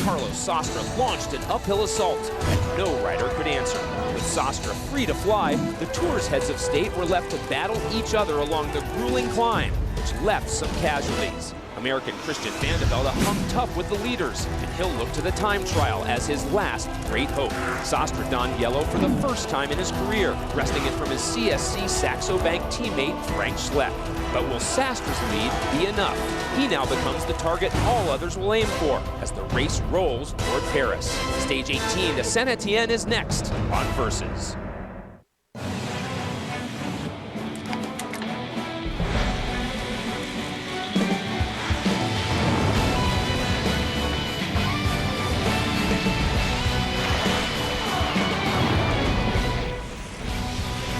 Carlos Sastre launched an uphill assault, and no rider could answer. With Sastre free to fly, the Tour's heads of state were left to battle each other along the grueling climb, which left some casualties. American Christian Van de Velde hung tough with the leaders, and he'll look to the time trial as his last great hope. Sastre donned yellow for the first time in his career, wresting it from his CSC Saxo Bank teammate Frank Schleck. But will Sastre's lead be enough? He now becomes the target all others will aim for as the race rolls toward Paris. Stage 18 to Saint-Étienne is next on Versus.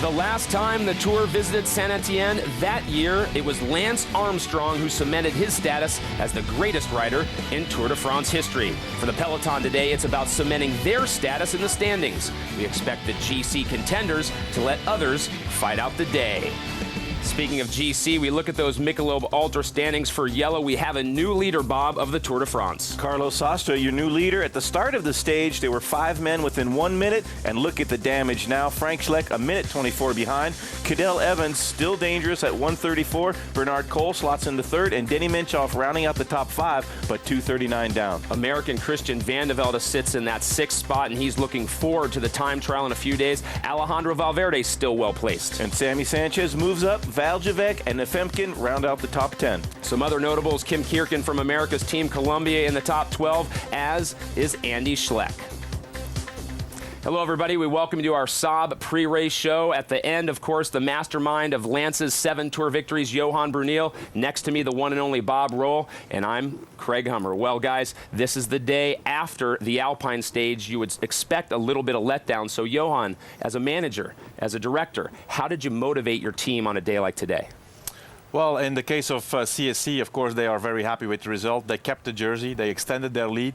The last time the Tour visited Saint-Étienne that year, it was Lance Armstrong who cemented his status as the greatest rider in Tour de France history. For the peloton today, it's about cementing their status in the standings. We expect the GC contenders to let others fight out the day. Speaking of GC, we look at those Michelob Ultra standings for yellow. We have a new leader, Bob, of the Tour de France. Carlos Sastre, your new leader. At the start of the stage, there were 5 men within 1 minute, and look at the damage now. Frank Schleck, a minute 24 behind. Cadel Evans, still dangerous at 1:34. Bernard Cole slots into third, and Denny Menchoff rounding out the top 5, but 2:39 down. American Christian Van de Velde sits in that 6th spot, and he's looking forward to the time trial in a few days. Alejandro Valverde still well placed. And Sammy Sanchez moves up. Valjavec and Nefemkin round out the top 10. Some other notables, Kim Kierken from America's Team Columbia in the top 12, as is Andy Schleck. Hello, everybody. We welcome you to our Saab pre-race show. At the end, of course, the mastermind of Lance's 7 Tour victories, Johan Bruneel. Next to me, the one and only Bob Roll, and I'm Craig Hummer. Well, guys, this is the day after the Alpine stage. You would expect a little bit of letdown. So, Johan, as a manager, as a director, how did you motivate your team on a day like today? Well, in the case of CSC, of course, they are very happy with the result. They kept the jersey. They extended their lead.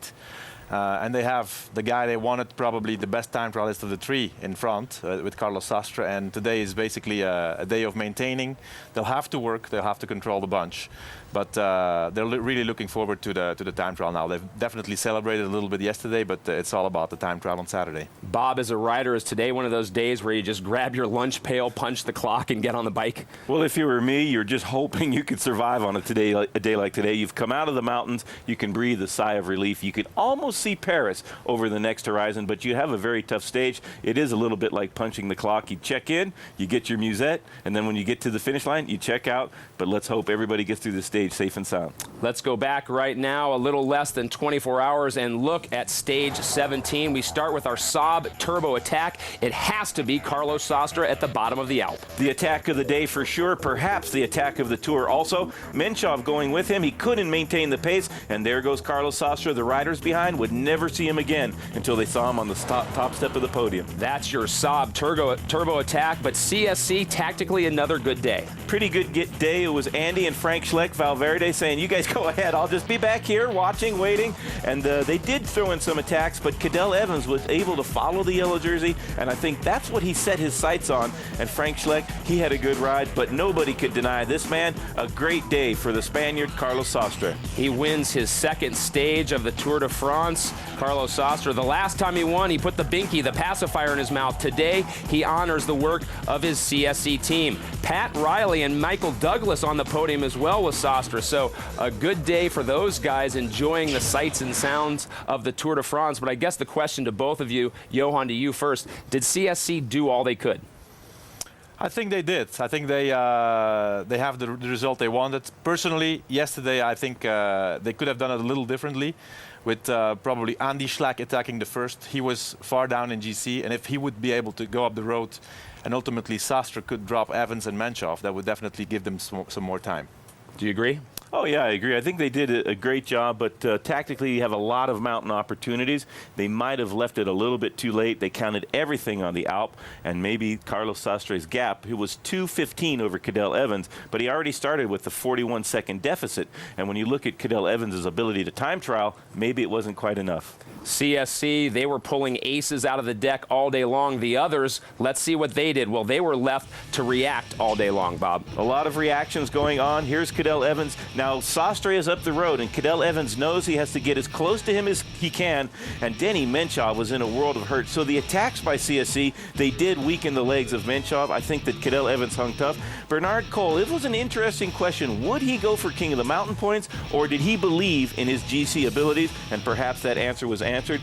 And they have the guy they wanted, probably the best time trialist of the 3 in front with Carlos Sastre. And today is basically a day of maintaining. They'll have to work. They'll have to control the bunch. But they're really looking forward to the time trial now. They've definitely celebrated a little bit yesterday, but it's all about the time trial on Saturday. Bob, as a rider, is today one of those days where you just grab your lunch pail, punch the clock, and get on the bike? Well, if you were me, you're just hoping you could survive on a day like today. You've come out of the mountains. You can breathe a sigh of relief. You could almost see Paris over the next horizon, but you have a very tough stage. It is a little bit like punching the clock. You check in, you get your musette, and then when you get to the finish line, you check out. But let's hope everybody gets through the stage safe and sound. Let's go back right now, a little less than 24 hours, and look at stage 17. We start with our Saab turbo attack. It has to be Carlos Sastre at the bottom of the Alp. The attack of the day for sure, perhaps the attack of the Tour also. Menchoff going with him. He couldn't maintain the pace, and there goes Carlos Sastre. The riders behind would never see him again until they saw him on the top step of the podium. That's your Saab turbo attack, but CSC tactically another good day. Pretty good day. It was Andy and Frank Schleck, Valverde saying, you guys go ahead, I'll just be back here watching, waiting. And they did throw in some attacks, but Cadel Evans was able to follow the yellow jersey, and I think that's what he set his sights on. And Frank Schleck, he had a good ride, but nobody could deny this man a great day for the Spaniard, Carlos Sastre. He wins his 2nd stage of the Tour de France. Carlos Sastre, the last time he won, he put the binky, the pacifier, in his mouth. Today, he honors the work of his CSC team. Pat Riley and Michael Douglas on the podium as well with Sastre. So a good day for those guys enjoying the sights and sounds of the Tour de France. But I guess the question to both of you, Johan, to you first, did CSC do all they could? I think they did. I think they have the result they wanted. Personally, yesterday, I think they could have done it a little differently, with probably Andy Schleck attacking the first. He was far down in GC, and if he would be able to go up the road and ultimately Sastre could drop Evans and Menchoff, that would definitely give them some more time. Do you agree? Oh, yeah, I agree. I think they did a great job, but tactically you have a lot of mountain opportunities. They might have left it a little bit too late. They counted everything on the Alp, and maybe Carlos Sastre's gap, he was 2:15 over Cadel Evans, but he already started with the 41-second deficit. And when you look at Cadel Evans' ability to time trial, maybe it wasn't quite enough. CSC, they were pulling aces out of the deck all day long. The others, let's see what they did. Well, they were left to react all day long, Bob. A lot of reactions going on. Here's Cadel Evans. Now, Sastre is up the road, and Cadel Evans knows he has to get as close to him as he can, and Denny Menchov was in a world of hurt. So the attacks by CSC, they did weaken the legs of Menchov. I think that Cadel Evans hung tough. Bernard Cole, it was an interesting question. Would he go for King of the Mountain points, or did he believe in his GC abilities? And perhaps that answer was answered.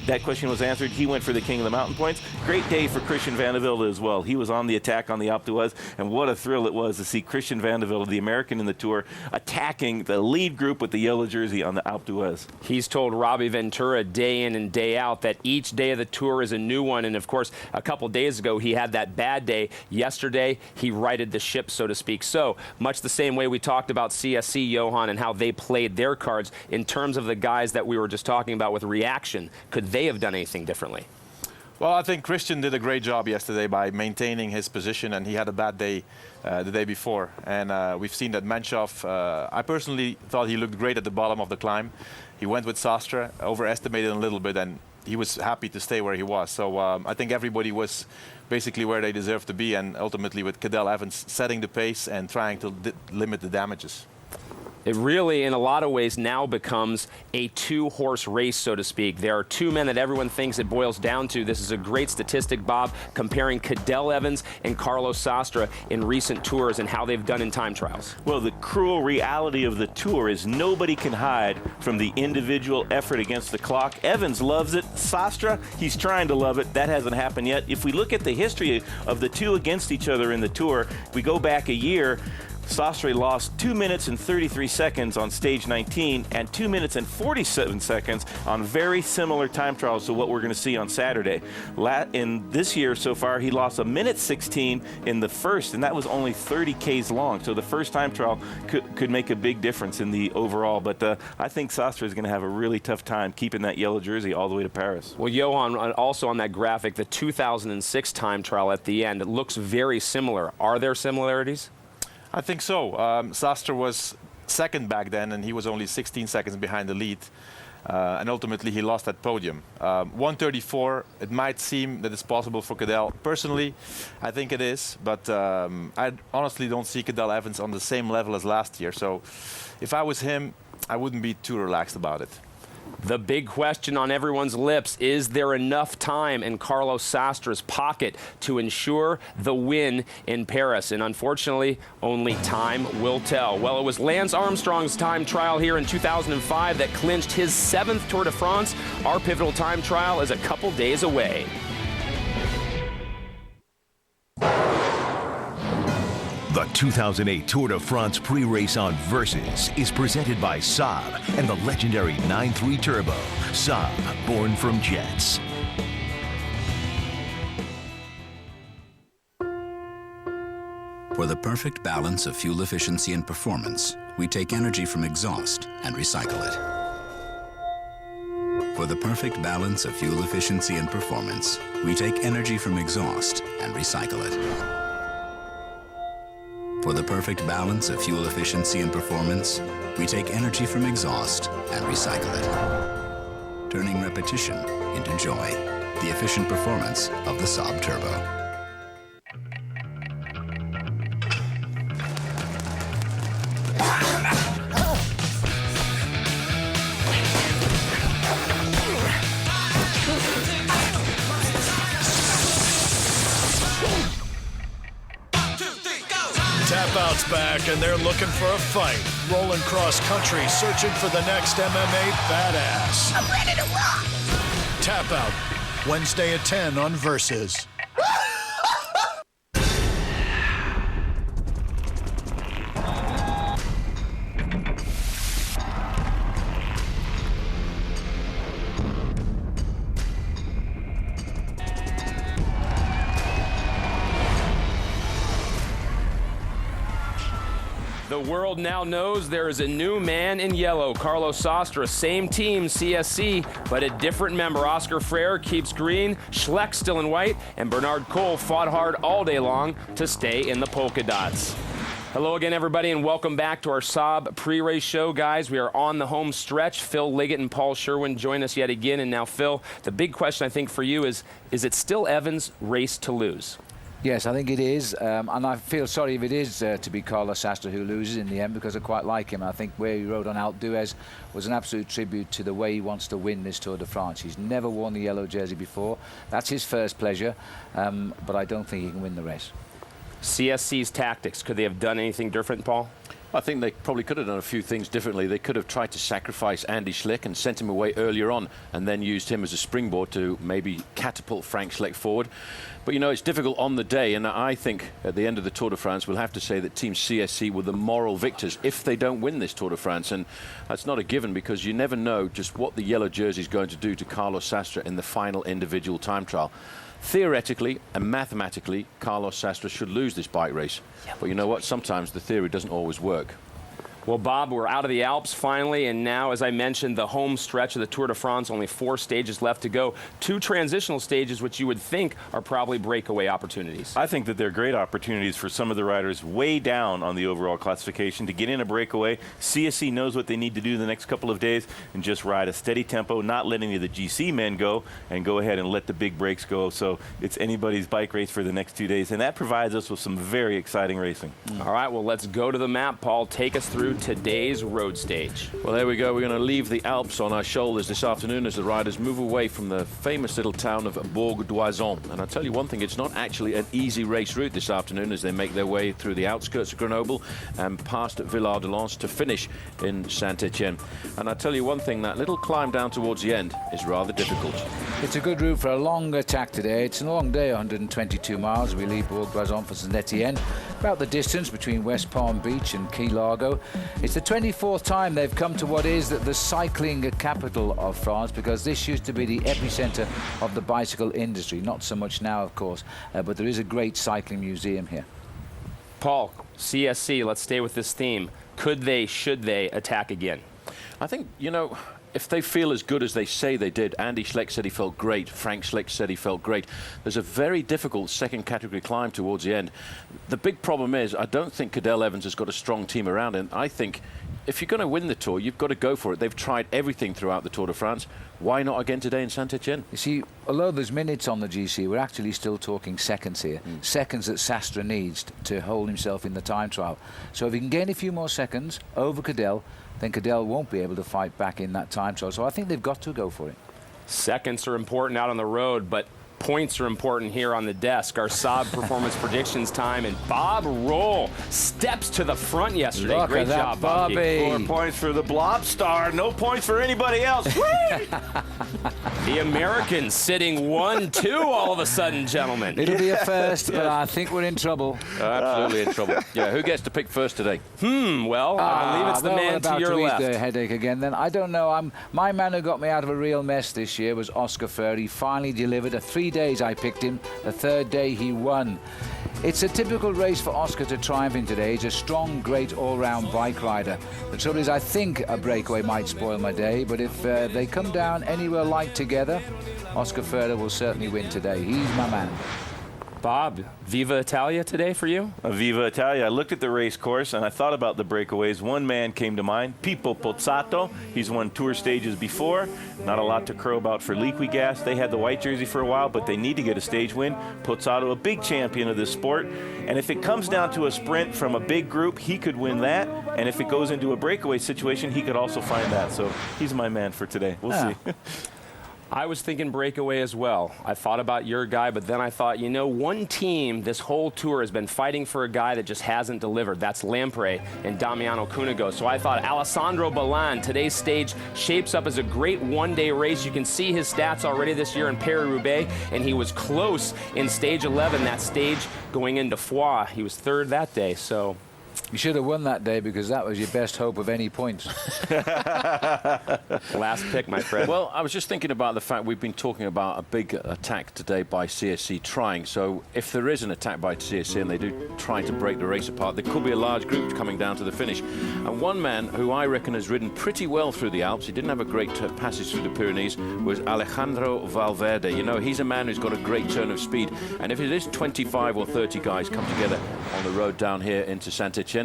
That question was answered. He went for the King of the Mountain points. Great day for Christian Vande Velde as well. He was on the attack on the Alpe d'Huez, and what a thrill it was to see Christian Vande Velde, the American in the Tour, attacking the lead group with the yellow jersey on the Alpe d'Huez. He's told Robbie Ventura day in and day out that each day of the Tour is a new one, and of course, a couple days ago, he had that bad day. Yesterday, he righted the ship, so to speak. So, much the same way we talked about CSC, Johan, and how they played their cards, in terms of the guys that we were just talking about with reaction, could they have done anything differently? Well, I think Christian did a great job yesterday by maintaining his position, and he had a bad day the day before. And we've seen that Menchov, I personally thought he looked great at the bottom of the climb. He went with Sastre, overestimated a little bit, and he was happy to stay where he was. So I think everybody was basically where they deserved to be, and ultimately with Cadel Evans setting the pace and trying to limit the damages. It really, in a lot of ways, now becomes a two-horse race, so to speak. There are two men that everyone thinks it boils down to. This is a great statistic, Bob, comparing Cadel Evans and Carlos Sastre in recent tours and how they've done in time trials. Well, the cruel reality of the Tour is nobody can hide from the individual effort against the clock. Evans loves it. Sastre, he's trying to love it. That hasn't happened yet. If we look at the history of the two against each other in the Tour, we go back a year, Sastre lost 2 minutes and 33 seconds on stage 19 and 2 minutes and 47 seconds on very similar time trials to what we're going to see on Saturday. In this year so far, he lost 1:16 in the first, and that was only 30 Ks long. So the first time trial could make a big difference in the overall. But I think Sastre is going to have a really tough time keeping that yellow jersey all the way to Paris. Well, Johan, also on that graphic, the 2006 time trial at the end, it looks very similar. Are there similarities? I think so. Sastre was second back then, and he was only 16 seconds behind the lead. And ultimately, he lost that podium. 1:34, it might seem that it's possible for Cadel. Personally, I think it is, but I honestly don't see Cadel Evans on the same level as last year. So if I was him, I wouldn't be too relaxed about it. The big question on everyone's lips, is there enough time in Carlos Sastre's pocket to ensure the win in Paris? And unfortunately, only time will tell. Well, it was Lance Armstrong's time trial here in 2005 that clinched his 7th Tour de France. Our pivotal time trial is a couple days away. The 2008 Tour de France pre-race on Versus is presented by Saab and the legendary 9.3 Turbo. Saab, born from jets. For the perfect balance of fuel efficiency and performance, we take energy from exhaust and recycle it. For the perfect balance of fuel efficiency and performance, we take energy from exhaust and recycle it. For the perfect balance of fuel efficiency and performance, we take energy from exhaust and recycle it. Turning repetition into joy. The efficient performance of the Saab Turbo. Tap Out's back, and they're looking for a fight. Rolling cross country, searching for the next MMA badass. I'm ready to rock! Tap Out, Wednesday at 10 on Versus. The world now knows there is a new man in yellow, Carlos Sastre. Same team, CSC, but a different member. Oscar Freire keeps green, Schleck still in white, and Bernard Cole fought hard all day long to stay in the polka dots. Hello again, everybody, and welcome back to our Saab pre-race show, guys. We are on the home stretch. Phil Liggett and Paul Sherwen join us yet again. And now, Phil, the big question I think for you is it still Evans' race to lose? Yes, I think it is, and I feel sorry if it is to be Carlos Sastre who loses in the end, because I quite like him. I think where he rode on Alpe d'Huez was an absolute tribute to the way he wants to win this Tour de France. He's never worn the yellow jersey before. That's his first pleasure, but I don't think he can win the race. CSC's tactics, could they have done anything different, Paul? I think they probably could have done a few things differently. They could have tried to sacrifice Andy Schleck and sent him away earlier on, and then used him as a springboard to maybe catapult Frank Schleck forward. But, you know, it's difficult on the day, and I think at the end of the Tour de France, we'll have to say that Team CSC were the moral victors if they don't win this Tour de France. And that's not a given, because you never know just what the yellow jersey is going to do to Carlos Sastre in the final individual time trial. Theoretically and mathematically, Carlos Sastre should lose this bike race. But you know what? Sometimes the theory doesn't always work. Well, Bob, we're out of the Alps finally, and now, as I mentioned, the home stretch of the Tour de France, only 4 stages left to go. 2 transitional stages, which you would think are probably breakaway opportunities. I think that they're great opportunities for some of the riders way down on the overall classification to get in a breakaway. CSC knows what they need to do the next couple of days and just ride a steady tempo, not let any of the GC men go, and go ahead and let the big breaks go. So it's anybody's bike race for the next 2 days, and that provides us with some very exciting racing. All right, well, let's go to the map, Paul. Take us through today's road stage. Well, there we go. We're going to leave the Alps on our shoulders this afternoon as the riders move away from the famous little town of Bourg-d'Oisans. And I'll tell you one thing, it's not actually an easy race route this afternoon as they make their way through the outskirts of Grenoble and past Villard-de-Lans to finish in Saint-Étienne. And I'll tell you one thing, that little climb down towards the end is rather difficult. It's a good route for a long attack today. It's a long day, 122 miles. We leave Bourg-d'Oisans for Saint-Étienne, about the distance between West Palm Beach and Key Largo. It's the 24th time they've come to what is the cycling capital of France, because this used to be the epicenter of the bicycle industry. Not so much now, of course, but there is a great cycling museum here. Paul, CSC, let's stay with this theme. Could they, should they attack again? I think, you know, if they feel as good as they say they did, Andy Schleck said he felt great, Frank Schleck said he felt great, there's a very difficult second category climb towards the end. The big problem is, I don't think Cadel Evans has got a strong team around him. I think if you're going to win the Tour, you've got to go for it. They've tried everything throughout the Tour de France. Why not again today in Saint-Étienne? You see, although there's minutes on the GC, we're actually still talking seconds here. Seconds that Sastre needs to hold himself in the time trial. So if he can gain a few more seconds over Cadel, then Cadel won't be able to fight back in that time trial. So I think they've got to go for it. Seconds are important out on the road, but points are important here on the desk. Our Saab performance predictions time, and Bob Roll steps to the front yesterday. Look Great at that, job, Bobby. 4 points for the Blob Star, no points for anybody else. The Americans sitting 1-2 all of a sudden, gentlemen. It'll be a first, but I think we're in trouble. Absolutely in trouble. Yeah, who gets to pick first today? Well, I believe it's the man to your left. The headache again then. I don't know. My man who got me out of a real mess this year was Oscar Freire. He finally delivered. 3 days I picked him. The 3rd day he won. It's a typical race for Oscar to triumph in today. He's a strong, great all-round bike rider. The trouble is, I think a breakaway might spoil my day, but if they come down anywhere like together, Oscar Freire will certainly win today. He's my man. Bob, Viva Italia today for you? Viva Italia. I looked at the race course and I thought about the breakaways. One man came to mind, Pippo Pozzato. He's won Tour stages before. Not a lot to crow about for Liquigas. They had the white jersey for a while, but they need to get a stage win. Pozzato, a big champion of this sport. And if it comes down to a sprint from a big group, he could win that. And if it goes into a breakaway situation, he could also find that. So he's my man for today. We'll see. I was thinking breakaway as well. I thought about your guy, but then I thought, you know, one team this whole tour has been fighting for a guy that just hasn't delivered. That's Lampre and Damiano Cunego. So I thought Alessandro Ballan, today's stage shapes up as a great one-day race. You can see his stats already this year in Paris-Roubaix, and he was close in stage 11, that stage going into Foix. He was 3rd that day, so... You should have won that day, because that was your best hope of any points. Last pick, my friend. Well, I was just thinking about the fact we've been talking about a big attack today by CSC trying. So if there is an attack by CSC and they do try to break the race apart, there could be a large group coming down to the finish. And one man who I reckon has ridden pretty well through the Alps, he didn't have a great passage through the Pyrenees, was Alejandro Valverde. You know, he's a man who's got a great turn of speed. And if it is 25 or 30 guys come together on the road down here into Saint-Étienne,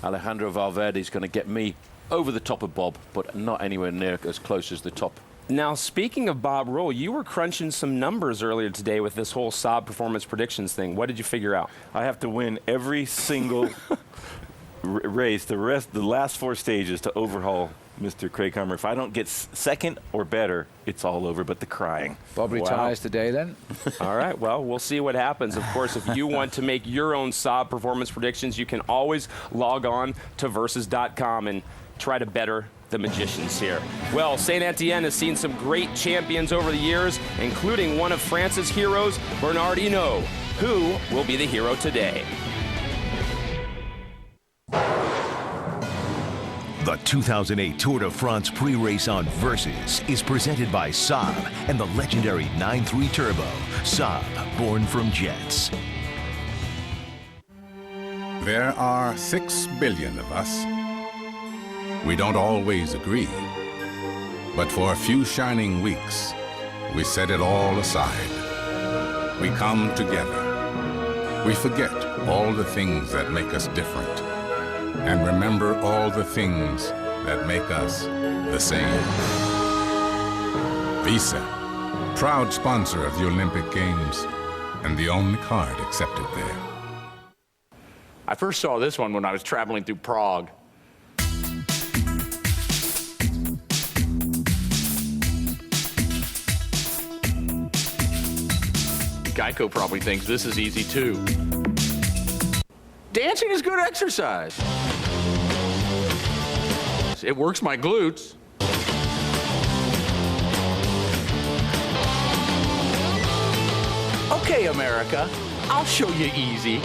Alejandro Valverde is going to get me over the top of Bob, but not anywhere near as close as the top Now, speaking of Bob Roll, you were crunching some numbers earlier today with this whole Saab performance predictions thing. What did you figure out? I have to win every single race, the last 4 stages to overhaul Mr. Craig Hummer. If I don't get second or better, it's all over but the crying. Bob retires today then? All right, well, we'll see what happens. Of course, if you want to make your own Saab performance predictions, you can always log on to versus.com and try to better the magicians here. Well, Saint-Étienne has seen some great champions over the years, including one of France's heroes, Bernard Hinault. Who will be the hero today? The 2008 Tour de France pre-race on Versus is presented by Saab and the legendary 9.3 Turbo. Saab, born from jets. There are 6 billion of us. We don't always agree, but for a few shining weeks, we set it all aside. We come together. We forget all the things that make us different, and remember all the things that make us the same. Visa, proud sponsor of the Olympic Games, and the only card accepted there. I first saw this one when I was traveling through Prague. Geico probably thinks this is easy too. Dancing is good exercise. It works my glutes. Okay, America, I'll show you easy.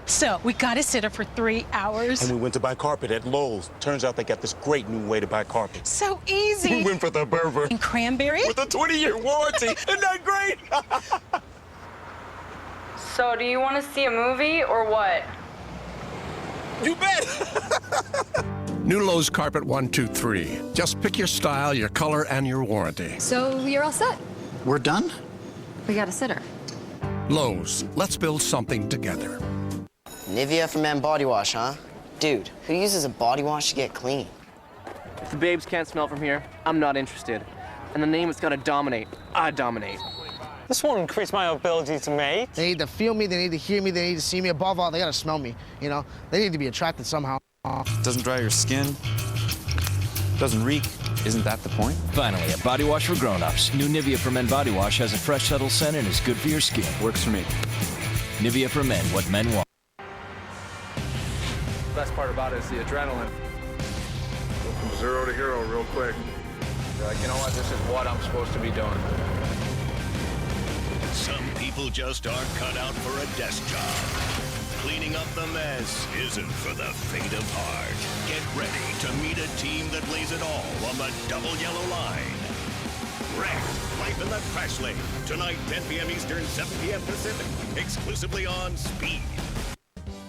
So we got to sit up for 3 hours. And we went to buy carpet at Lowe's. Turns out they got this great new way to buy carpet. So easy. We went for the Berber. And cranberry? With a 20-year warranty. Isn't that great? So do you want to see a movie or what? You bet. New Lowe's Carpet 123. Just pick your style, your color, and your warranty. So you're all set. We're done? We got a sitter. Lowe's, let's build something together. Nivea for Men body wash, huh? Dude, who uses a body wash to get clean? If the babes can't smell from here, I'm not interested. And the name is gonna dominate. I dominate. This won't increase my ability to mate. They need to feel me, they need to hear me, they need to see me. Above all, they gotta smell me, you know? They need to be attracted somehow. Doesn't dry your skin, doesn't reek. Isn't that the point? Finally, a body wash for grown-ups. New Nivea for Men body wash has a fresh, subtle scent and is good for your skin. Works for me. Nivea for Men, what men want. The best part about it is the adrenaline. Go from 0 to hero real quick. You're like, you know what, this is what I'm supposed to be doing. Some people just aren't cut out for a desk job. Cleaning up the mess isn't for the faint of heart. Get ready to meet a team that lays it all on the double yellow line. Wrecked, life in the crash lane. Tonight, 10 p.m. Eastern, 7 p.m. Pacific. Exclusively on Speed.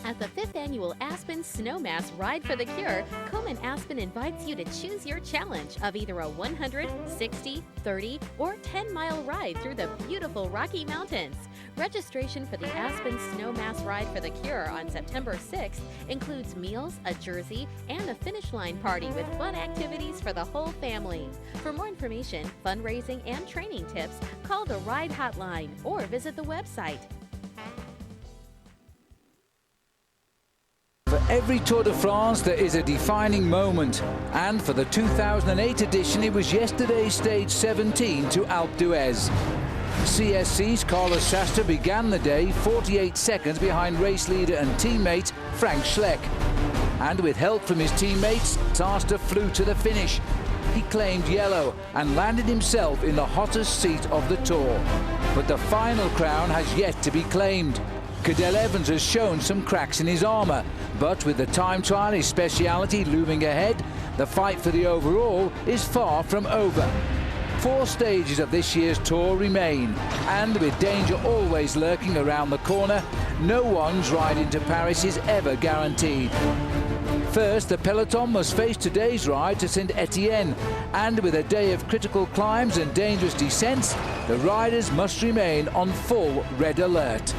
At the 5th Annual Aspen Snowmass Ride for the Cure, Komen Aspen invites you to choose your challenge of either a 100, 60, 30, or 10-mile ride through the beautiful Rocky Mountains. Registration for the Aspen Snowmass Ride for the Cure on September 6th includes meals, a jersey, and a finish line party with fun activities for the whole family. For more information, fundraising, and training tips, call the Ride Hotline or visit the website. For every Tour de France, there is a defining moment. And for the 2008 edition, it was yesterday's stage 17 to Alpe d'Huez. CSC's Carlos Sastre began the day 48 seconds behind race leader and teammate Frank Schleck. And with help from his teammates, Sastre flew to the finish. He claimed yellow and landed himself in the hottest seat of the Tour. But the final crown has yet to be claimed. Cadel Evans has shown some cracks in his armour, but with the time trial, his speciality, looming ahead, the fight for the overall is far from over. 4 stages of this year's Tour remain, and with danger always lurking around the corner, no one's ride into Paris is ever guaranteed. First, the peloton must face today's ride to Saint-Étienne, and with a day of critical climbs and dangerous descents, the riders must remain on full red alert.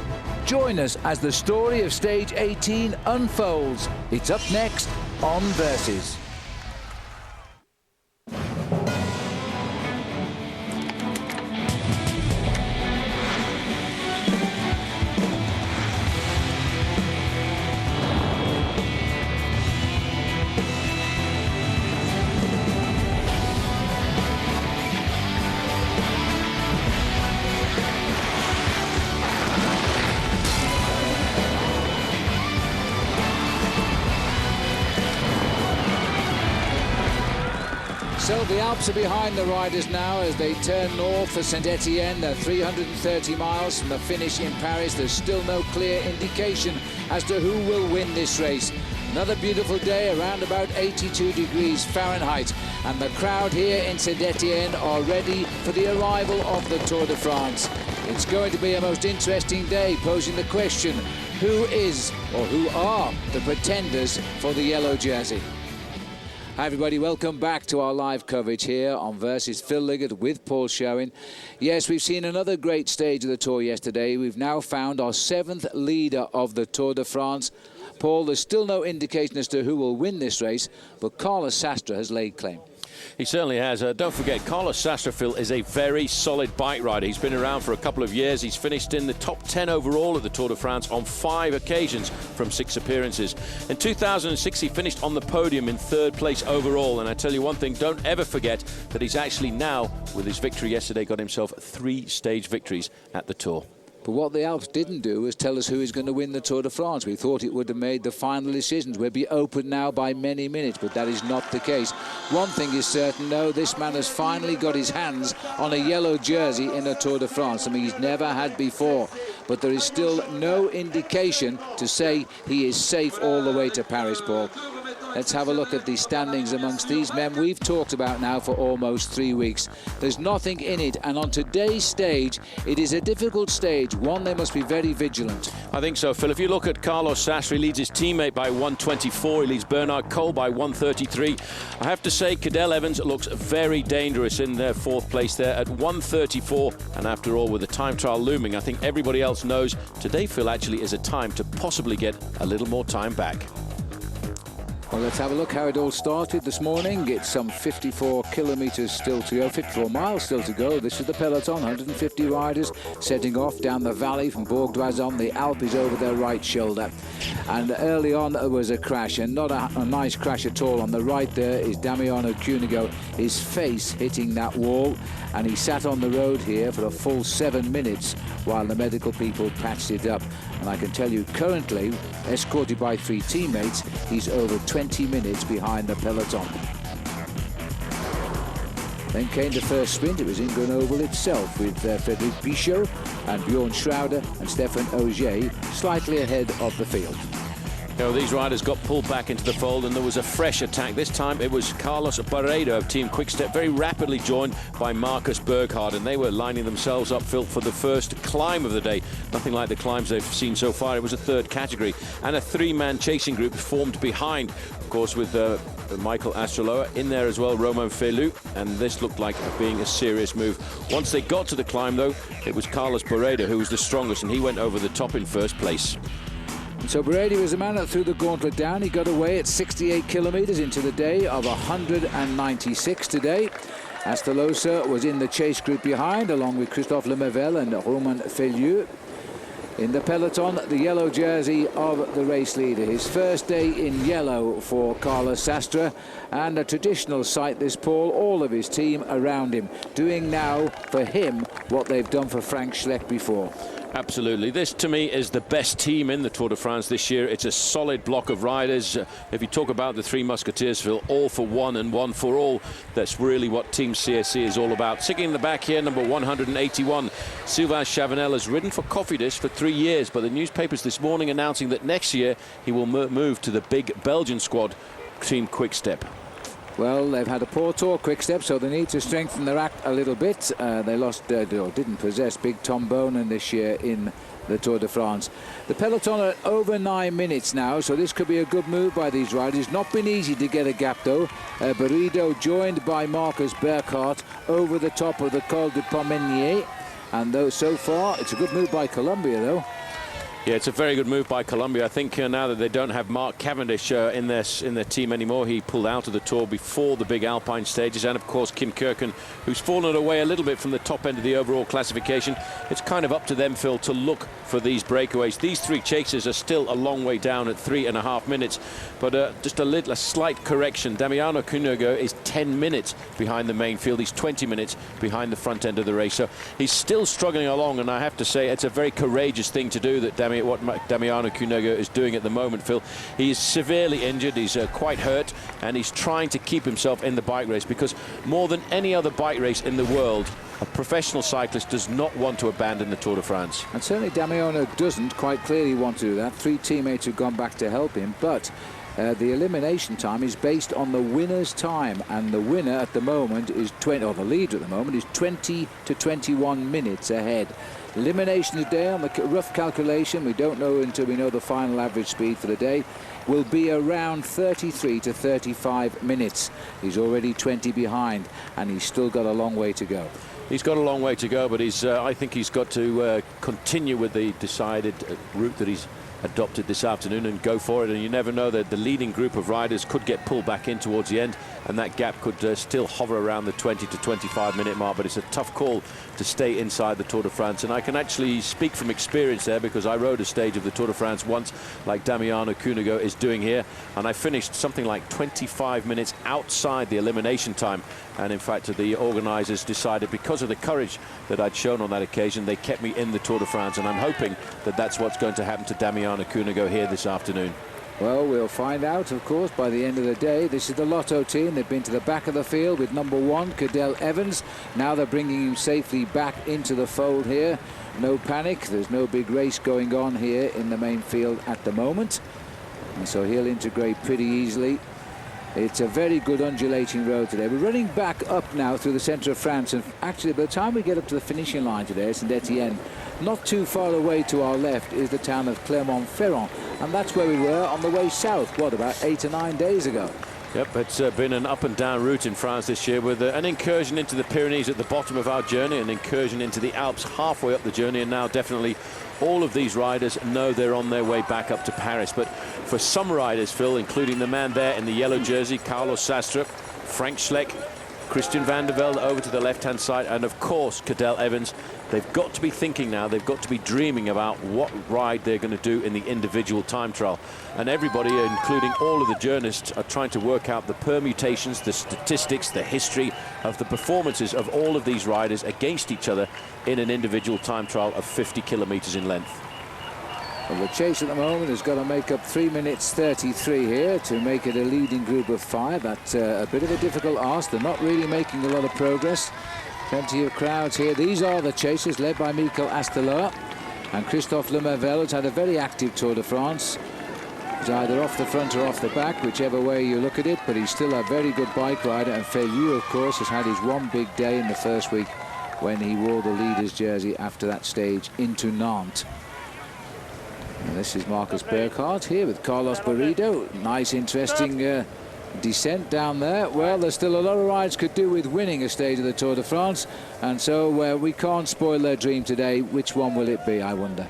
Join us as the story of Stage 18 unfolds. It's up next on Versus. Alps are behind the riders now as they turn north for Saint-Étienne. They're 330 miles from the finish in Paris. There's still no clear indication as to who will win this race. Another beautiful day, around about 82 degrees Fahrenheit. And the crowd here in Saint-Étienne are ready for the arrival of the Tour de France. It's going to be a most interesting day, posing the question, who is or who are the pretenders for the yellow jersey? Hi everybody, welcome back to our live coverage here on Versus Phil Liggett with Paul Sherwen. Yes, we've seen another great stage of the Tour yesterday. We've now found our 7th leader of the Tour de France. Paul, there's still no indication as to who will win this race, but Carlos Sastre has laid claim. He certainly has. Don't forget, Carlos Sastre, Phil, is a very solid bike rider. He's been around for a couple of years. He's finished in the top 10 overall at the Tour de France on 5 occasions from 6 appearances. In 2006, he finished on the podium in 3rd place overall. And I tell you one thing, don't ever forget that he's actually now, with his victory yesterday, got himself 3 stage victories at the Tour. But what the Alps didn't do was tell us who is going to win the Tour de France. We thought it would have made the final decisions. We'll be open now by many minutes, but that is not the case. One thing is certain, though, this man has finally got his hands on a yellow jersey in a Tour de France, something he's never had before. But there is still no indication to say he is safe all the way to Paris, Paul. Let's have a look at the standings amongst these men we've talked about now for almost 3 weeks. There's nothing in it, and on today's stage, it is a difficult stage, one they must be very vigilant. I think so, Phil. If you look at Carlos Sastre, he leads his teammate by 1:24. He leads Bernard Cole by 1:33. I have to say, Cadel Evans looks very dangerous in their 4th place there at 1:34. And after all, with the time trial looming, I think everybody else knows today, Phil, actually is a time to possibly get a little more time back. Well, let's have a look how it all started this morning. It's some 54 kilometres still to go, 54 miles still to go. This is the peloton, 150 riders setting off down the valley from Bourg-d'Oisans. The Alp is over their right shoulder. And early on there was a crash, and not a nice crash at all. On the right there is Damiano Cunego, his face hitting that wall, and he sat on the road here for a full 7 minutes while the medical people patched it up. And I can tell you, currently, escorted by 3 teammates, he's over 20 minutes behind the peloton. Then came the first sprint. It was in Grenoble itself, with Frédéric Pichot and Bjorn Schroeder and Stefan Ogier slightly ahead of the field. You know, these riders got pulled back into the fold, and there was a fresh attack. This time it was Carlos Barredo of Team Quickstep, very rapidly joined by Marcus Burghardt, and they were lining themselves up, Phil, for the first climb of the day. Nothing like the climbs they've seen so far. It was a 3rd category, and a 3-man chasing group formed behind, of course, with Michael Astroloa in there as well, Romain Felu, and this looked like being a serious move. Once they got to the climb, though, it was Carlos Barredo who was the strongest, and he went over the top in 1st place. So Barredo was the man that threw the gauntlet down. He got away at 68 kilometres into the day of 196 today. Astolosa was in the chase group behind, along with Christophe Lemaivel and Romain Feliu. In the peloton, the yellow jersey of the race leader. His first day in yellow for Carlos Sastre, and a traditional sight, this, Paul, all of his team around him, doing now for him what they've done for Frank Schleck before. Absolutely. This, to me, is the best team in the Tour de France this year. It's a solid block of riders. If you talk about the 3 Musketeers, Phil, all for one and one for all, that's really what Team CSC is all about. Sitting in the back here, number 181, Sylvain Chavanel has ridden for Cofidis for 3 years, but the newspapers this morning announcing that next year he will move to the big Belgian squad, Team Quickstep. Well, they've had a poor Tour Quickstep, so they need to strengthen their act a little bit. They lost, or didn't possess, Big Tom Bonen this year in the Tour de France. The peloton are at over 9 minutes now, so this could be a good move by these riders. It's not been easy to get a gap, though. Barredo joined by Marcus Burghardt over the top of the Col du Pomenier. And though so far, it's a good move by Columbia, though. Yeah, it's a very good move by Columbia. I think now that they don't have Mark Cavendish in their team anymore, he pulled out of the Tour before the big Alpine stages, and of course Kim Kirken, who's fallen away a little bit from the top end of the overall classification. It's kind of up to them, Phil, to look for these breakaways. These 3 chasers are still a long way down at 3.5 minutes, but just a slight correction. Damiano Cunego is 10 minutes behind the main field. He's 20 minutes behind the front end of the race, so he's still struggling along, and I have to say it's a very courageous thing to do that Damiano staring at what Damiano Cunego is doing at the moment, Phil. He's severely injured, he's quite hurt, and he's trying to keep himself in the bike race because more than any other bike race in the world, a professional cyclist does not want to abandon the Tour de France. And certainly Damiano doesn't quite clearly want to do that. 3 teammates have gone back to help him, but the elimination time is based on the winner's time, and the winner at the moment is the leader at the moment is 20 to 21 minutes ahead. Elimination today, on the rough calculation, we don't know until we know the final average speed for the day, will be around 33 to 35 minutes. He's already 20 behind, and he's still got a long way to go. He's got a long way to go, but I think he's got to continue with the decided route that he's adopted this afternoon and go for it. And you never know, that the leading group of riders could get pulled back in towards the end, and that gap could still hover around the 20 to 25 minute mark. But it's a tough call to stay inside the Tour de France, and I can actually speak from experience there because I rode a stage of the Tour de France once, like Damiano Cunego is doing here, and I finished something like 25 minutes outside the elimination time. And in fact, the organisers decided, because of the courage that I'd shown on that occasion, they kept me in the Tour de France, and I'm hoping that that's what's going to happen to Damiano Cunego here this afternoon. Well, we'll find out, of course, by the end of the day. This is the Lotto team. They've been to the back of the field with number 1, Cadel Evans. Now they're bringing him safely back into the fold here. No panic. There's no big race going on here in the main field at the moment. And so he'll integrate pretty easily. It's a very good undulating road today. We're running back up now through the centre of France, and actually by the time we get up to the finishing line today, Saint-Étienne, not too far away to our left is the town of Clermont-Ferrand, and that's where we were on the way south, what, about 8 or 9 days ago. Yep, it's been an up and down route in France this year, with an incursion into the Pyrenees at the bottom of our journey, an incursion into the Alps halfway up the journey, and now definitely all of these riders know they're on their way back up to Paris. But for some riders, Phil, including the man there in the yellow jersey, Carlos Sastre, Frank Schleck, Christian van der Velde over to the left-hand side, and of course Cadel Evans, they've got to be thinking now, they've got to be dreaming about what ride they're going to do in the individual time trial. And everybody, including all of the journalists, are trying to work out the permutations, the statistics, the history of the performances of all of these riders against each other in an individual time trial of 50 kilometers in length. Well, the chase at the moment has got to make up 3 minutes 33 here to make it a leading group of 5. That's a bit of a difficult ask. They're not really making a lot of progress. Plenty of crowds here. These are the chasers led by Mikel Asteleur, and Christophe Lemervel has had a very active Tour de France. He's either off the front or off the back, whichever way you look at it, but he's still a very good bike rider. And Feydeau, of course, has had his one big day in the first week when he wore the leader's jersey after that stage into Nantes. And this is Marcus Burkhardt here with Carlos Barrido. Nice, interesting descent down there. Well, there's still a lot of rides could do with winning a stage of the Tour de France, and so we can't spoil their dream today. Which one will it be, I wonder?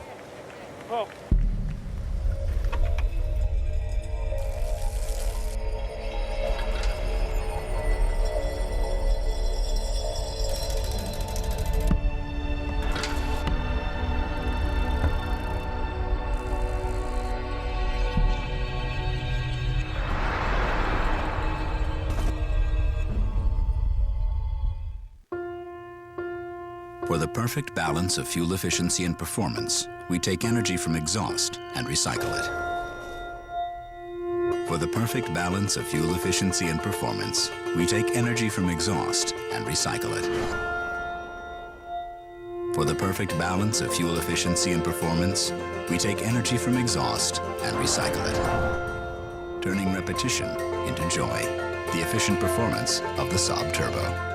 For the perfect balance of fuel efficiency and performance, we take energy from exhaust and recycle it. For the perfect balance of fuel efficiency and performance, we take energy from exhaust and recycle it. For the perfect balance of fuel efficiency and performance, we take energy from exhaust and recycle it. Turning repetition into joy. The efficient performance of the Saab Turbo.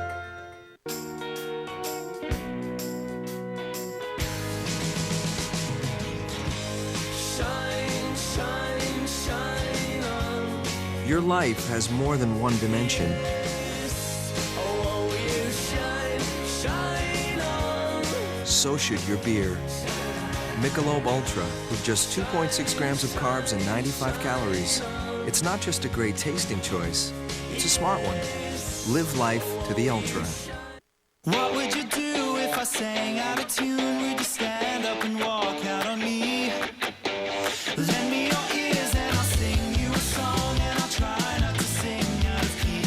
Your life has more than one dimension. So should your beer. Michelob Ultra, with just 2.6 grams of carbs and 95 calories. It's not just a great tasting choice, it's a smart one. Live life to the ultra. What would you do if I sang out of tune? Would you stand up and walk out on me? Lend me your ears and I'll sing you a song, and I'll try not to sing out of key.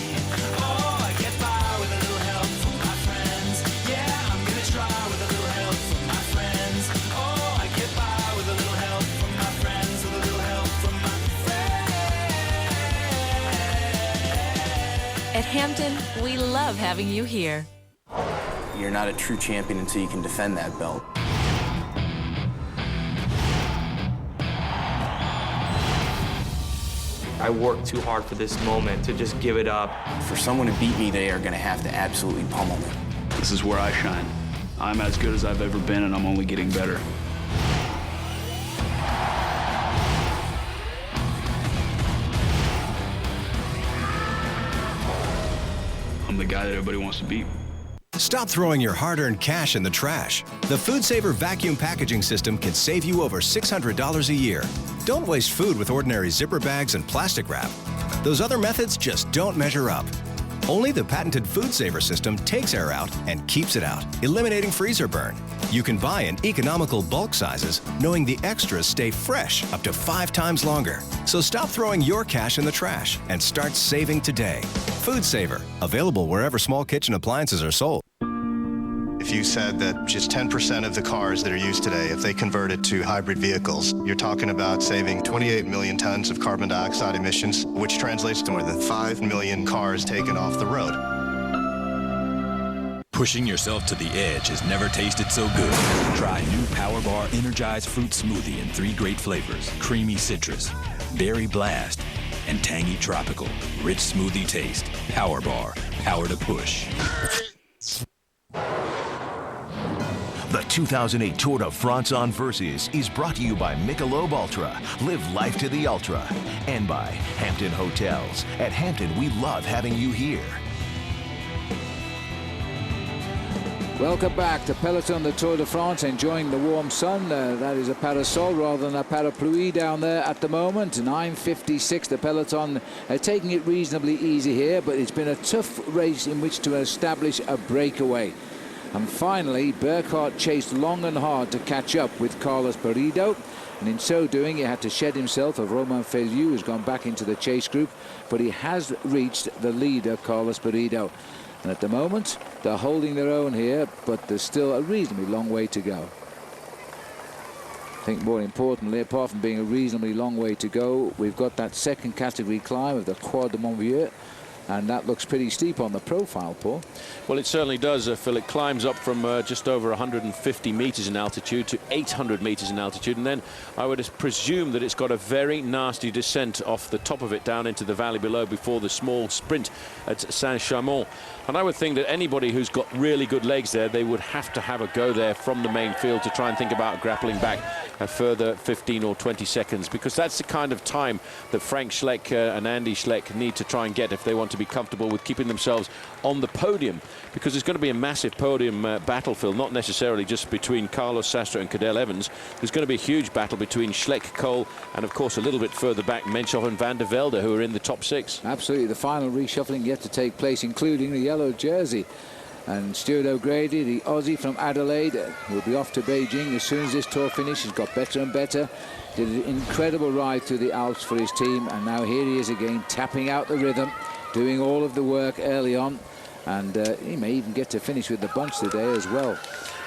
Oh, I get by with a little help from my friends. Yeah, I'm gonna try with a little help from my friends. Oh, I get by with a little help Hampton, we love having you here. You're not a true champion until you can defend that belt. I worked too hard for this moment to just give it up. For someone to beat me, they are going to have to absolutely pummel me. This is where I shine. I'm as good as I've ever been, and I'm only getting better. I'm the guy that everybody wants to beat. Stop throwing your hard-earned cash in the trash. The Food Saver vacuum packaging system can save you over $600 a year. Don't waste food with ordinary zipper bags and plastic wrap. Those other methods just don't measure up. Only the patented Food Saver system takes air out and keeps it out, eliminating freezer burn. You can buy in economical bulk sizes, knowing the extras stay fresh up to 5 times longer. So stop throwing your cash in the trash and start saving today. Food Saver, available wherever small kitchen appliances are sold. If you said that just 10% of the cars that are used today, if they converted to hybrid vehicles, you're talking about saving 28 million tons of carbon dioxide emissions, which translates to more than 5 million cars taken off the road. Pushing yourself to the edge has never tasted so good. Try new Power Bar Energized Fruit Smoothie in 3 great flavors: creamy citrus, berry blast, and tangy tropical. Rich smoothie taste. Power Bar, power to push. The 2008 Tour de France on Versus is brought to you by Michelob Ultra. Live life to the ultra. And by Hampton Hotels. At Hampton, we love having you here. Welcome back to Peloton, the Tour de France, enjoying the warm sun. That is a parasol rather than a parapluie down there at the moment. 9:56, the Peloton taking it reasonably easy here, but it's been a tough race in which to establish a breakaway. And finally, Burkhardt chased long and hard to catch up with Carlos Perrido, and in so doing he had to shed himself of Romain Feliu, who's gone back into the chase group, but he has reached the leader, Carlos Perrido. And at the moment, they're holding their own here, but there's still a reasonably long way to go. I think more importantly, apart from being a reasonably long way to go, we've got that second category climb of the Croix de Montvieux, and that looks pretty steep on the profile, Paul. Well, it certainly does, Phil. It climbs up from just over 150 meters in altitude to 800 meters in altitude, and then I would presume that it's got a very nasty descent off the top of it down into the valley below before the small sprint at Saint-Chamond. And I would think that anybody who's got really good legs there, they would have to have a go there from the main field to try and think about grappling back a further 15 or 20 seconds, because that's the kind of time that Frank Schleck and Andy Schleck need to try and get if they want to be comfortable with keeping themselves on the podium, because there's going to be a massive podium battlefield, not necessarily just between Carlos Sastre and Cadel Evans. There's going to be a huge battle between Schleck, Cole, and of course a little bit further back Menchov and Van der Velde, who are in the top 6. Absolutely. The final reshuffling yet to take place, including the yellow jersey. And Stuart O'Grady, the Aussie from Adelaide, will be off to Beijing as soon as this tour finishes. Got better and better. Did an incredible ride through the Alps for his team, and now here he is again, tapping out the rhythm, doing all of the work early on, and he may even get to finish with the bunch today as well.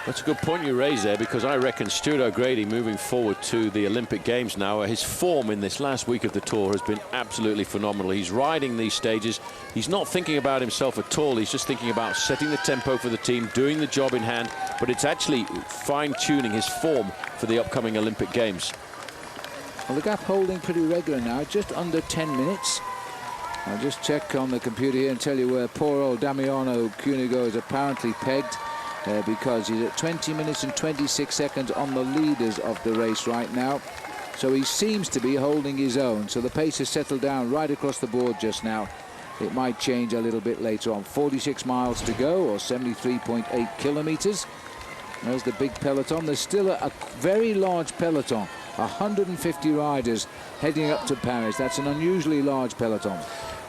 That's a good point you raise there, because I reckon Stuart O'Grady moving forward to the Olympic Games now, his form in this last week of the tour has been absolutely phenomenal. He's riding these stages. He's not thinking about himself at all. He's just thinking about setting the tempo for the team, doing the job in hand, but it's actually fine-tuning his form for the upcoming Olympic Games. Well, the gap holding pretty regular now, just under 10 minutes. I'll just check on the computer here and tell you where poor old Damiano Cunego is apparently pegged. Because he's at 20 minutes and 26 seconds on the leaders of the race right now. So he seems to be holding his own. So the pace has settled down right across the board just now. It might change a little bit later on. 46 miles to go, or 73.8 kilometers. There's the big peloton. There's still a very large peloton. 150 riders heading up to Paris. That's an unusually large peloton.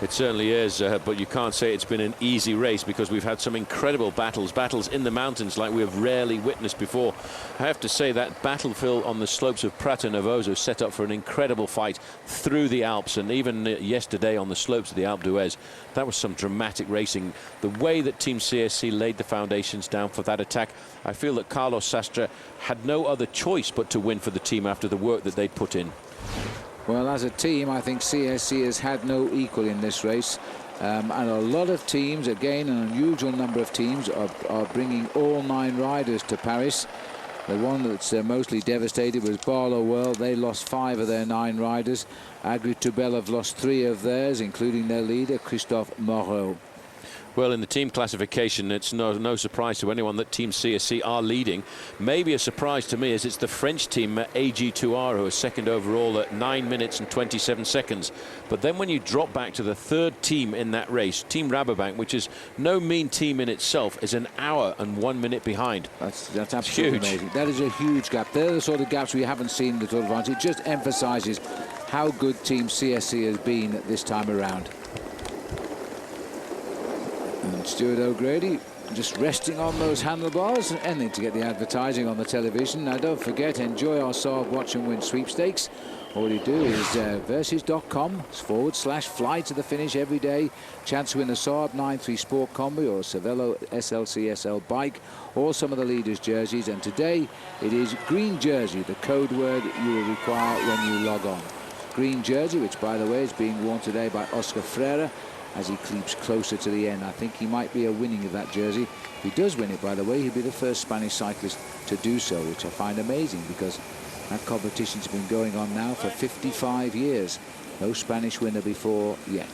It certainly is, but you can't say it's been an easy race, because we've had some incredible battles in the mountains like we have rarely witnessed before. I have to say that battlefield on the slopes of Prato Nervoso set up for an incredible fight through the Alps, and even yesterday on the slopes of the Alpe d'Huez, that was some dramatic racing. The way that Team CSC laid the foundations down for that attack, I feel that Carlos Sastre had no other choice but to win for the team after the work that they'd put in. Well, as a team, I think CSC has had no equal in this race. And a lot of teams, again, an unusual number of teams, are bringing all 9 riders to Paris. The one that's mostly devastated was Barlow World. They lost 5 of their 9 riders. Agri-Toubel have lost 3 of theirs, including their leader, Christophe Moreau. Well, in the team classification, it's no surprise to anyone that Team CSC are leading. Maybe a surprise to me is it's the French team, AG2R, who are second overall at 9 minutes and 27 seconds. But then when you drop back to the 3rd team in that race, Team Rabobank, which is no mean team in itself, is an hour and 1 minute behind. That's absolutely amazing. That is a huge gap. They're the sort of gaps we haven't seen in the Tour de France. It just emphasises how good Team CSC has been this time around. And Stuart O'Grady just resting on those handlebars, anything to get the advertising on the television. Now don't forget, enjoy our Saab Watch and Win sweepstakes. All you do is versus.com/fly to the finish every day. Chance to win a Saab 9.3 Sport Combi or a Cervelo SLC-SL bike or some of the leaders' jerseys. And today it is green jersey, the code word you will require when you log on. Green jersey, which by the way is being worn today by Oscar Freire as he creeps closer to the end. I think he might be a winning of that jersey. If he does win it, by the way, he'll be the first Spanish cyclist to do so, which I find amazing because that competition's been going on now for 55 years. No Spanish winner before yet.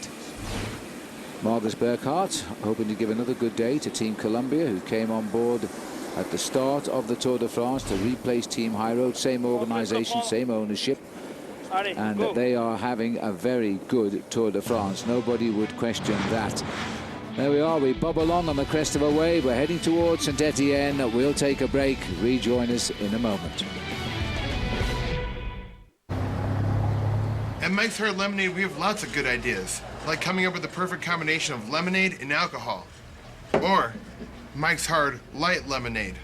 Margus Burkhardt hoping to give another good day to Team Columbia, who came on board at the start of the Tour de France to replace Team High Road. Same organisation, same ownership. And they are having a very good Tour de France. Nobody would question that. There we are. We bob along on the crest of a wave. We're heading towards Saint-Étienne. We'll take a break. Rejoin us in a moment. At Mike's Hard Lemonade, we have lots of good ideas, like coming up with the perfect combination of lemonade and alcohol. Or Mike's Hard Light Lemonade.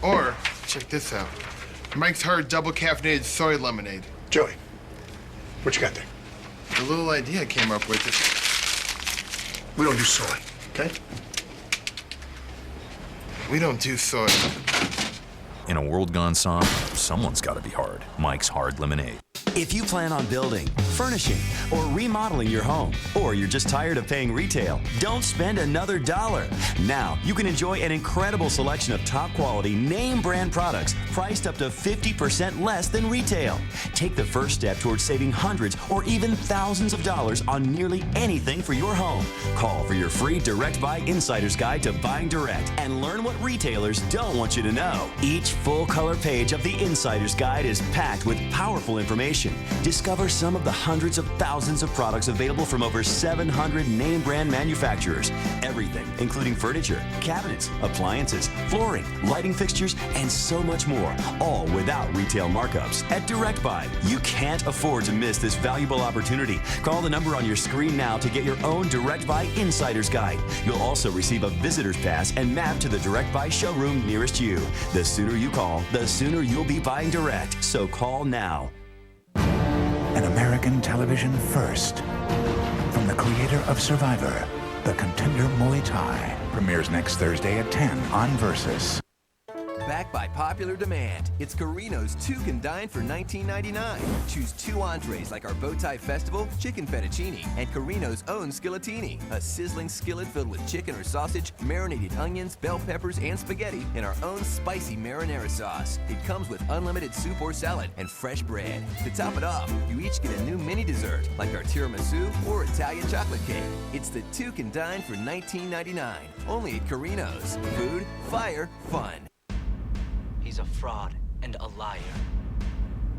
Or, check this out, Mike's Hard Double Caffeinated Soy Lemonade. Joey, what you got there? The little idea I came up with. We don't do soy, okay? We don't do soy. In a world gone soft, someone's got to be hard. Mike's Hard Lemonade. If you plan on building, furnishing, or remodeling your home, or you're just tired of paying retail, don't spend another dollar. Now, you can enjoy an incredible selection of top quality name brand products priced up to 50% less than retail. Take the first step towards saving hundreds or even thousands of dollars on nearly anything for your home. Call for your free Direct Buy Insider's Guide to Buying Direct and learn what retailers don't want you to know. Each full color page of the Insider's Guide is packed with powerful information. Discover some of the hundreds of thousands of products available from over 700 name brand manufacturers. Everything, including furniture, cabinets, appliances, flooring, lighting fixtures, and so much more, all without retail markups. At Direct Buy, you can't afford to miss this valuable opportunity. Call the number on your screen now to get your own Direct Buy Insider's Guide. You'll also receive a visitor's pass and map to the Direct Buy showroom nearest you. The sooner you call, the sooner you'll be buying direct. So call now. An American television first. From the creator of Survivor, The Contender Muay Thai. Premieres next Thursday at 10 on Versus. Back by popular demand, it's Carino's 2 Can Dine for $19.99. Choose 2 entrees like our Bowtie Festival Chicken Fettuccine and Carino's own Skilletini, a sizzling skillet filled with chicken or sausage, marinated onions, bell peppers, and spaghetti in our own spicy marinara sauce. It comes with unlimited soup or salad and fresh bread. To top it off, you each get a new mini dessert like our tiramisu or Italian chocolate cake. It's the 2 Can Dine for $19.99. Only at Carino's. Food, fire, fun. He's a fraud and a liar.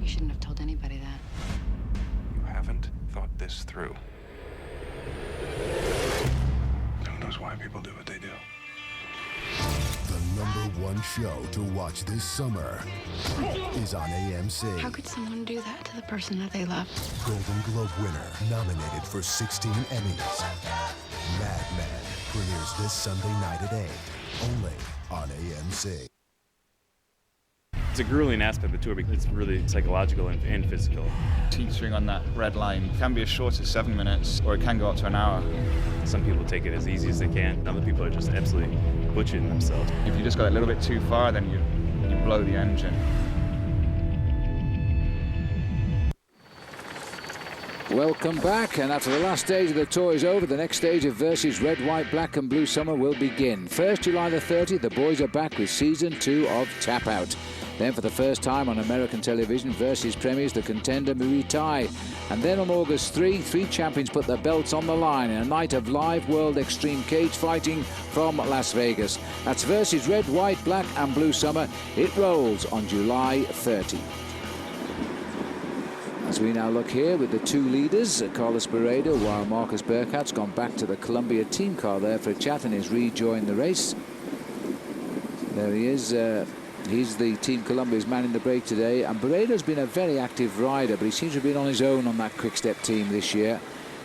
You shouldn't have told anybody that. You haven't thought this through. Who knows why people do what they do? The #1 show to watch this summer is on AMC. How could someone do that to the person that they love? Golden Globe winner, nominated for 16 Emmys. Mad Men premieres this Sunday night at 8, only on AMC. It's a grueling aspect of the tour because it's really psychological and physical. Teetering on that red line can be as short as 7 minutes, or it can go up to an hour. Some people take it as easy as they can. Other people are just absolutely butchering themselves. If you just go a little bit too far, then you blow the engine. Welcome back, and after the last stage of the tour is over, the next stage of Versus Red, White, Black and Blue Summer will begin. First, July the 30th, the boys are back with Season 2 of Tap Out. Then, for the first time on American television, Versus premieres the contender Muay Thai. And then on August 3, 3 champions put their belts on the line in a night of live world extreme cage fighting from Las Vegas. That's Versus Red, White, Black and Blue Summer. It rolls on July 30. As we now look here with the 2 leaders, Carlos Barredo, while Marcus Burkhardt's gone back to the Columbia team car there for a chat and has rejoined the race. There he is. He's the Team Columbia's man in the break today. And Barredo's been a very active rider, but he seems to have been on his own on that quick-step team this year.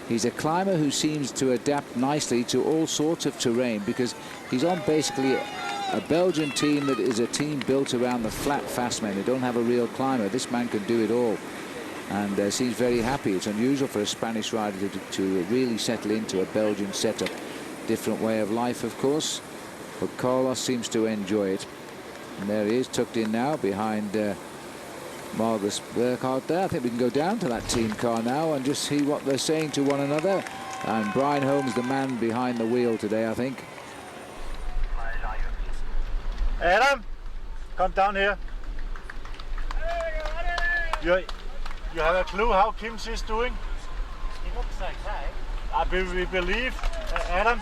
He's a climber who seems to adapt nicely to all sorts of terrain because he's on basically a Belgian team that is a team built around the flat, fast men. They don't have a real climber. This man can do it all. And seems very happy. It's unusual for a Spanish rider to really settle into a Belgian setup. Different way of life, of course, but Carlos seems to enjoy it. And there he is, tucked in now behind Marcus Burkhardt there. I think we can go down to that team car now and just see what they're saying to one another. And Brian Holmes, the man behind the wheel today, I think. Adam, come down here. You have a clue how Kim's is doing? He looks okay. We believe, Adam,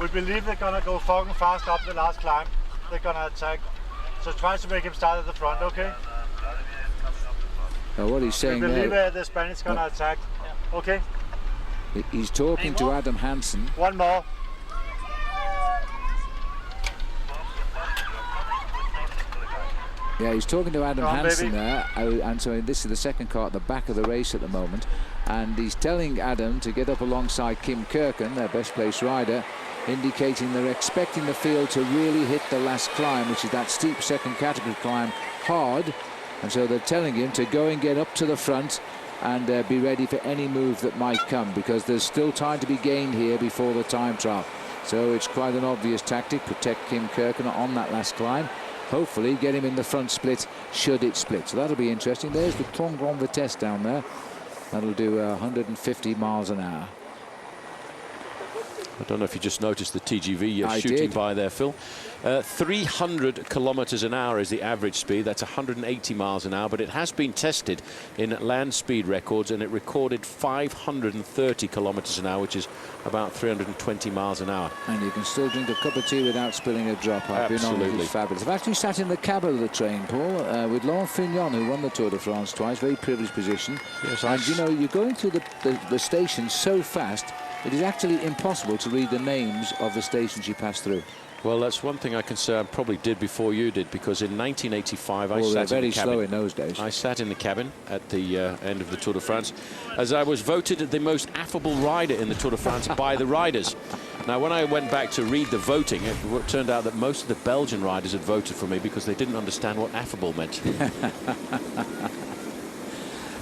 we believe they're gonna go fucking fast up the last climb. They're gonna attack. So try to make him start at the front, okay? What he's saying we believe there, the Spanish gonna attack. Okay? He's talking to Adam Hansen. One more. Yeah, he's talking to Adam Hansen there, and so this is the second car at the back of the race at the moment, and he's telling Adam to get up alongside Kim Kirken, their best placed rider, indicating they're expecting the field to really hit the last climb, which is that steep second category climb, hard, and so they're telling him to go and get up to the front and be ready for any move that might come, because there's still time to be gained here before the time trial. So it's quite an obvious tactic, protect Kim Kirken on that last climb. Hopefully get him in the front split should it split. So that'll be interesting. There's the Plan Grand Vitesse down there. That'll do 150 miles an hour. I don't know if you just noticed the TGV shooting by there, Phil. 300 kilometers an hour is the average speed. That's 180 miles an hour, but it has been tested in land speed records, and it recorded 530 kilometers an hour, which is about 320 miles an hour. And you can still drink a cup of tea without spilling a drop. I've been on it. It's fabulous. I've actually sat in the cab of the train, Paul, with Laurent Fignon, who won the Tour de France twice. Very privileged position. Yes, and you know, you're going through the station so fast, it is actually impossible to read the names of the stations you pass through. Well, that's one thing I can say I probably did before you did, because in 1985 I sat in the cabin. Well, they're very slow in those days. I sat in the cabin at the end of the Tour de France as I was voted the most affable rider in the Tour de France by the riders. Now, when I went back to read the voting, it turned out that most of the Belgian riders had voted for me because they didn't understand what affable meant.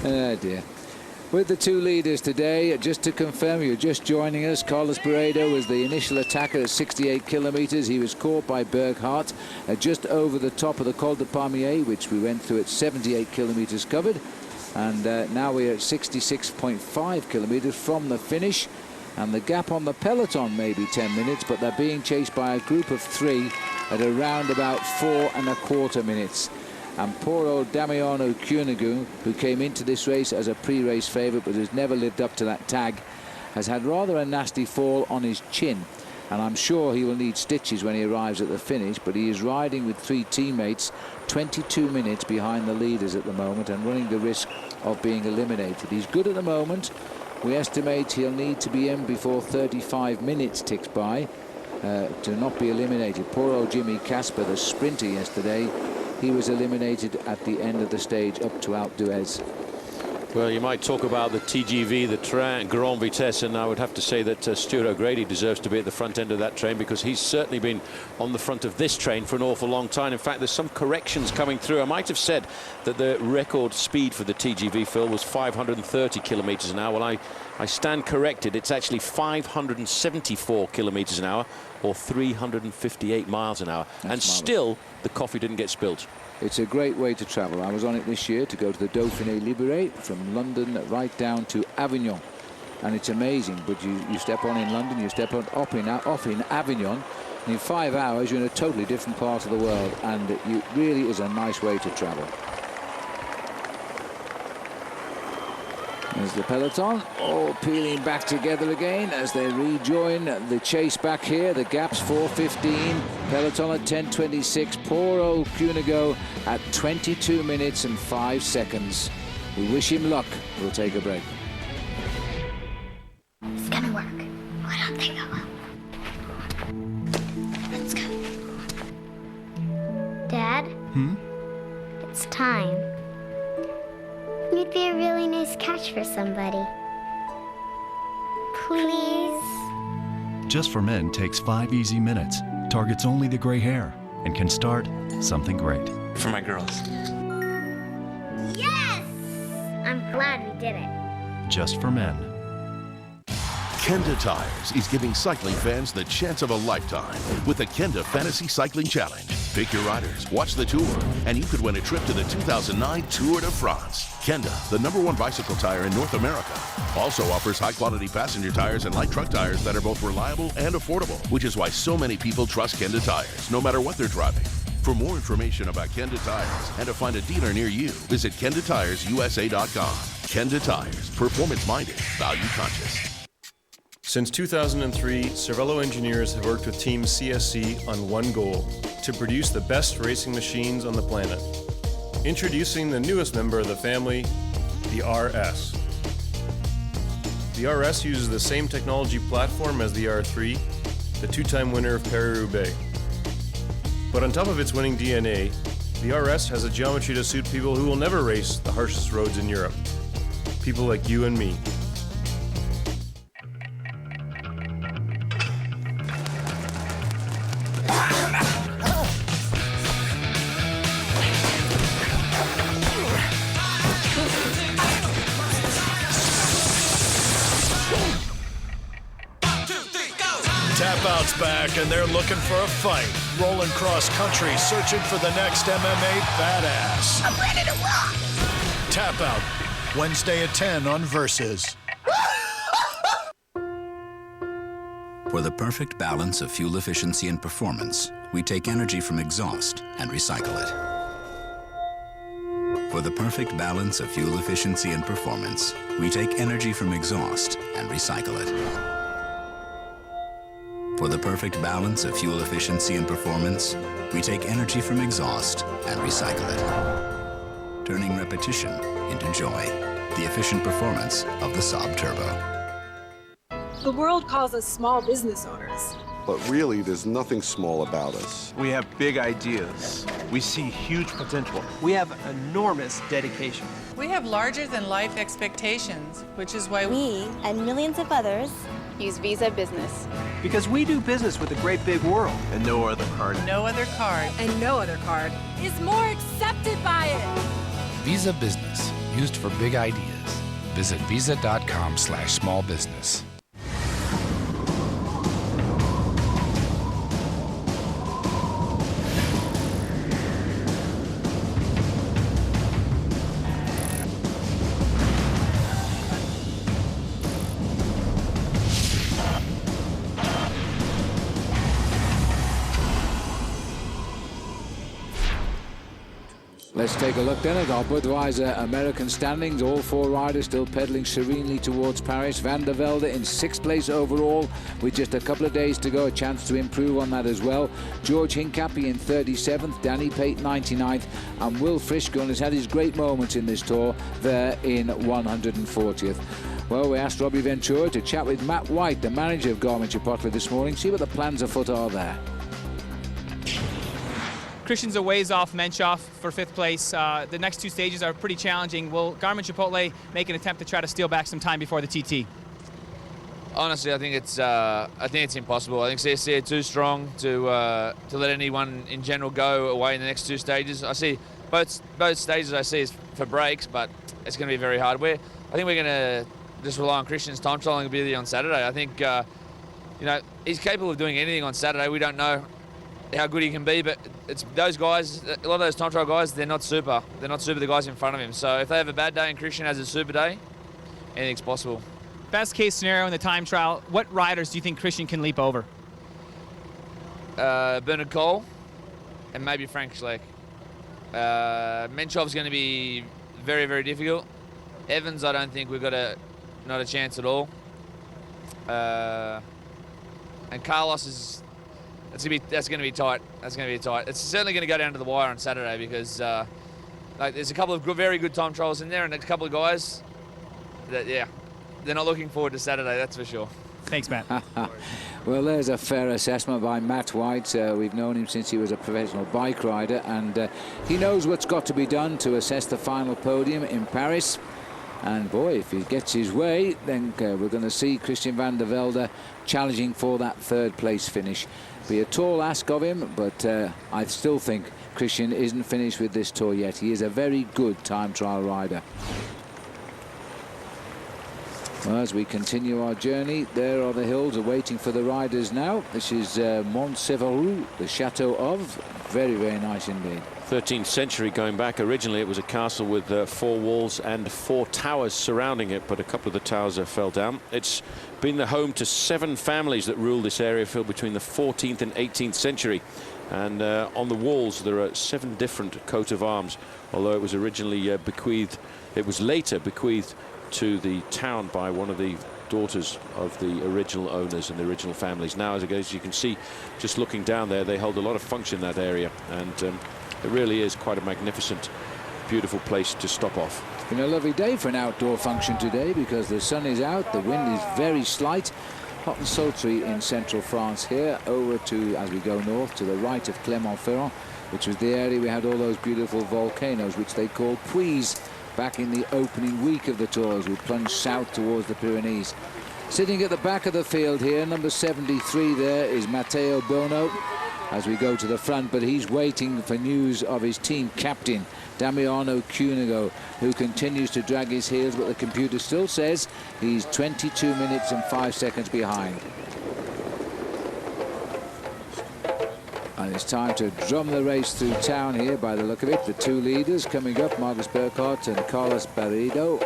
Oh, dear. With the 2 leaders today, just to confirm, you're just joining us, Carlos Barredo was the initial attacker at 68 kilometers. He was caught by Burkhardt just over the top of the Col de Palmier, which we went through at 78 kilometers covered. And now we're at 66.5 kilometers from the finish. And the gap on the peloton may be 10 minutes, but they're being chased by a group of 3 at around about 4¼ minutes. And poor old Damiano Cunego, who came into this race as a pre-race favourite but has never lived up to that tag, has had rather a nasty fall on his chin. And I'm sure he will need stitches when he arrives at the finish, but he is riding with 3 teammates 22 minutes behind the leaders at the moment and running the risk of being eliminated. He's good at the moment. We estimate he'll need to be in before 35 minutes ticks by to not be eliminated. Poor old Jimmy Casper, the sprinter yesterday, he was eliminated at the end of the stage up to Alpe d'Huez. Well, you might talk about the TGV, the Train Grand Vitesse, and I would have to say that Stuart O'Grady deserves to be at the front end of that train, because he's certainly been on the front of this train for an awful long time. In fact, there's some corrections coming through. I might have said that the record speed for the TGV, Phil, was 530 kilometers an hour. Well, I I stand corrected. It's actually 574 kilometers an hour, or 358 miles an hour. That's and marvelous. Still, the coffee didn't get spilt. It's a great way to travel. I was on it this year to go to the Dauphiné Libéré from London right down to Avignon. And it's amazing, but you step on in London, you step on off in Avignon, and in 5 hours you're in a totally different part of the world, and it really is a nice way to travel. There's the peloton, all peeling back together again as they rejoin the chase back here. The gap's 4:15, peloton at 10:26. Poor old Cunego at 22 minutes and 5 seconds. We wish him luck. We'll take a break. It's gonna work. Why don't they go up? Let's go. Dad? It's time. You'd be a really nice catch for somebody. Please? Just for Men takes 5 easy minutes, targets only the gray hair, and can start something great. For my girls. Yes! I'm glad we did it. Just for Men. Kenda Tires is giving cycling fans the chance of a lifetime with the Kenda Fantasy Cycling Challenge. Pick your riders, watch the tour, and you could win a trip to the 2009 Tour de France. Kenda, the #1 bicycle tire in North America, also offers high-quality passenger tires and light truck tires that are both reliable and affordable, which is why so many people trust Kenda Tires, no matter what they're driving. For more information about Kenda Tires and to find a dealer near you, visit KendaTiresUSA.com. Kenda Tires, performance-minded, value-conscious. Since 2003, Cervelo engineers have worked with Team CSC on one goal: to produce the best racing machines on the planet. Introducing the newest member of the family, the RS. The RS uses the same technology platform as the R3, the two-time winner of Paris-Roubaix. But on top of its winning DNA, the RS has a geometry to suit people who will never race the harshest roads in Europe. People like you and me. Back and they're looking for a fight. Rolling cross country, searching for the next MMA badass. I'm ready to rock! Tap Out, Wednesday at 10 on Versus. For the perfect balance of fuel efficiency and performance, we take energy from exhaust and recycle it. For the perfect balance of fuel efficiency and performance, we take energy from exhaust and recycle it. For the perfect balance of fuel efficiency and performance, we take energy from exhaust and recycle it. Turning repetition into joy. The efficient performance of the Saab Turbo. The world calls us small business owners. But really, there's nothing small about us. We have big ideas. We see huge potential. We have enormous dedication. We have larger-than-life expectations, which is why we and millions of others use Visa Business. Because we do business with the great big world. And no other card. No other card. And no other card is more accepted by it. Visa Business, used for big ideas. Visit visa.com/smallbusiness. Let's take a look then at our Bourg-d'Oisans American standings. All 4 riders still pedaling serenely towards Paris. Van der Velde in 6th place overall with just a couple of days to go. A chance to improve on that as well. George Hincapie in 37th. Danny Pate 99th. And Will Frischkorn has had his great moments in this tour there in 140th. Well, we asked Robbie Ventura to chat with Matt White, the manager of Garmin-Chipotle this morning, see what the plans afoot are there. Christian's a ways off Menchoff for 5th place. The next 2 stages are pretty challenging. Will Garmin-Chipotle make an attempt to try to steal back some time before the TT? Honestly, I think it's impossible. I think CSC are too strong to let anyone in general go away in the next 2 stages. I see both stages I see is for breaks, but it's going to be very hard. I think we're going to just rely on Christian's time trialling ability on Saturday. I think, you know, he's capable of doing anything on Saturday. We don't know how good he can be, but it's those guys, a lot of those time trial guys, they're not super. They're not super the guys in front of him. So if they have a bad day and Christian has a super day, anything's possible. Best case scenario in the time trial, what riders do you think Christian can leap over? Bernard Cole and maybe Frank Schleck. Menchov's going to be very, very difficult. Evans, I don't think we've got not a chance at all. And Carlos is, that's going to be tight. That's going to be tight. It's certainly going to go down to the wire on Saturday because like there's a couple of very good time trials in there and a couple of guys that, yeah, they're not looking forward to Saturday, that's for sure. Thanks, Matt. Well, there's a fair assessment by Matt White. We've known him since he was a professional bike rider, and he knows what's got to be done to assess the final podium in Paris. And boy, if he gets his way, then we're going to see Christian van der Velde challenging for that third place finish. Be a tall ask of him, but I still think Christian isn't finished with this tour yet. He is a very good time trial rider. Well, as we continue our journey, there are the hills awaiting for the riders now. This is Mont Sévarou, the chateau of. Very, very nice indeed. 13th century going back. Originally it was a castle with 4 walls and 4 towers surrounding it, but a couple of the towers fell down. It's been the home to 7 families that ruled this area filled between the 14th and 18th century. And on the walls there are 7 different coat of arms, although it was originally bequeathed, it was later bequeathed to the town by one of the daughters of the original owners and the original families. Now, as you can see, just looking down there, they hold a lot of function in that area, and it really is quite a magnificent, beautiful place to stop off. It's been a lovely day for an outdoor function today because the sun is out, the wind is very slight, hot and sultry in central France here, over to, as we go north, to the right of Clermont-Ferrand, which was the area we had all those beautiful volcanoes, which they call puys, back in the opening week of the tour as we plunge south towards the Pyrenees. Sitting at the back of the field here, number 73 there is Matteo Bono as we go to the front, but he's waiting for news of his team captain, Damiano Cunego, who continues to drag his heels, but the computer still says he's 22 minutes and 5 seconds behind. And it's time to drum the race through town here by the look of it. The 2 leaders coming up, Marcus Burkhardt and Carlos Barredo.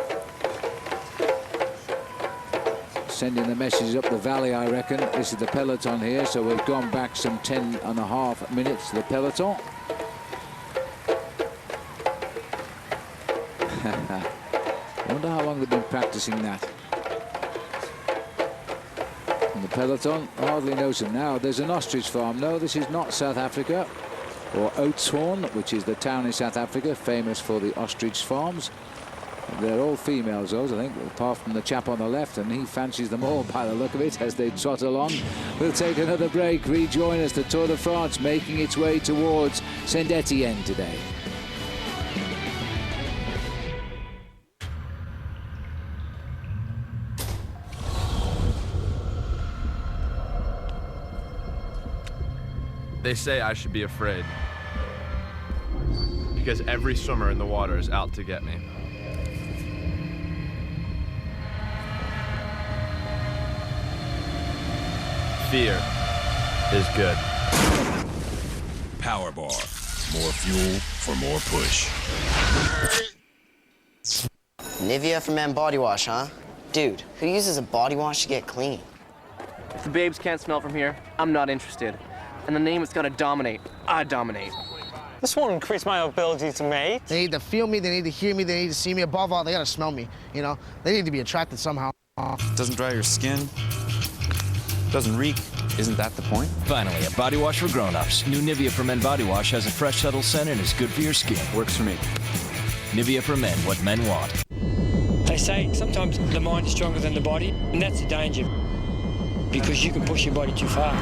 Sending the messages up the valley, I reckon. This is the peloton here, so we've gone back some 10.5 minutes to the peloton. I wonder how long they've been practicing that. The peloton hardly knows him now. There's an ostrich farm. No, this is not South Africa, or Oudtshoorn, which is the town in South Africa famous for the ostrich farms. They're all females, those, I think, apart from the chap on the left, and he fancies them all by the look of it as they trot along. We'll take another break. Rejoin us. The Tour de France making its way towards Saint-Étienne today. They say I should be afraid because every swimmer in the water is out to get me. Fear is good. Power Bar. More fuel for more push. Nivea for men body wash, huh? Dude, who uses a body wash to get clean? If the babes can't smell from here, I'm not interested. And the name is gonna dominate. I dominate. This won't increase my ability to mate. They need to feel me, they need to hear me, they need to see me. Above all, they gotta smell me, you know? They need to be attracted somehow. Doesn't dry your skin, doesn't reek. Isn't that the point? Finally, a body wash for grown-ups. New Nivea for Men body wash has a fresh, subtle scent and is good for your skin. Works for me. Nivea for Men, what men want. They say sometimes the mind is stronger than the body, and that's the danger, because you can push your body too far.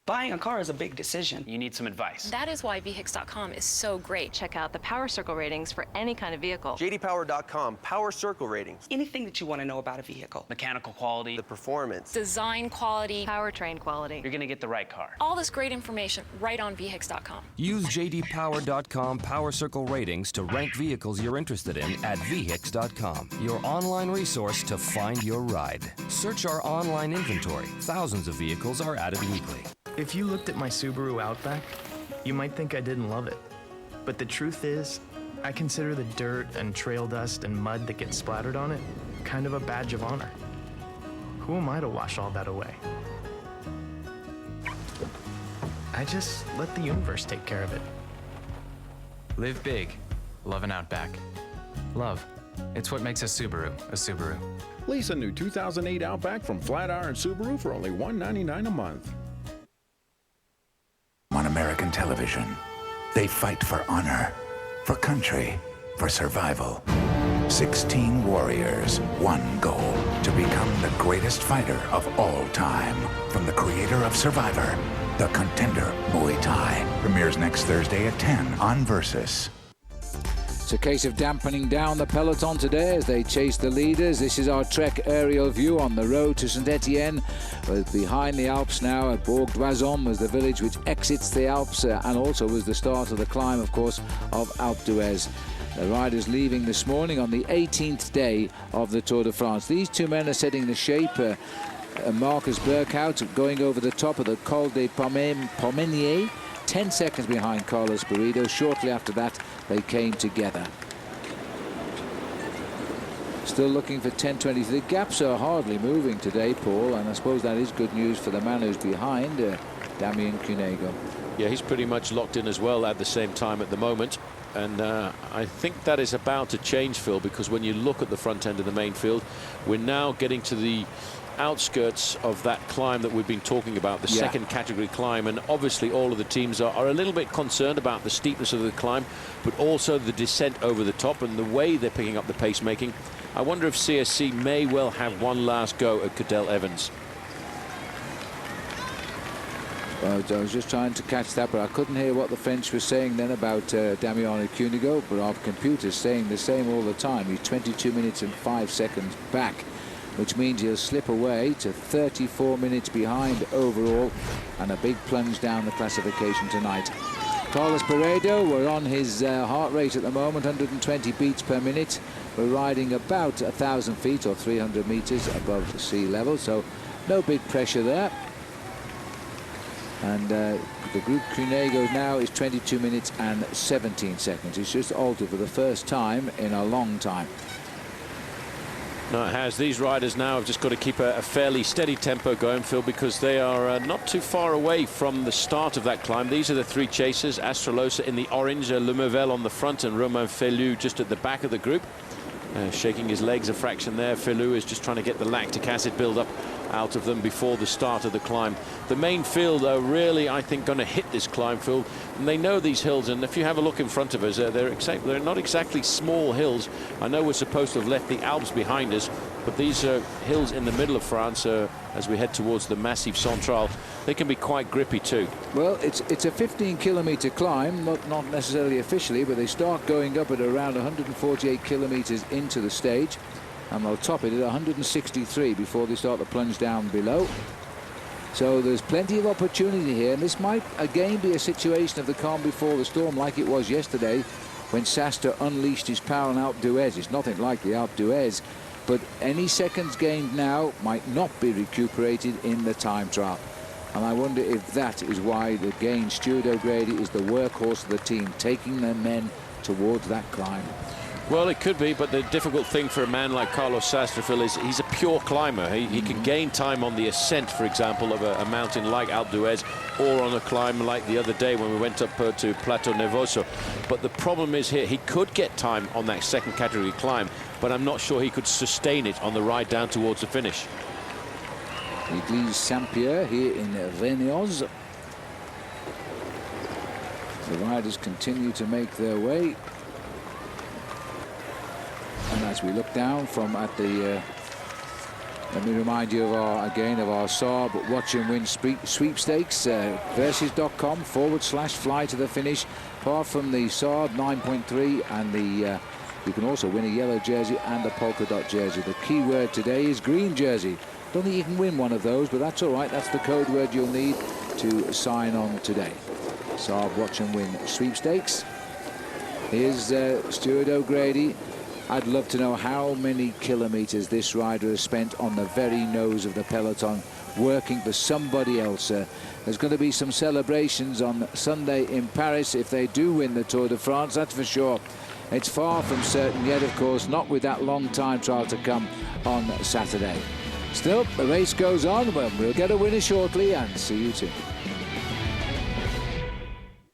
Buying a car is a big decision. You need some advice. That is why VHIX.com is so great. Check out the Power Circle ratings for any kind of vehicle. JDPower.com, Power Circle ratings. Anything that you want to know about a vehicle. Mechanical quality. The performance. Design quality. Powertrain quality. You're going to get the right car. All this great information right on VHIX.com. Use JDPower.com Power Circle ratings to rank vehicles you're interested in at VHIX.com, your online resource to find your ride. Search our online inventory. Thousands of vehicles are added weekly. If you looked at my Subaru Outback, you might think I didn't love it. But the truth is, I consider the dirt and trail dust and mud that gets splattered on it kind of a badge of honor. Who am I to wash all that away? I just let the universe take care of it. Live big. Love an Outback. Love. It's what makes a Subaru a Subaru. Lease a new 2008 Outback from Flatiron Subaru for only $199 a month. On American television, they fight for honor, for country, for survival. 16 warriors, one goal, to become the greatest fighter of all time. From the creator of Survivor, the Contender Muay Thai. Premieres next Thursday at 10 on Versus. It's a case of dampening down the peloton today as they chase the leaders. This is our Trek aerial view on the road to Saint-Étienne. Behind the Alps now at Bourg-d'Oisans was the village which exits the Alps and also was the start of the climb, of course, of Alpe d'Huez. The riders leaving this morning on the 18th day of the Tour de France. These two men are setting the shape. Marcus Burkhout going over the top of the Col des Pomeniers, 10 seconds behind Carlos Barrido. Shortly after that, they came together. Still looking for 10:20. The gaps are hardly moving today, Paul, and I suppose that is good news for the man who's behind, Damian Cunego. Yeah, he's pretty much locked in as well at the same time at the moment. And I think that is about to change, Phil, because when you look at the front end of the main field, we're now getting to the outskirts of that climb that we've been talking about, the second category climb, and obviously all of the teams are a little bit concerned about the steepness of the climb, but also the descent over the top and the way they're picking up the pacemaking. I wonder if CSC may well have one last go at Cadel Evans. Well, I was just trying to catch that, but I couldn't hear what the French were saying then about Damiano Cunego, but our computer's saying the same all the time. He's 22 minutes and 5 seconds back, which means he'll slip away to 34 minutes behind overall, and a big plunge down the classification tonight. Carlos Barrido, we're on his heart rate at the moment, 120 beats per minute. We're riding about 1,000 feet or 300 meters above the sea level, so no big pressure there. And the group Cunego now is 22 minutes and 17 seconds. It's just altered for the first time in a long time. No, it has. These riders now have just got to keep a fairly steady tempo going, Phil, because they are not too far away from the start of that climb. These are the three chasers, Astralosa in the orange, Lemervel on the front, and Romain Felu just at the back of the group. Shaking his legs a fraction there. Felu is just trying to get the lactic acid build-up out of them before the start of the climb. The main field are really, I think, going to hit this climb, Phil, and they know these hills, and if you have a look in front of us, they're not exactly small hills. I know we're supposed to have left the Alps behind us, but these hills in the middle of France, as we head towards the Massif Central, they can be quite grippy too. Well, it's a 15-kilometer climb, not necessarily officially, but they start going up at around 148 kilometers into the stage, and they'll top it at 163 before they start the plunge down below. So there's plenty of opportunity here, and this might again be a situation of the calm before the storm, like it was yesterday when Sastre unleashed his power on Alpe d'Huez. It's nothing like the Alpe d'Huez, but any seconds gained now might not be recuperated in the time trial. And I wonder if that is why, again, Stuart O'Grady is the workhorse of the team, taking their men towards that climb. Well, it could be, but the difficult thing for a man like Carlos Sastre, Phil, is he's a pure climber. He can gain time on the ascent, for example, of a mountain like Alpe d'Huez, or on a climb like the other day when we went up to Plateau Nervoso. But the problem is here, he could get time on that second category climb, but I'm not sure he could sustain it on the ride down towards the finish. Église Saint-Pierre here in Rennes. The riders continue to make their way. And as we look down from at the Let me remind you of our Saab Watch and Win sweepstakes. Versus.com/fly to the finish. Apart from the Saab 9.3 and the you can also win a yellow jersey and a polka dot jersey. The key word today is green jersey. Don't think you can win one of those, but that's all right. That's the code word you'll need to sign on today. Saab Watch and Win sweepstakes. Here's Stuart O'Grady. I'd love to know how many kilometers this rider has spent on the very nose of the peloton, working for somebody else. There's going to be some celebrations on Sunday in Paris if they do win the Tour de France, that's for sure. It's far from certain yet, of course, not with that long time trial to come on Saturday. Still, the race goes on. Well, we'll get a winner shortly, and see you soon.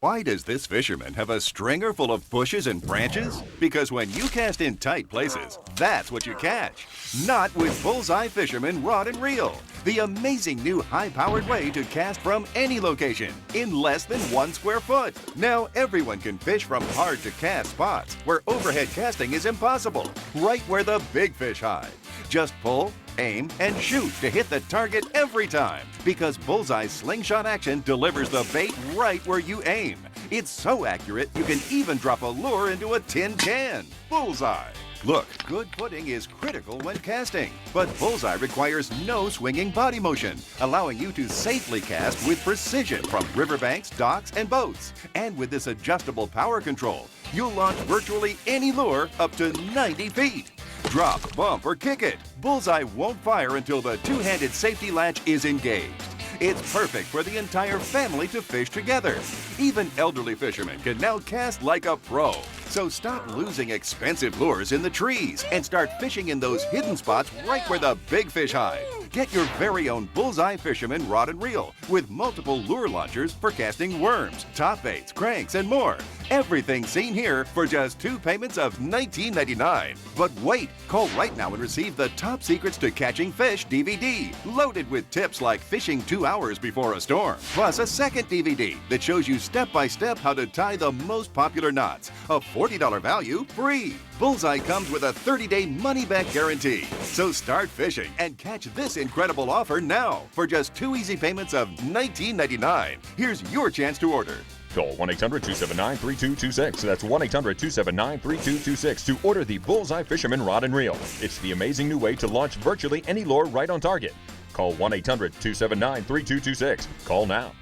Why does this fisherman have a stringer full of bushes and branches? Because when you cast in tight places, that's what you catch. Not with Bullseye Fisherman Rod and Reel, the amazing new high-powered way to cast from any location in less than 1 square foot. Now everyone can fish from hard-to-cast spots where overhead casting is impossible, right where the big fish hide. Just pull, aim, and shoot to hit the target every time, because Bullseye's slingshot action delivers the bait right where you aim. It's so accurate, you can even drop a lure into a tin can. Bullseye. Look, good footing is critical when casting, but Bullseye requires no swinging body motion, allowing you to safely cast with precision from riverbanks, docks, and boats. And with this adjustable power control, you'll launch virtually any lure up to 90 feet. Drop, bump, or kick it. Bullseye won't fire until the two-handed safety latch is engaged. It's perfect for the entire family to fish together. Even elderly fishermen can now cast like a pro. So stop losing expensive lures in the trees and start fishing in those hidden spots right where the big fish hide. Get your very own Bullseye Fisherman Rod and Reel with multiple lure launchers for casting worms, top baits, cranks, and more. Everything seen here for just 2 payments of $19.99. But wait, call right now and receive the Top Secrets to Catching Fish DVD, loaded with tips like fishing 2 hours before a storm, plus a second DVD that shows you step-by-step how to tie the most popular knots. A $40 value free. Bullseye comes with a 30-day money-back guarantee. So start fishing and catch this incredible offer now for just 2 easy payments of $19.99. Here's your chance to order. Call 1-800-279-3226. That's 1-800-279-3226 to order the Bullseye Fisherman Rod and Reel. It's the amazing new way to launch virtually any lure right on target. Call 1-800-279-3226. Call now.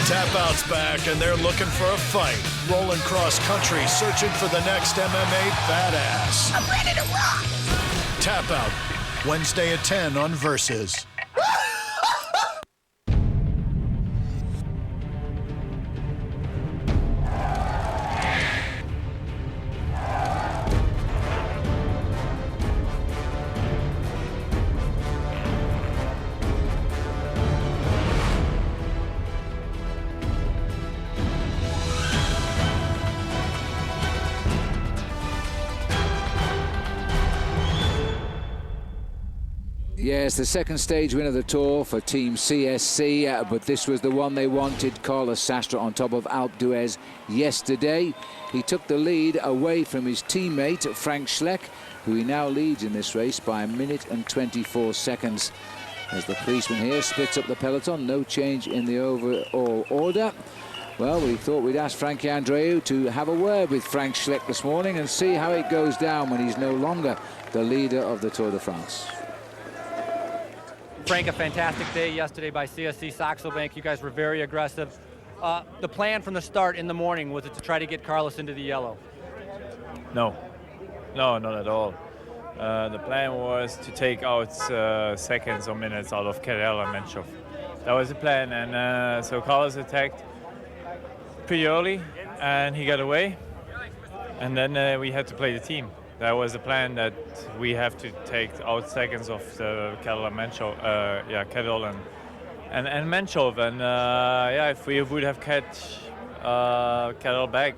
Tap Out's back, and they're looking for a fight. Rolling cross country, searching for the next MMA badass. I'm ready to rock! Tap Out, Wednesday at 10 on Versus. Yes, the second stage win of the Tour for Team CSC, but this was the one they wanted. Carlos Sastre on top of Alpe d'Huez yesterday. He took the lead away from his teammate, Frank Schleck, who he now leads in this race by 1 minute and 24 seconds. As the policeman here splits up the peloton, no change in the overall order. Well, we thought we'd ask Frankie Andreu to have a word with Frank Schleck this morning and see how it goes down when he's no longer the leader of the Tour de France. Frank, a fantastic day yesterday by CSC Saxo Bank. You guys were very aggressive. The plan from the start in the morning, was it to try to get Carlos into the yellow? No, not at all. The plan was to take out seconds or minutes out of Cadel and Menchov. That was the plan, and so Carlos attacked pretty early, and he got away, and then we had to play the team. That was the plan, that we have to take out seconds of the Cadel and Menchov, Cadel and Menchov, and if we would have catch Cadel back,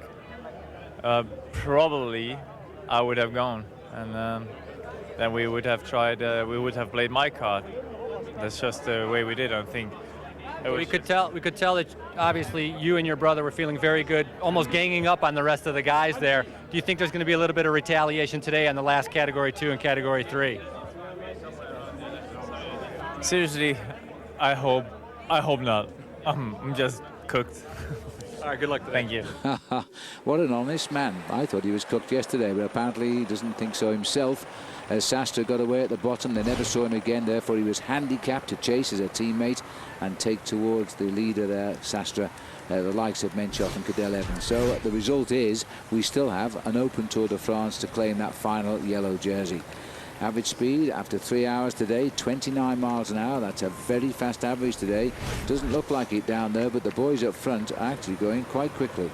probably I would have gone, and then we would have tried. We would have played my card. That's just the way we did. I think. We could tell that obviously you and your brother were feeling very good, almost ganging up on the rest of the guys there. Do you think there's going to be a little bit of retaliation today on the last Category 2 and Category 3? Seriously, I hope not. I'm just cooked. All right, good luck today. Thank you. What an honest man. I thought he was cooked yesterday, but apparently he doesn't think so himself. As Sastre got away at the bottom, they never saw him again. Therefore, he was handicapped to chase as a teammate and take towards the leader there, Sastre, the likes of Menchoff and Cadel Evans. So the result is we still have an open Tour de France to claim that final yellow jersey. Average speed after 3 hours today, 29 miles an hour. That's a very fast average today. Doesn't look like it down there, but the boys up front are actually going quite quickly.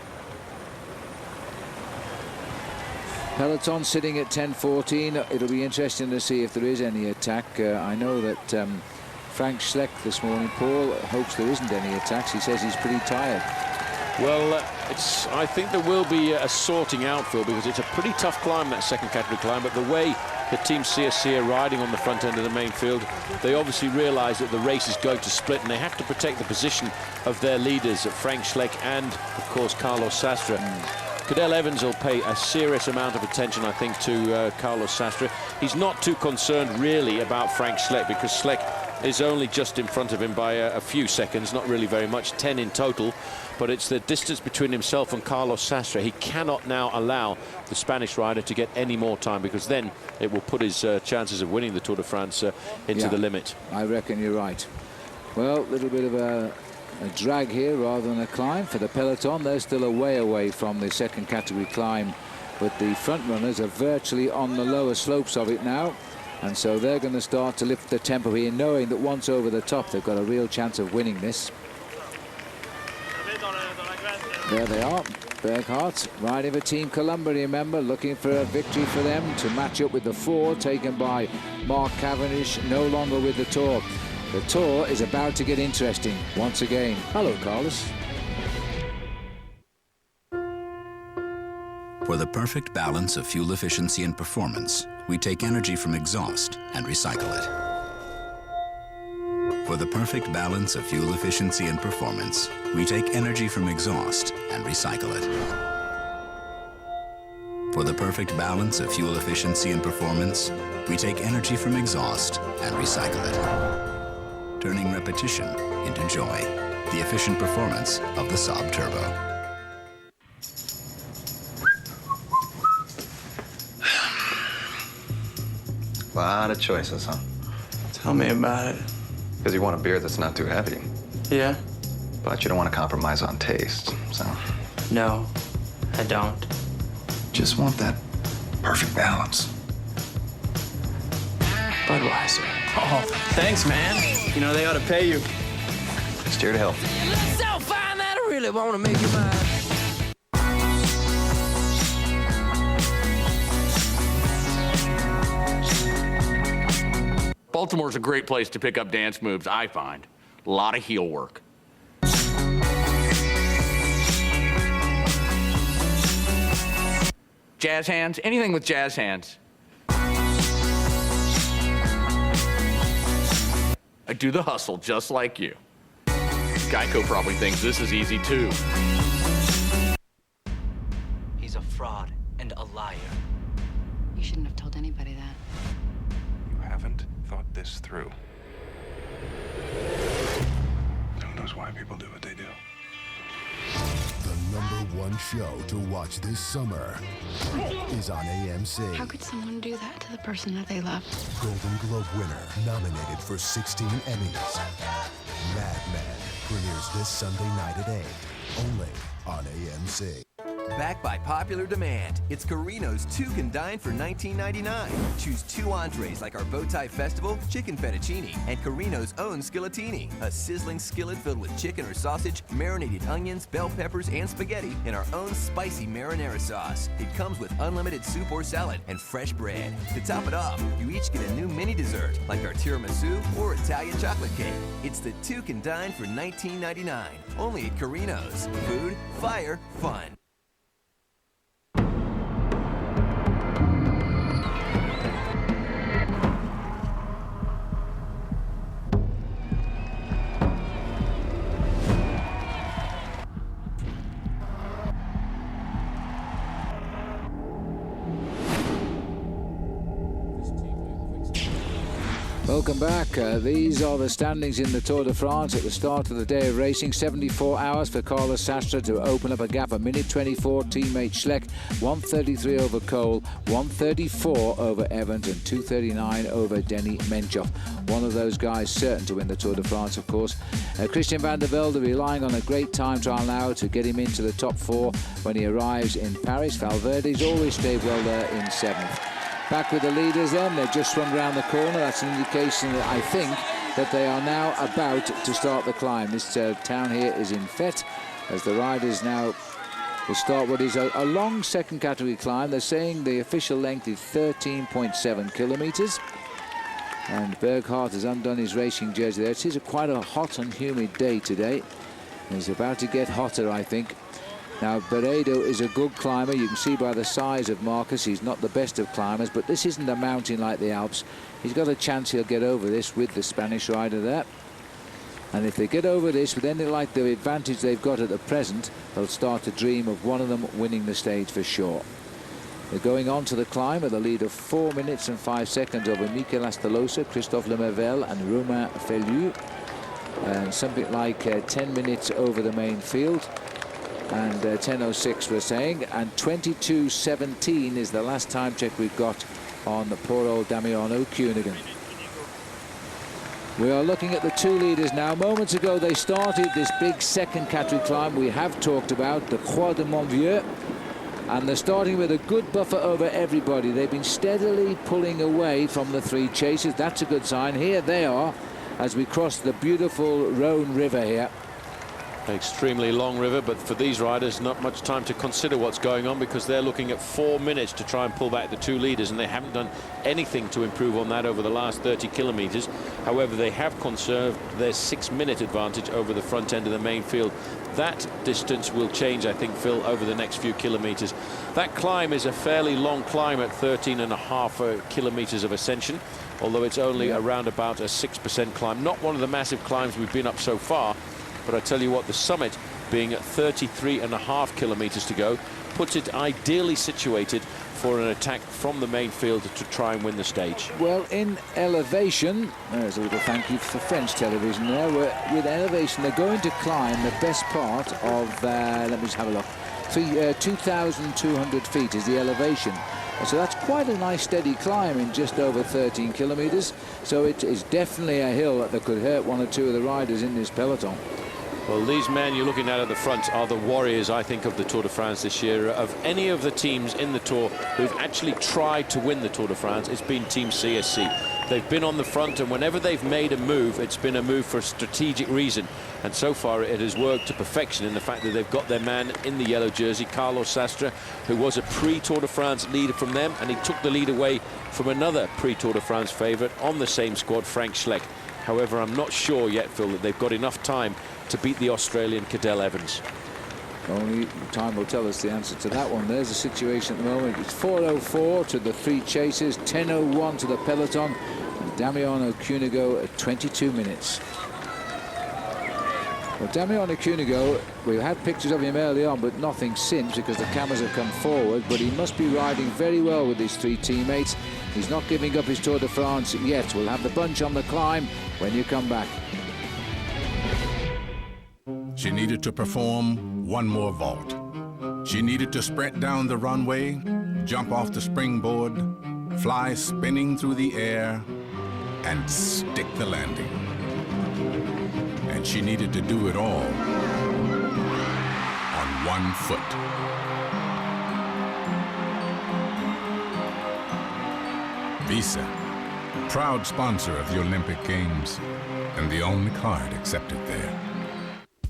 Peloton sitting at 10:14. It'll be interesting to see if there is any attack. I know that Frank Schleck this morning, Paul, hopes there isn't any attacks. He says he's pretty tired. Well, I think there will be a sorting out, Phil, because it's a pretty tough climb, that second category climb. But the way the Team CSC are riding on the front end of the main field, they obviously realise that the race is going to split, and they have to protect the position of their leaders, Frank Schleck and, of course, Carlos Sastre. Cadel Evans will pay a serious amount of attention, I think, to Carlos Sastre. He's not too concerned, really, about Frank Schleck, because Schleck is only just in front of him by a few seconds, not really very much, 10 in total. But it's the distance between himself and Carlos Sastre. He cannot now allow the Spanish rider to get any more time, because then it will put his chances of winning the Tour de France into the limit. I reckon you're right. Well, a little bit of a drag here rather than a climb for the peloton. They're still a way away from the second category climb, but the front runners are virtually on the lower slopes of it now, and so they're going to start to lift the tempo here, knowing that once over the top they've got a real chance of winning this. There they are, Berghardt riding for Team Columbia, remember, looking for a victory for them to match up with the 4 taken by Mark Cavendish, no longer with the Tour. The Tour is about to get interesting once again. Hello, Carlos. For the perfect balance of fuel efficiency and performance, we take energy from exhaust and recycle it. For the perfect balance of fuel efficiency and performance, we take energy from exhaust and recycle it. For the perfect balance of fuel efficiency and performance, we take energy from exhaust and recycle it. Turning repetition into joy. The efficient performance of the Saab Turbo. A lot of choices, huh? Tell me about it. Because you want a beer that's not too heavy. Yeah? But you don't want to compromise on taste, so... No, I don't. Just want that perfect balance. Budweiser. Oh, thanks, man. You know, they ought to pay you. Steer to help. You look so fine that I really want to make you mine. Baltimore's a great place to pick up dance moves, I find. A lot of heel work. Jazz hands, anything with jazz hands. I do the hustle just like you. Geico probably thinks this is easy too. He's a fraud and a liar. You shouldn't have told anybody that. You haven't thought this through. Who knows why people do what they do? The #1 show to watch this summer is on AMC. How could someone do that to the person that they love? Golden Globe winner, nominated for 16 Emmys. Mad Men premieres this Sunday night at 8, only on AMC. Backed by popular demand, it's Carino's 2 Can Dine for $19.99. Choose 2 entrees like our Bowtie Festival Chicken Fettuccine and Carino's own Skilletini, a sizzling skillet filled with chicken or sausage, marinated onions, bell peppers, and spaghetti in our own spicy marinara sauce. It comes with unlimited soup or salad and fresh bread. To top it off, you each get a new mini dessert like our tiramisu or Italian chocolate cake. It's the 2 Can Dine for $19.99, only at Carino's. Food, fire, fun. Welcome back. These are the standings in the Tour de France at the start of the day of racing. 74 hours for Carlos Sastre to open up a gap. A minute 24, teammate Schleck. 1:33 over Cole, 1:34 over Evans, and 2:39 over Denny Menchoff. One of those guys certain to win the Tour de France, of course. Christian van der Velde relying on a great time trial now to get him into the top 4 when he arrives in Paris. Valverde's always stayed well there in 7th. Back with the leaders then, they've just swung round the corner. That's an indication that I think that they are now about to start the climb. This town here is in Fête, as the riders now will start what is a long second category climb. They're saying the official length is 13.7 kilometres. And Berghardt has undone his racing jersey there. It is quite a hot and humid day today. It's about to get hotter, I think. Now, Beredo is a good climber. You can see by the size of Marcus, he's not the best of climbers, but this isn't a mountain like the Alps. He's got a chance he'll get over this with the Spanish rider there. And if they get over this with anything like the advantage they've got at the present, they'll start to dream of one of them winning the stage for sure. They're going on to the climb with a lead of 4 minutes and 5 seconds over Mikel Astolosa, Christophe Lemervel and Romain Feliu. And something like 10 minutes over the main field. And 10:06 we're saying, and 22:17 is the last time check we've got on the poor old Damiano Cunegan. We are looking at the 2 leaders now. Moments ago they started this big second category climb we have talked about, the Croix de Montvieux, and they're starting with a good buffer over everybody. They've been steadily pulling away from the 3 chasers. That's a good sign. Here they are as we cross the beautiful Rhone River here. Extremely long river, but for these riders not much time to consider what's going on, because they're looking at 4 minutes to try and pull back the 2 leaders, and they haven't done anything to improve on that over the last 30 kilometres. However, they have conserved their 6-minute advantage over the front end of the main field. That distance will change, I think, Phil, over the next few kilometres. That climb is a fairly long climb at 13.5 kilometres of ascension, although it's only around about a 6% climb. Not one of the massive climbs we've been up so far. But I tell you what, the summit being at 33.5 kilometres to go puts it ideally situated for an attack from the main field to try and win the stage. Well, in elevation, there's a little thank you for French television there. With elevation, they're going to climb the best part of, let me just have a look, 2,200 feet is the elevation. So that's quite a nice steady climb in just over 13 kilometres. So it is definitely a hill that could hurt 1 or 2 of the riders in this peloton. Well, these men you're looking at the front are the warriors, I think, of the Tour de France this year. Of any of the teams in the Tour who've actually tried to win the Tour de France, it's been Team CSC. They've been on the front, and whenever they've made a move, it's been a move for a strategic reason. And so far, it has worked to perfection in the fact that they've got their man in the yellow jersey, Carlos Sastre, who was a pre-Tour de France leader from them, and he took the lead away from another pre-Tour de France favourite on the same squad, Frank Schleck. However, I'm not sure yet, Phil, that they've got enough time to beat the Australian Cadel Evans. Only time will tell us the answer to that one. There's the situation at the moment. It's 4:04 to the 3 chasers, 10:01 to the peloton, and Damiano Cunego at 22 minutes. Well, Damiano Cunego, we've had pictures of him early on, but nothing since because the cameras have come forward. But he must be riding very well with his 3 teammates. He's not giving up his Tour de France yet. We'll have the bunch on the climb when you come back. She needed to perform one more vault. She needed to sprint down the runway, jump off the springboard, fly spinning through the air, and stick the landing. And she needed to do it all on one foot. Visa, proud sponsor of the Olympic Games, and the only card accepted there.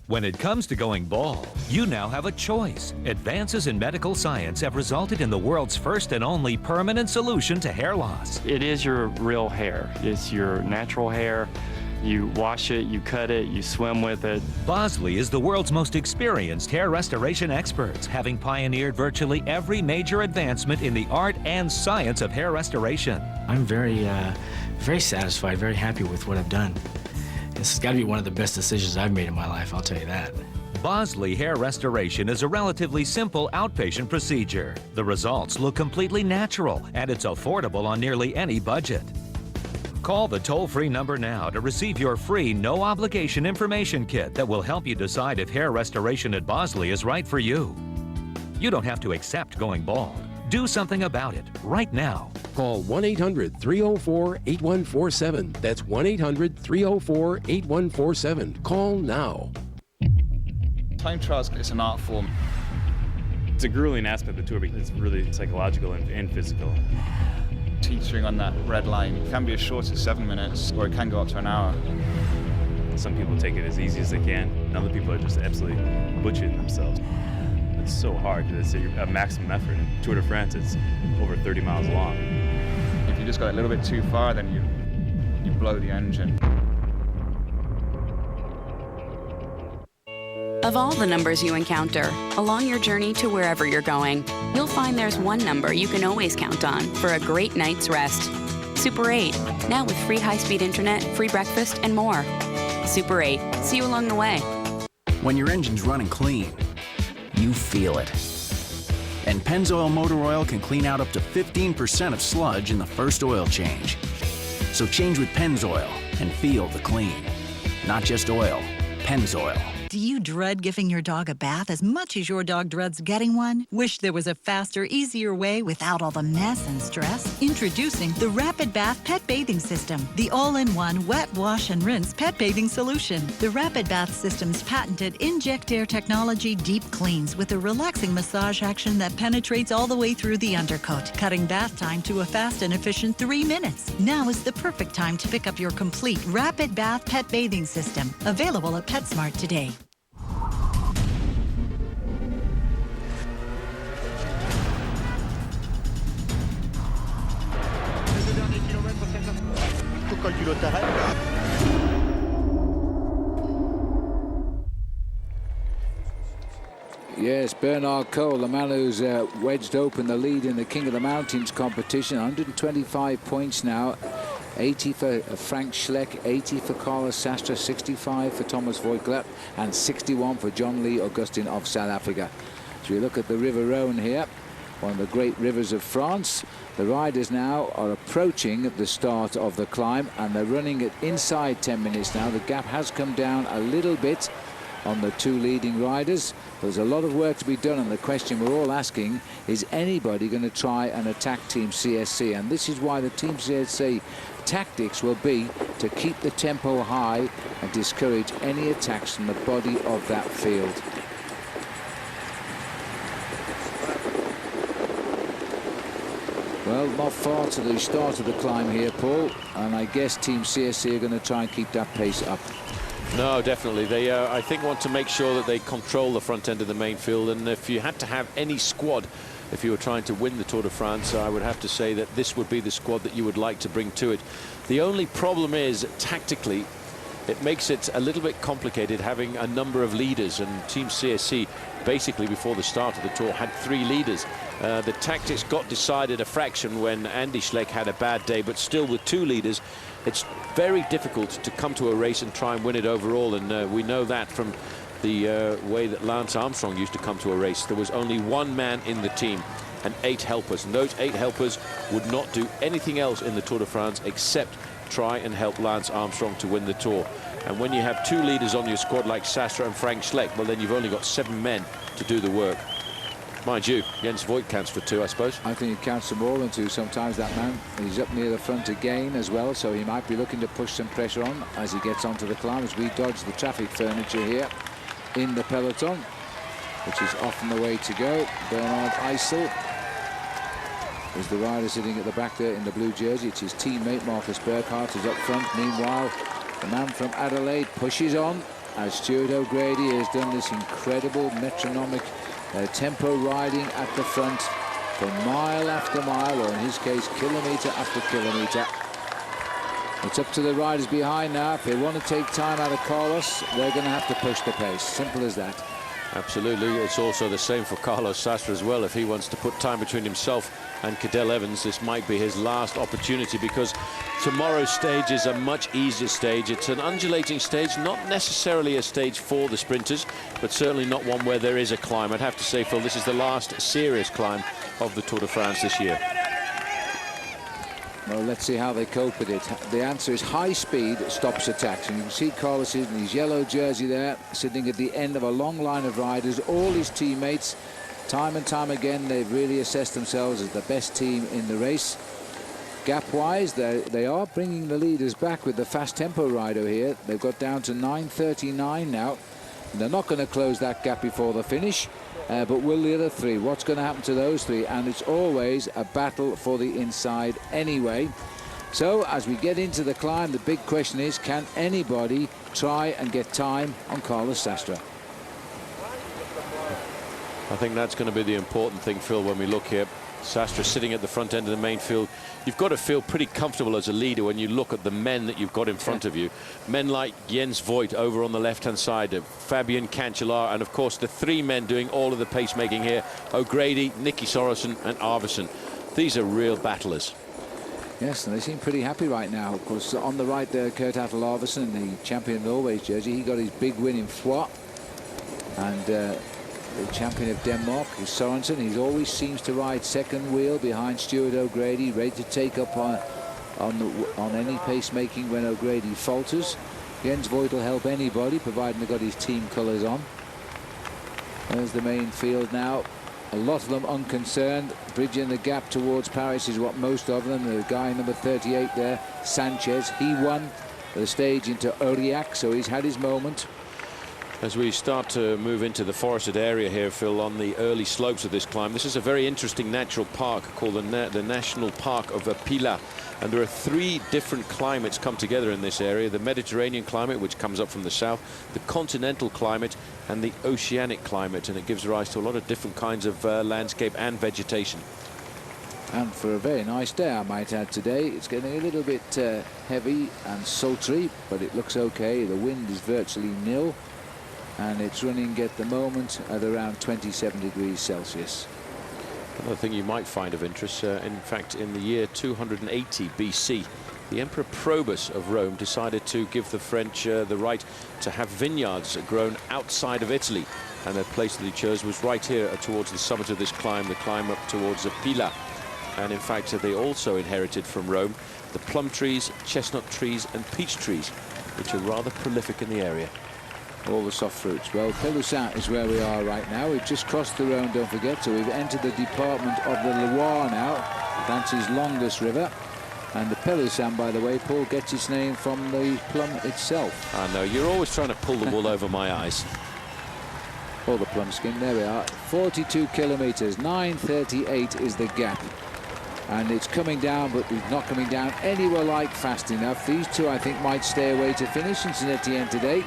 When it comes to going bald, you now have a choice. Advances in medical science have resulted in the world's first and only permanent solution to hair loss. It is your real hair. It's your natural hair. You wash it, you cut it, you swim with it. Bosley is the world's most experienced hair restoration experts, having pioneered virtually every major advancement in the art and science of hair restoration. I'm very satisfied, very happy with what I've done. This has got to be one of the best decisions I've made in my life, I'll tell you that. Bosley Hair Restoration is a relatively simple outpatient procedure. The results look completely natural, and it's affordable on nearly any budget. Call the toll-free number now to receive your free, no-obligation information kit that will help you decide if hair restoration at Bosley is right for you. You don't have to accept going bald. Do something about it right now. Call 1-800-304-8147. That's 1-800-304-8147. Call now. Time trials is an art form. It's a grueling aspect of the tour because it's really psychological and physical. Teetering on that red line can be as short as 7 minutes, or it can go up to an hour. Some people take it as easy as they can, and other people are just absolutely butchering themselves. It's so hard because it's a maximum effort. Tour de France is over 30 miles long. If you just go a little bit too far, then you blow the engine. Of all the numbers you encounter, along your journey to wherever you're going, you'll find there's one number you can always count on for a great night's rest. Super 8, now with free high-speed internet, free breakfast, and more. Super 8, see you along the way. When your engine's running clean, you feel it. And Pennzoil Motor Oil can clean out up to 15% of sludge in the first oil change. So change with Pennzoil and feel the clean. Not just oil, Pennzoil. Do you dread giving your dog a bath as much as your dog dreads getting one? Wish there was a faster, easier way without all the mess and stress? Introducing the Rapid Bath Pet Bathing System, the all-in-one wet, wash, and rinse pet bathing solution. The Rapid Bath System's patented Inject Air technology deep cleans with a relaxing massage action that penetrates all the way through the undercoat, cutting bath time to a fast and efficient 3 minutes. Now is the perfect time to pick up your complete Rapid Bath Pet Bathing System, available at PetSmart today. Yes, Bernard Cole, the man who's wedged open the lead in the King of the Mountains competition. 125 points now. 80 for Frank Schleck, 80 for Carlos Sastre, 65 for Thomas Voigtler, and 61 for John Lee Augustin of South Africa. So we look at the River Rhone here, one of the great rivers of France. The riders now are approaching the start of the climb, and they're running it inside 10 minutes now. The gap has come down a little bit on the two leading riders. There's a lot of work to be done, and the question we're all asking is anybody going to try and attack Team CSC? And this is why the Team CSC tactics will be to keep the tempo high and discourage any attacks from the body of that field. Well, not far to the start of the climb here, Paul, and I guess Team CSC are going to try and keep that pace up. No, definitely. They, I think, want to make sure that they control the front end of the main field. And if you had to have any squad, if you were trying to win the Tour de France, I would have to say that this would be the squad that you would like to bring to it. The only problem is, tactically, it makes it a little bit complicated having a number of leaders. And Team CSC, basically, before the start of the Tour, had 3 leaders. The tactics got decided a fraction when Andy Schleck had a bad day, but still with 2 leaders, it's very difficult to come to a race and try and win it overall. And we know that from the way that Lance Armstrong used to come to a race. There was only 1 man in the team and 8 helpers. And those 8 helpers would not do anything else in the Tour de France except try and help Lance Armstrong to win the Tour. And when you have 2 leaders on your squad like Sastre and Frank Schleck, well, then you've only got 7 men to do the work. Mind you, Jens Voigt counts for 2, I suppose. I think he counts for more than 2 sometimes, that man. He's up near the front again as well, so he might be looking to push some pressure on as he gets onto the climb, as we dodge the traffic furniture here in the peloton, which is often the way to go. Bernard Eisel is the rider sitting at the back there in the blue jersey. It's his teammate Marcus Burkhardt is up front. Meanwhile, the man from Adelaide pushes on as Stuart O'Grady has done this incredible metronomic tempo riding at the front for mile after mile, or in his case kilometre after kilometre. It's up to the riders behind now. If they want to take time out of Carlos, they're going to have to push the pace. Simple as that. Absolutely. It's also the same for Carlos Sastre as well. If he wants to put time between himself and Cadel Evans, this might be his last opportunity, because tomorrow's stage is a much easier stage. It's an undulating stage, not necessarily a stage for the sprinters, but certainly not one where there is a climb. I'd have to say, Phil, this is the last serious climb of the Tour de France this year. Well, let's see how they cope with it. The answer is high speed stops attacks. And you can see Carlos in his yellow jersey there, sitting at the end of a long line of riders. All his teammates, time and time again, they've really assessed themselves as the best team in the race. Gap-wise, they are bringing the leaders back with the fast tempo rider here. They've got down to 9:39 now. And they're not going to close that gap before the finish. But will the other three? What's going to happen to those three? And it's always a battle for the inside anyway. So as we get into the climb, the big question is, can anybody try and get time on Carlos Sastre? I think that's going to be the important thing, Phil, when we look here. Sastre sitting at the front end of the main field. You've got to feel pretty comfortable as a leader when you look at the men that you've got in front of you. Men like Jens Voigt over on the left-hand side, Fabian Cancellara, and of course the three men doing all of the pacemaking here, O'Grady, Nicky Sorensen and Arvidsson. These are real battlers. Yes, and they seem pretty happy right now. Of course, on the right there, Kurt Attel Arvidsson, the champion of Norway's jersey. He got his big win in Foix. And the champion of Denmark is Sorensen. He always seems to ride second wheel behind Stuart O'Grady, ready to take up on any pacemaking when O'Grady falters. Jens Voigt will help anybody, providing they've got his team colours on. There's the main field now. A lot of them unconcerned. Bridging the gap towards Paris is what most of them. The guy number 38 there, Sanchez, he won the stage into Aurillac, so he's had his moment. As we start to move into the forested area here, Phil, on the early slopes of this climb, this is a very interesting natural park called the National Park of Pila. And there are three different climates come together in this area: the Mediterranean climate, which comes up from the south, the continental climate, and the oceanic climate. And it gives rise to a lot of different kinds of landscape and vegetation. And for a very nice day, I might add, today. It's getting a little bit heavy and sultry, but it looks okay. The wind is virtually nil. And it's running at the moment at around 27 degrees Celsius. Another thing you might find of interest, in fact, in the year 280 BC, the Emperor Probus of Rome decided to give the French the right to have vineyards grown outside of Italy. And the place that he chose was right here towards the summit of this climb, the climb up towards Pila. And in fact, they also inherited from Rome the plum trees, chestnut trees and peach trees, which are rather prolific in the area. All the soft fruits. Well, Pelussin is where we are right now. We've just crossed the Rhone, don't forget, so we've entered the department of the Loire now, France's longest river. And the Pelussin, by the way, Paul, gets its name from the plum itself. I know, you're always trying to pull the wool over my eyes. Or the plum skin, there we are. 42 kilometres, 9:38 is the gap. And it's coming down, but it's not coming down anywhere like fast enough. These two, I think, might stay away to finish in Saint-Étienne today.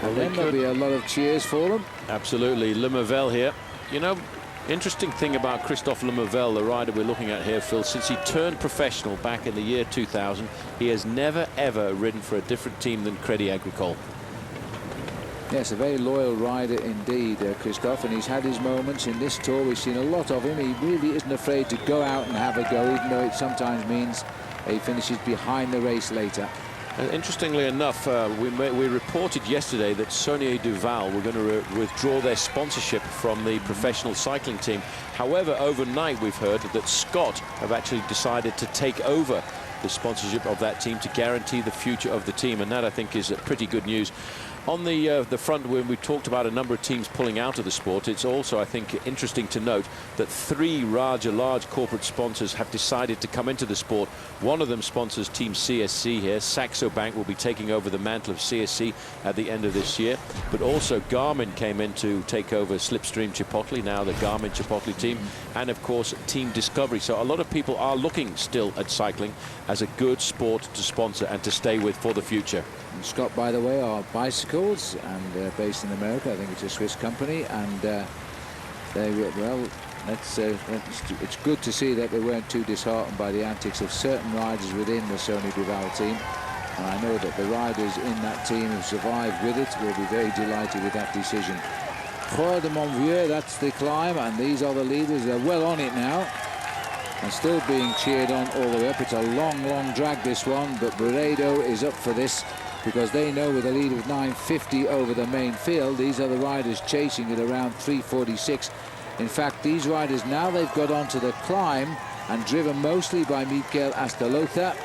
And then there'll be a lot of cheers for them. Absolutely. Lemavelle here. You know, interesting thing about Christophe Lemavelle, the rider we're looking at here, Phil, since he turned professional back in the year 2000, he has never, ever ridden for a different team than Crédit Agricole. Yes, a very loyal rider indeed, Christophe, and he's had his moments in this tour. We've seen a lot of him. He really isn't afraid to go out and have a go, even though it sometimes means he finishes behind the race later. Interestingly enough, we reported yesterday that Saunier Duval were going to withdraw their sponsorship from the professional cycling team. However, overnight we've heard that Scott have actually decided to take over the sponsorship of that team to guarantee the future of the team, and that I think is pretty good news. On the front, when we talked about a number of teams pulling out of the sport, it's also, I think, interesting to note that three large corporate sponsors have decided to come into the sport. One of them sponsors Team CSC here. Saxo Bank will be taking over the mantle of CSC at the end of this year. But also Garmin came in to take over Slipstream Chipotle, now the Garmin Chipotle team. And, of course, Team Discovery. So a lot of people are looking still at cycling as a good sport to sponsor and to stay with for the future. And Scott, by the way, are bicycles and based in America. I think it's a Swiss company, and it's good to see that they weren't too disheartened by the antics of certain riders within the Saunier Duval team. And I know that the riders in that team who survived with it will be very delighted with that decision. Croix de Montvieux, that's the climb, and these are the leaders. They're well on it now and still being cheered on all the way up. It's a long drag, this one, but Breredo is up for this, because they know with a lead of 9:50 over the main field, these are the riders chasing at around 3:46. In fact, these riders, now they've got onto the climb, and driven mostly by Mikel Astalota.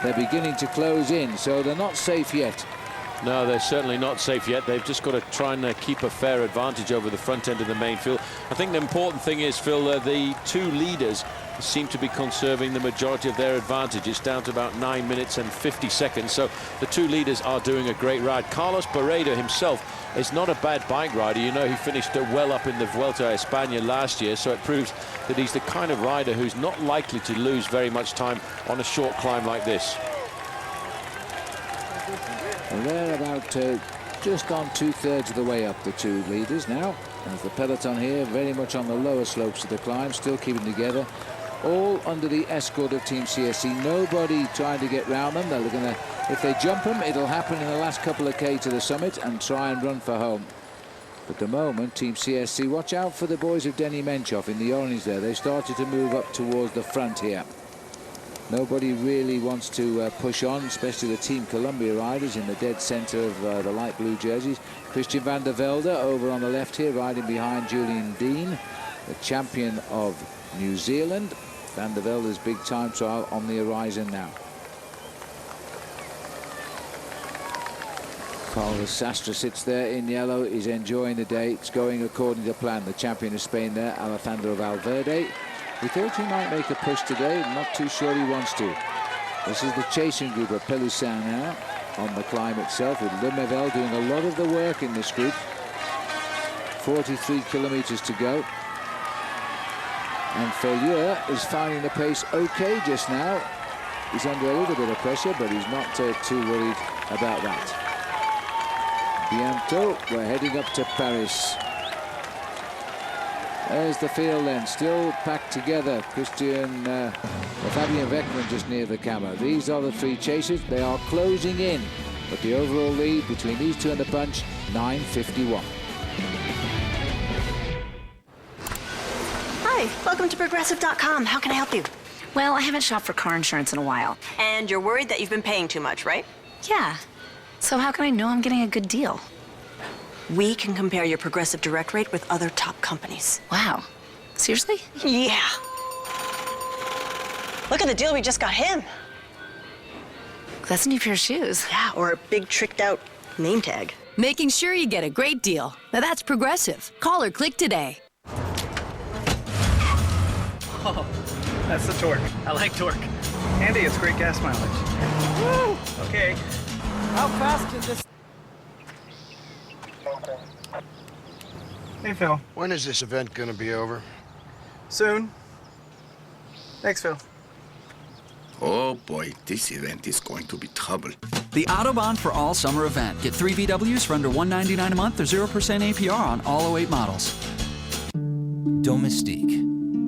They're beginning to close in, so they're not safe yet. No, they're certainly not safe yet. They've just got to try and keep a fair advantage over the front end of the main field. I think the important thing is, Phil, the two leaders seem to be conserving the majority of their advantage. It's down to about 9 minutes and 50 seconds. So the two leaders are doing a great ride. Carlos Barreda himself is not a bad bike rider. You know, he finished well up in the Vuelta a España last year, so it proves that he's the kind of rider who's not likely to lose very much time on a short climb like this. Well, they're about just on 2/3 of the way up, the two leaders now. As the peloton here very much on the lower slopes of the climb, still keeping together, all under the escort of Team CSC. Nobody trying to get round them. They're going to, if they jump them, it'll happen in the last couple of K to the summit and try and run for home. But at the moment, Team CSC, watch out for the boys of Denny Menchoff in the orange there. They started to move up towards the front here. Nobody really wants to push on, especially the Team Columbia riders in the dead center of the light blue jerseys. Christian van der Velde over on the left here, riding behind Julian Dean, the champion of New Zealand. Van der Velde's big time trial on the horizon now. Carlos Sastre sits there in yellow. He's enjoying the day. It's going according to plan. The champion of Spain there, Alejandro Valverde. We thought he might make a push today. Not too sure he wants to. This is the chasing group of Pelussin now on the climb itself, with Lemaivel doing a lot of the work in this group. 43 kilometers to go. And Felieur is finding the pace okay just now. He's under a little bit of pressure, but he's not too worried about that. Bientôt, we're heading up to Paris. There's the field then, still packed together. Fabien Weckman just near the camera. These are the three chasers. They are closing in, but the overall lead between these two and the bunch, 9:51. Hi, welcome to Progressive.com. How can I help you? Well, I haven't shopped for car insurance in a while. And you're worried that you've been paying too much, right? Yeah. So how can I know I'm getting a good deal? We can compare your Progressive Direct rate with other top companies. Wow. Seriously? Yeah. Look at the deal we just got him. That's a new pair of shoes. Yeah, or a big tricked out name tag. Making sure you get a great deal. Now that's Progressive. Call or click today. Oh, that's the torque. I like torque. Andy, it's great gas mileage. Woo! Okay. How fast can this... Hey, Phil. When is this event gonna be over? Soon. Thanks, Phil. Oh boy, this event is going to be trouble. The Autobahn for All Summer event. Get 3 VWs for under $199 a month or 0% APR on all 08 models. Domestique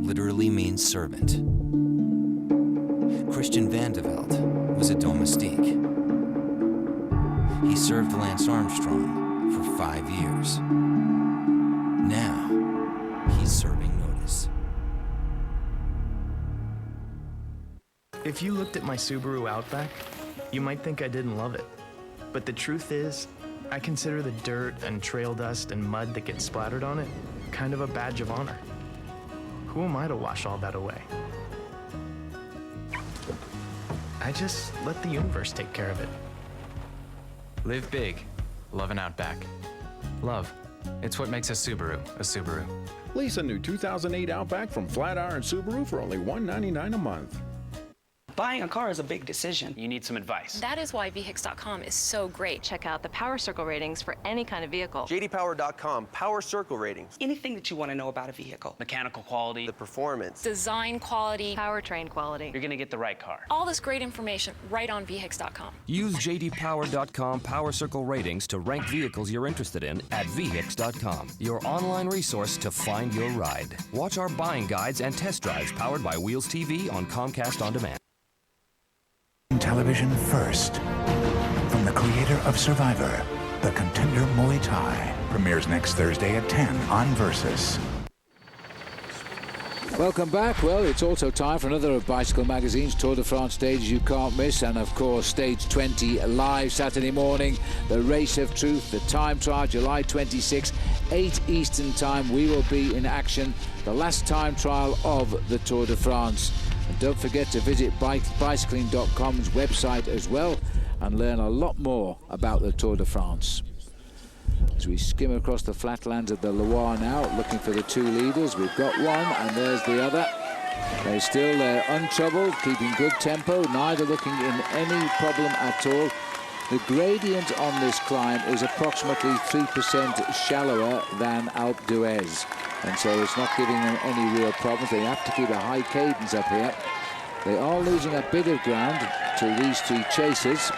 literally means servant. Christian van der Velde was a domestique. He served Lance Armstrong for 5 years. Now, he's serving notice. If you looked at my Subaru Outback, you might think I didn't love it. But the truth is, I consider the dirt and trail dust and mud that gets splattered on it kind of a badge of honor. Who am I to wash all that away? I just let the universe take care of it. Live big. Love an Outback. Love. It's what makes a Subaru a Subaru. Lease a new 2008 Outback from Flatiron Subaru for only $199 a month. Buying a car is a big decision. You need some advice. That is why VHIX.com is so great. Check out the Power Circle ratings for any kind of vehicle. JDPower.com, Power Circle ratings. Anything that you want to know about a vehicle. Mechanical quality. The performance. Design quality. Powertrain quality. You're gonna get the right car. All this great information right on VHIX.com. Use JDPower.com Power Circle ratings to rank vehicles you're interested in at VHIX.com, your online resource to find your ride. Watch our buying guides and test drives powered by Wheels TV on Comcast On Demand. Television first. From the creator of Survivor, The Contender Muay Thai premieres next Thursday at 10 on Versus. Welcome back. Well, it's also time for another of Bicycle Magazine's Tour de France stages you can't miss, and of course stage 20 live Saturday morning, the Race of Truth, the time trial, July 26, 8 Eastern time. We will be in action, the last time trial of the Tour de France. And don't forget to visit bicycling.com's website as well and learn a lot more about the Tour de France. As we skim across the flatlands of the Loire now, looking for the two leaders. We've got one, and there's the other. They're still untroubled, keeping good tempo, neither looking in any problem at all. The gradient on this climb is approximately 3% shallower than Alpe d'Huez, and so it's not giving them any real problems. They have to keep a high cadence up here. They are losing a bit of ground to these two chasers,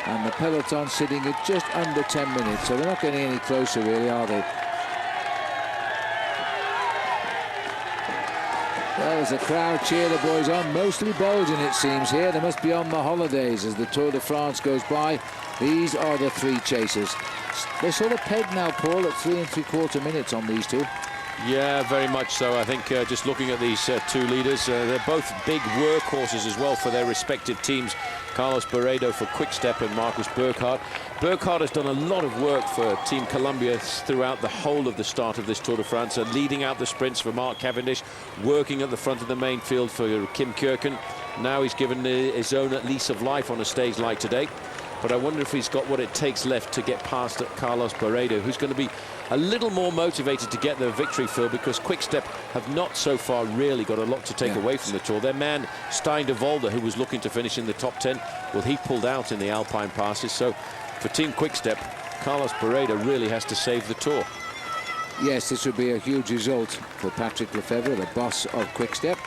and the peloton sitting at just under 10 minutes, so they're not getting any closer really, are they? Well, as the crowd cheer the boys on, mostly Belgian it seems here. They must be on the holidays as the Tour de France goes by. These are the three chasers. They're sort of pegged now, Paul, at 3 3/4 minutes on these two. Yeah, very much so. I think just looking at these two leaders, they're both big workhorses as well for their respective teams. Carlos Barredo for Quick-Step and Marcus Burkhardt. Burkhardt has done a lot of work for Team Columbia throughout the whole of the start of this Tour de France, leading out the sprints for Mark Cavendish, working at the front of the main field for Kim Kierken. Now he's given his own lease of life on a stage like today. But I wonder if he's got what it takes left to get past Carlos Barredo, who's going to be a little more motivated to get the victory, Phil, because Quick-Step have not so far really got a lot to take away from the Tour. Their man, Stein de Volder, who was looking to finish in the top 10, well, he pulled out in the Alpine passes. So for Team Quick-Step, Carlos Barredo really has to save the Tour. Yes, this would be a huge result for Patrick Lefevere, the boss of Quick-Step.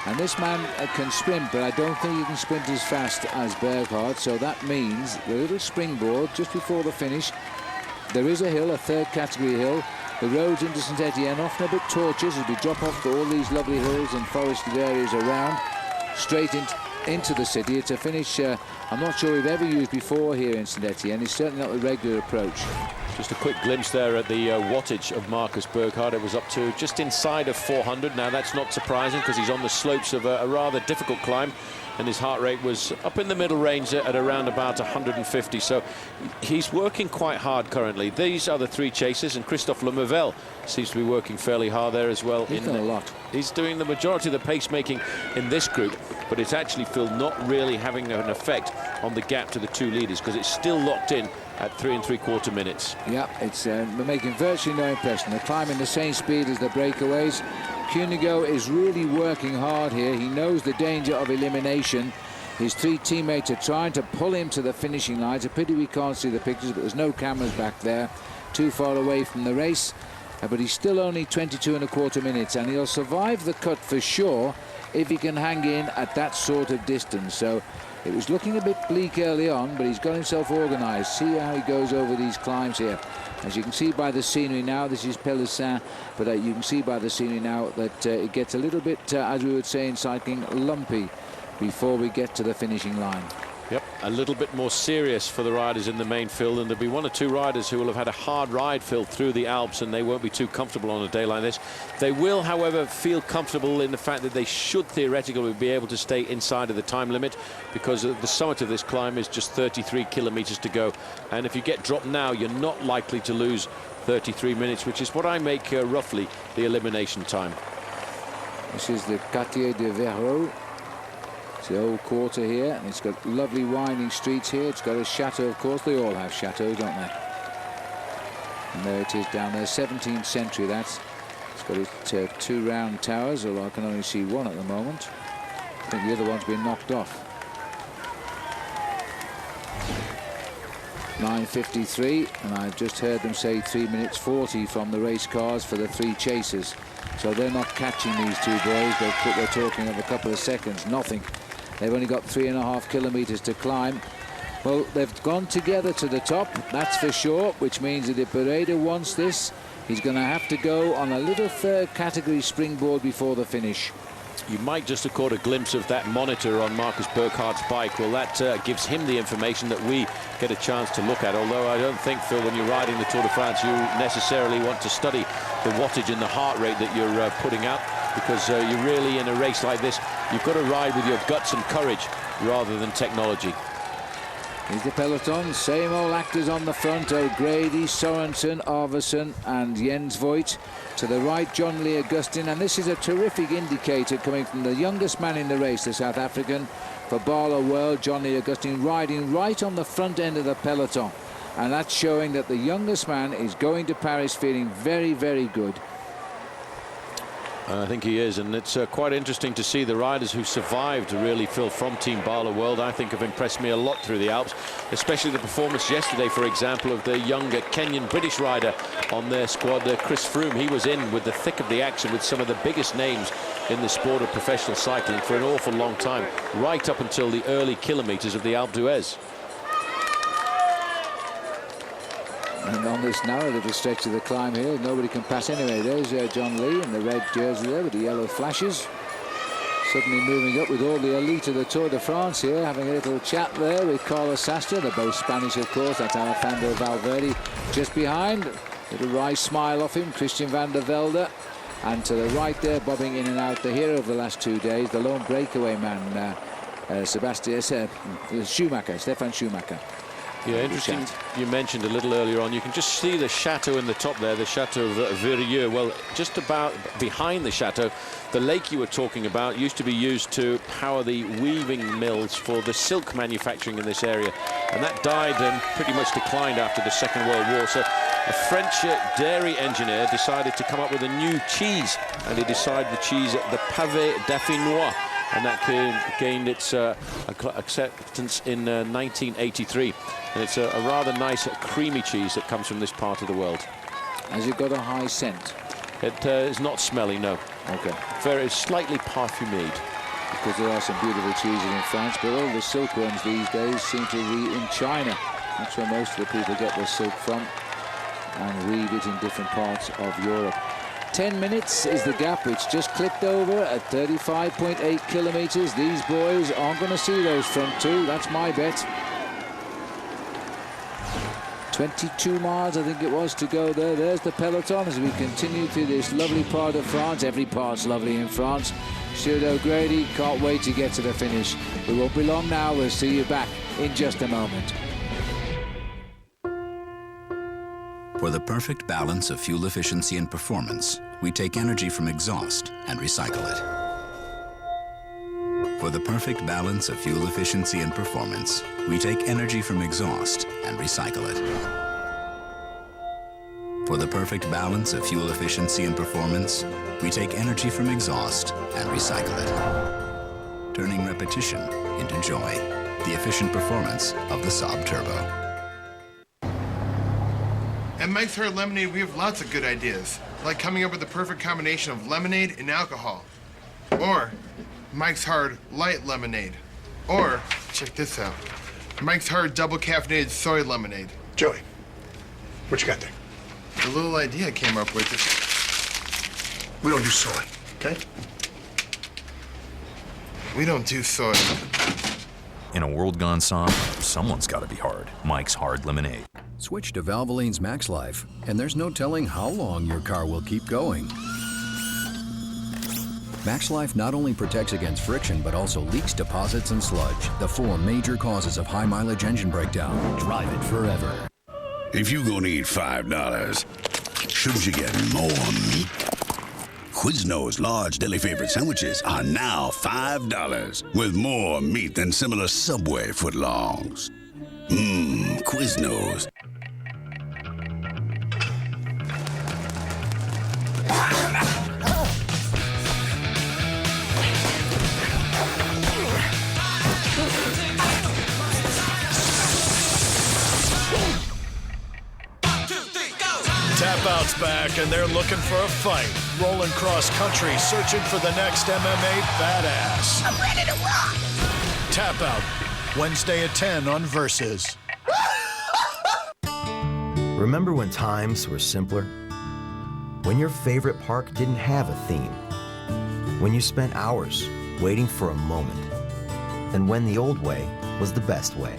And this man can sprint, but I don't think he can sprint as fast as Burkhardt, so that means the little springboard just before the finish. There is a hill, a third category hill. The roads into Saint-Étienne often a bit tortuous as we drop off to all these lovely hills and forested areas around, straight into the city. It's a finish I'm not sure we've ever used before here in Saint-Étienne. It's certainly not the regular approach. Just a quick glimpse there at the wattage of Marcus Burkhardt. It was up to just inside of 400. Now that's not surprising because he's on the slopes of a rather difficult climb, and his heart rate was up in the middle range at around about 150. So he's working quite hard currently. These are the three chasers, and Christophe Lemaivel seems to be working fairly hard there as well. He's done a lot. He's doing the majority of the pacemaking in this group, but it's actually, Phil, not really having an effect on the gap to the two leaders because it's still locked in at 3 3/4 minutes. Yeah, it's making virtually no impression. They're climbing the same speed as the breakaways. Cunego is really working hard here. He knows the danger of elimination. His three teammates are trying to pull him to the finishing line. It's a pity we can't see the pictures, but there's no cameras back there. Too far away from the race. But he's still only 22 1/4 minutes, and he'll survive the cut for sure if he can hang in at that sort of distance. So it was looking a bit bleak early on, but he's got himself organised. See how he goes over these climbs here. As you can see by the scenery now, this is Pélussin, but you can see by the scenery now that it gets a little bit, as we would say in cycling, lumpy before we get to the finishing line. Yep, a little bit more serious for the riders in the main field, and there'll be one or two riders who will have had a hard ride, Phil, through the Alps, and they won't be too comfortable on a day like this. They will, however, feel comfortable in the fact that they should theoretically be able to stay inside of the time limit, because the summit of this climb is just 33 kilometers to go, and if you get dropped now, you're not likely to lose 33 minutes, which is what I make roughly the elimination time. This is the Quartier de Verreau. It's the old quarter here, and it's got lovely winding streets here. It's got a chateau, of course. They all have chateaux, don't they? And there it is down there, 17th century, that's. It's got its two round towers, although I can only see one at the moment. I think the other one's been knocked off. 9:53, and I've just heard them say 3 minutes 40 from the race cars for the three chasers. So they're not catching these two boys. They're talking of a couple of seconds, nothing. They've only got 3.5 kilometers to climb. Well, they've gone together to the top, that's for sure, which means that if Barredo wants this, he's going to have to go on a little third category springboard before the finish. You might just have caught a glimpse of that monitor on Marcus Burkhardt's bike. Well, that gives him the information that we get a chance to look at, although I don't think, Phil, when you're riding the Tour de France, you necessarily want to study the wattage and the heart rate that you're putting out, because you're really, in a race like this, you've got to ride with your guts and courage rather than technology. Here's the peloton, same old actors on the front, O'Grady, Sorensen, Arvidsson and Jens Voigt. To the right, John Lee Augustin, and this is a terrific indicator coming from the youngest man in the race, the South African, for Barlow World, John Lee Augustin, riding right on the front end of the peloton. And that's showing that the youngest man is going to Paris feeling very, very good. I think he is, and it's quite interesting to see the riders who survived, really, Phil, from Team Barlow World, I think have impressed me a lot through the Alps, especially the performance yesterday, for example, of the younger Kenyan-British rider on their squad, Chris Froome. He was in with the thick of the action with some of the biggest names in the sport of professional cycling for an awful long time, right up until the early kilometres of the Alpe d'Huez. And on this narrow little stretch of the climb here, nobody can pass anyway. There's John Lee in the red jersey there with the yellow flashes. Suddenly moving up with all the elite of the Tour de France here, having a little chat there with Carlos Sastre. They're both Spanish, of course. That's Alejandro Valverde just behind. Little wry smile off him, Christian van der Velde. And to the right there, bobbing in and out, the hero of the last 2 days, the lone breakaway man, Schumacher, Stefan Schumacher. Yeah, interesting. You mentioned a little earlier on, you can just see the chateau in the top there, the chateau of Virieu. Well, just about behind the chateau, the lake you were talking about used to be used to power the weaving mills for the silk manufacturing in this area. And that died and pretty much declined after the Second World War. So a French dairy engineer decided to come up with a new cheese, and he decided the cheese, the pavé dauphinois. And that gained its acceptance in 1983. And it's a rather nice creamy cheese that comes from this part of the world. Has it got a high scent? It is not smelly, no. Okay. Very slightly parfumé. Because there are some beautiful cheeses in France, but all the silk ones these days seem to be in China. That's where most of the people get their silk from and weave it in different parts of Europe. 10 minutes is the gap. It's just clicked over at 35.8 kilometers. These boys aren't going to see those front two. That's my bet. 22 miles, I think it was, to go there. There's the peloton as we continue through this lovely part of France. Every part's lovely in France. Stuart O'Grady can't wait to get to the finish. We won't be long now. We'll see you back in just a moment. For the perfect balance of fuel efficiency and performance, we take energy from exhaust and recycle it. For the perfect balance of fuel efficiency and performance, we take energy from exhaust and recycle it. For the perfect balance of fuel efficiency and performance, we take energy from exhaust and recycle it. Turning repetition into joy. The efficient performance of the Saab Turbo. At Mike's Hard Lemonade, we have lots of good ideas, like coming up with the perfect combination of lemonade and alcohol. Or Mike's Hard Light Lemonade. Or, check this out, Mike's Hard Double Caffeinated Soy Lemonade. Joey, what you got there? The little idea I came up with. We don't do soy, okay? We don't do soy. In a world gone soft, someone's got to be hard. Mike's Hard Lemonade. Switch to Valvoline's Max Life, and there's no telling how long your car will keep going. Max Life not only protects against friction, but also leaks, deposits, and sludge, the 4 major causes of high mileage engine breakdown. Drive it forever. If you gonna eat $5, shouldn't you get more meat? Quiznos large deli favorite sandwiches are now $5 with more meat than similar Subway footlongs. Quiznos. Tap Out's back, and they're looking for a fight. Rolling cross country, searching for the next MMA badass. I'm ready to rock! Tap Out, Wednesday at 10 on Versus. Remember when times were simpler? When your favorite park didn't have a theme? When you spent hours waiting for a moment? And when the old way was the best way?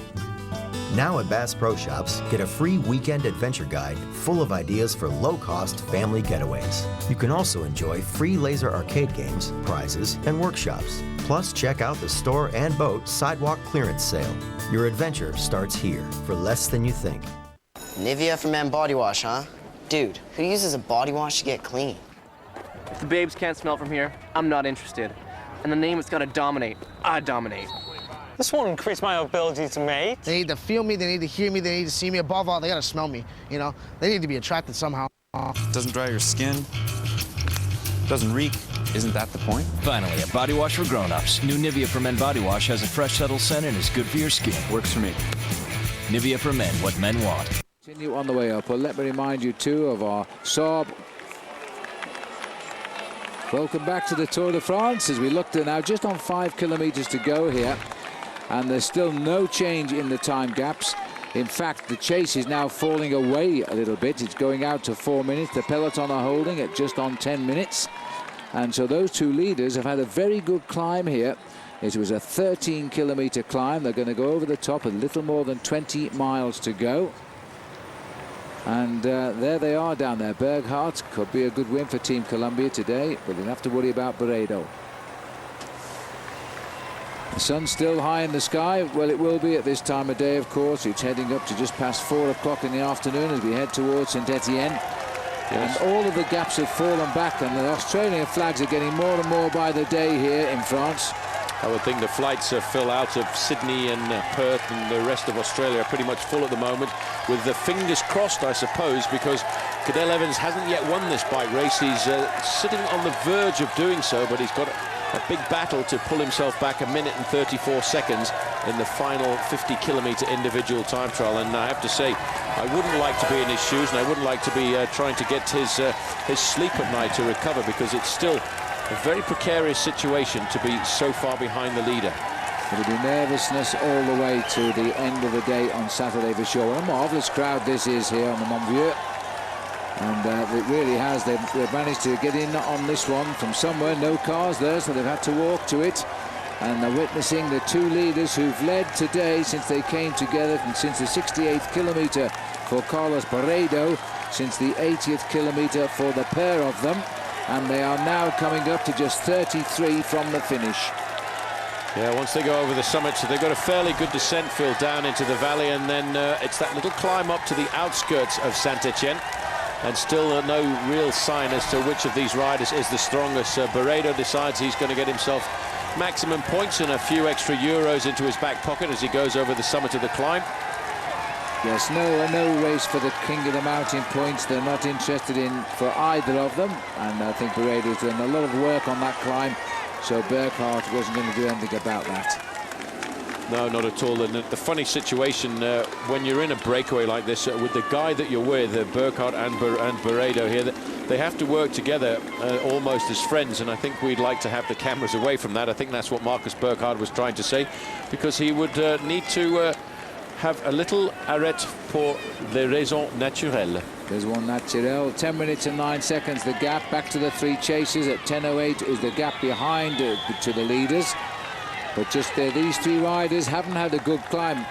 Now at Bass Pro Shops, get a free weekend adventure guide full of ideas for low-cost family getaways. You can also enjoy free laser arcade games, prizes, and workshops. Plus, check out the store and boat sidewalk clearance sale. Your adventure starts here for less than you think. Nivea for men body wash, huh? Dude, who uses a body wash to get clean? If the babes can't smell from here, I'm not interested. And the name is gonna dominate. I dominate. This won't increase my ability to mate. They need to feel me, they need to hear me, they need to see me. Above all, they gotta smell me, you know? They need to be attracted somehow. Doesn't dry your skin, doesn't reek. Isn't that the point? Finally, a body wash for grown-ups. New Nivea for Men body wash has a fresh, subtle scent and is good for your skin. Works for me. Nivea for Men, what men want. Continue on the way up. Well, let me remind you, too, of our Saab. Welcome back to the Tour de France as we look at now just on 5 kilometers to go here. And there's still no change in the time gaps. In fact, the chase is now falling away a little bit. It's going out to 4 minutes. The peloton are holding at just on 10 minutes. And so those two leaders have had a very good climb here. It was a 13-kilometer climb. They're going to go over the top, a little more than 20 miles to go. And there they are down there. Berghardt could be a good win for Team Columbia today, but they'll have to worry about Barredo. The sun's still high in the sky. Well, it will be at this time of day, of course. It's heading up to just past 4 o'clock in the afternoon as we head towards Saint-Étienne. Yes. And all of the gaps have fallen back, and the Australian flags are getting more and more by the day here in France. I would think the flights fill out of Sydney and Perth and the rest of Australia are pretty much full at the moment, with the fingers crossed, I suppose, because Cadel Evans hasn't yet won this bike race. He's sitting on the verge of doing so, but he's got a big battle to pull himself back 1 minute and 34 seconds in the final 50-kilometer individual time trial. And I have to say, I wouldn't like to be in his shoes, and I wouldn't like to be trying to get his sleep at night to recover, because it's still a very precarious situation to be so far behind the leader. It'll be nervousness all the way to the end of the day on Saturday for sure. What a marvellous crowd this is here on the Mont Vieux. And it really has. They've managed to get in on this one from somewhere. No cars there, so they've had to walk to it. And they're witnessing the two leaders who've led today since they came together, and since the 68th kilometre for Carlos Barredo, since the 80th kilometre for the pair of them. And they are now coming up to just 33 from the finish. Yeah, once they go over the summit, so they've got a fairly good descent field down into the valley, and then it's that little climb up to the outskirts of Saint-Étienne. And still no real sign as to which of these riders is the strongest. Barredo decides he's going to get himself maximum points and a few extra euros into his back pocket as he goes over the summit of the climb. Yes, no race for the king of the mountain points. They're not interested in for either of them. And I think Barredo's done a lot of work on that climb, so Berghardt wasn't going to do anything about that. No, not at all. And the funny situation when you're in a breakaway like this with the guy that you're with, Berghardt and Barredo here, they have to work together almost as friends, and I think we'd like to have the cameras away from that. I think that's what Marcus Berghardt was trying to say, because he would need to have a little arrêt pour les raisons naturelles. There's one naturel. 10 minutes and 9 seconds the gap. Back to the three chasers at 10:08 is the gap behind to the leaders. But just these three riders haven't had a good climb.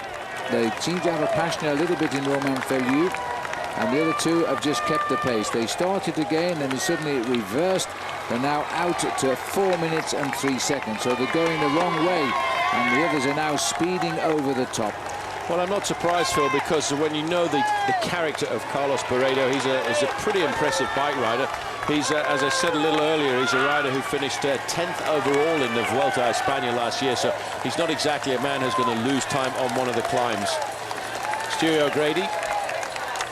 They seem to have a passion a little bit in Romain Feliu, and the other two have just kept the pace. They started again, and then suddenly it reversed. They're now out to 4 minutes and 3 seconds, so they're going the wrong way, and the others are now speeding over the top. Well, I'm not surprised, Phil, because when you know the character of Carlos Barredo, he's a pretty impressive bike rider. He's, as I said a little earlier, he's a rider who finished 10th overall in the Vuelta a España last year, so he's not exactly a man who's going to lose time on one of the climbs. Stuart O'Grady,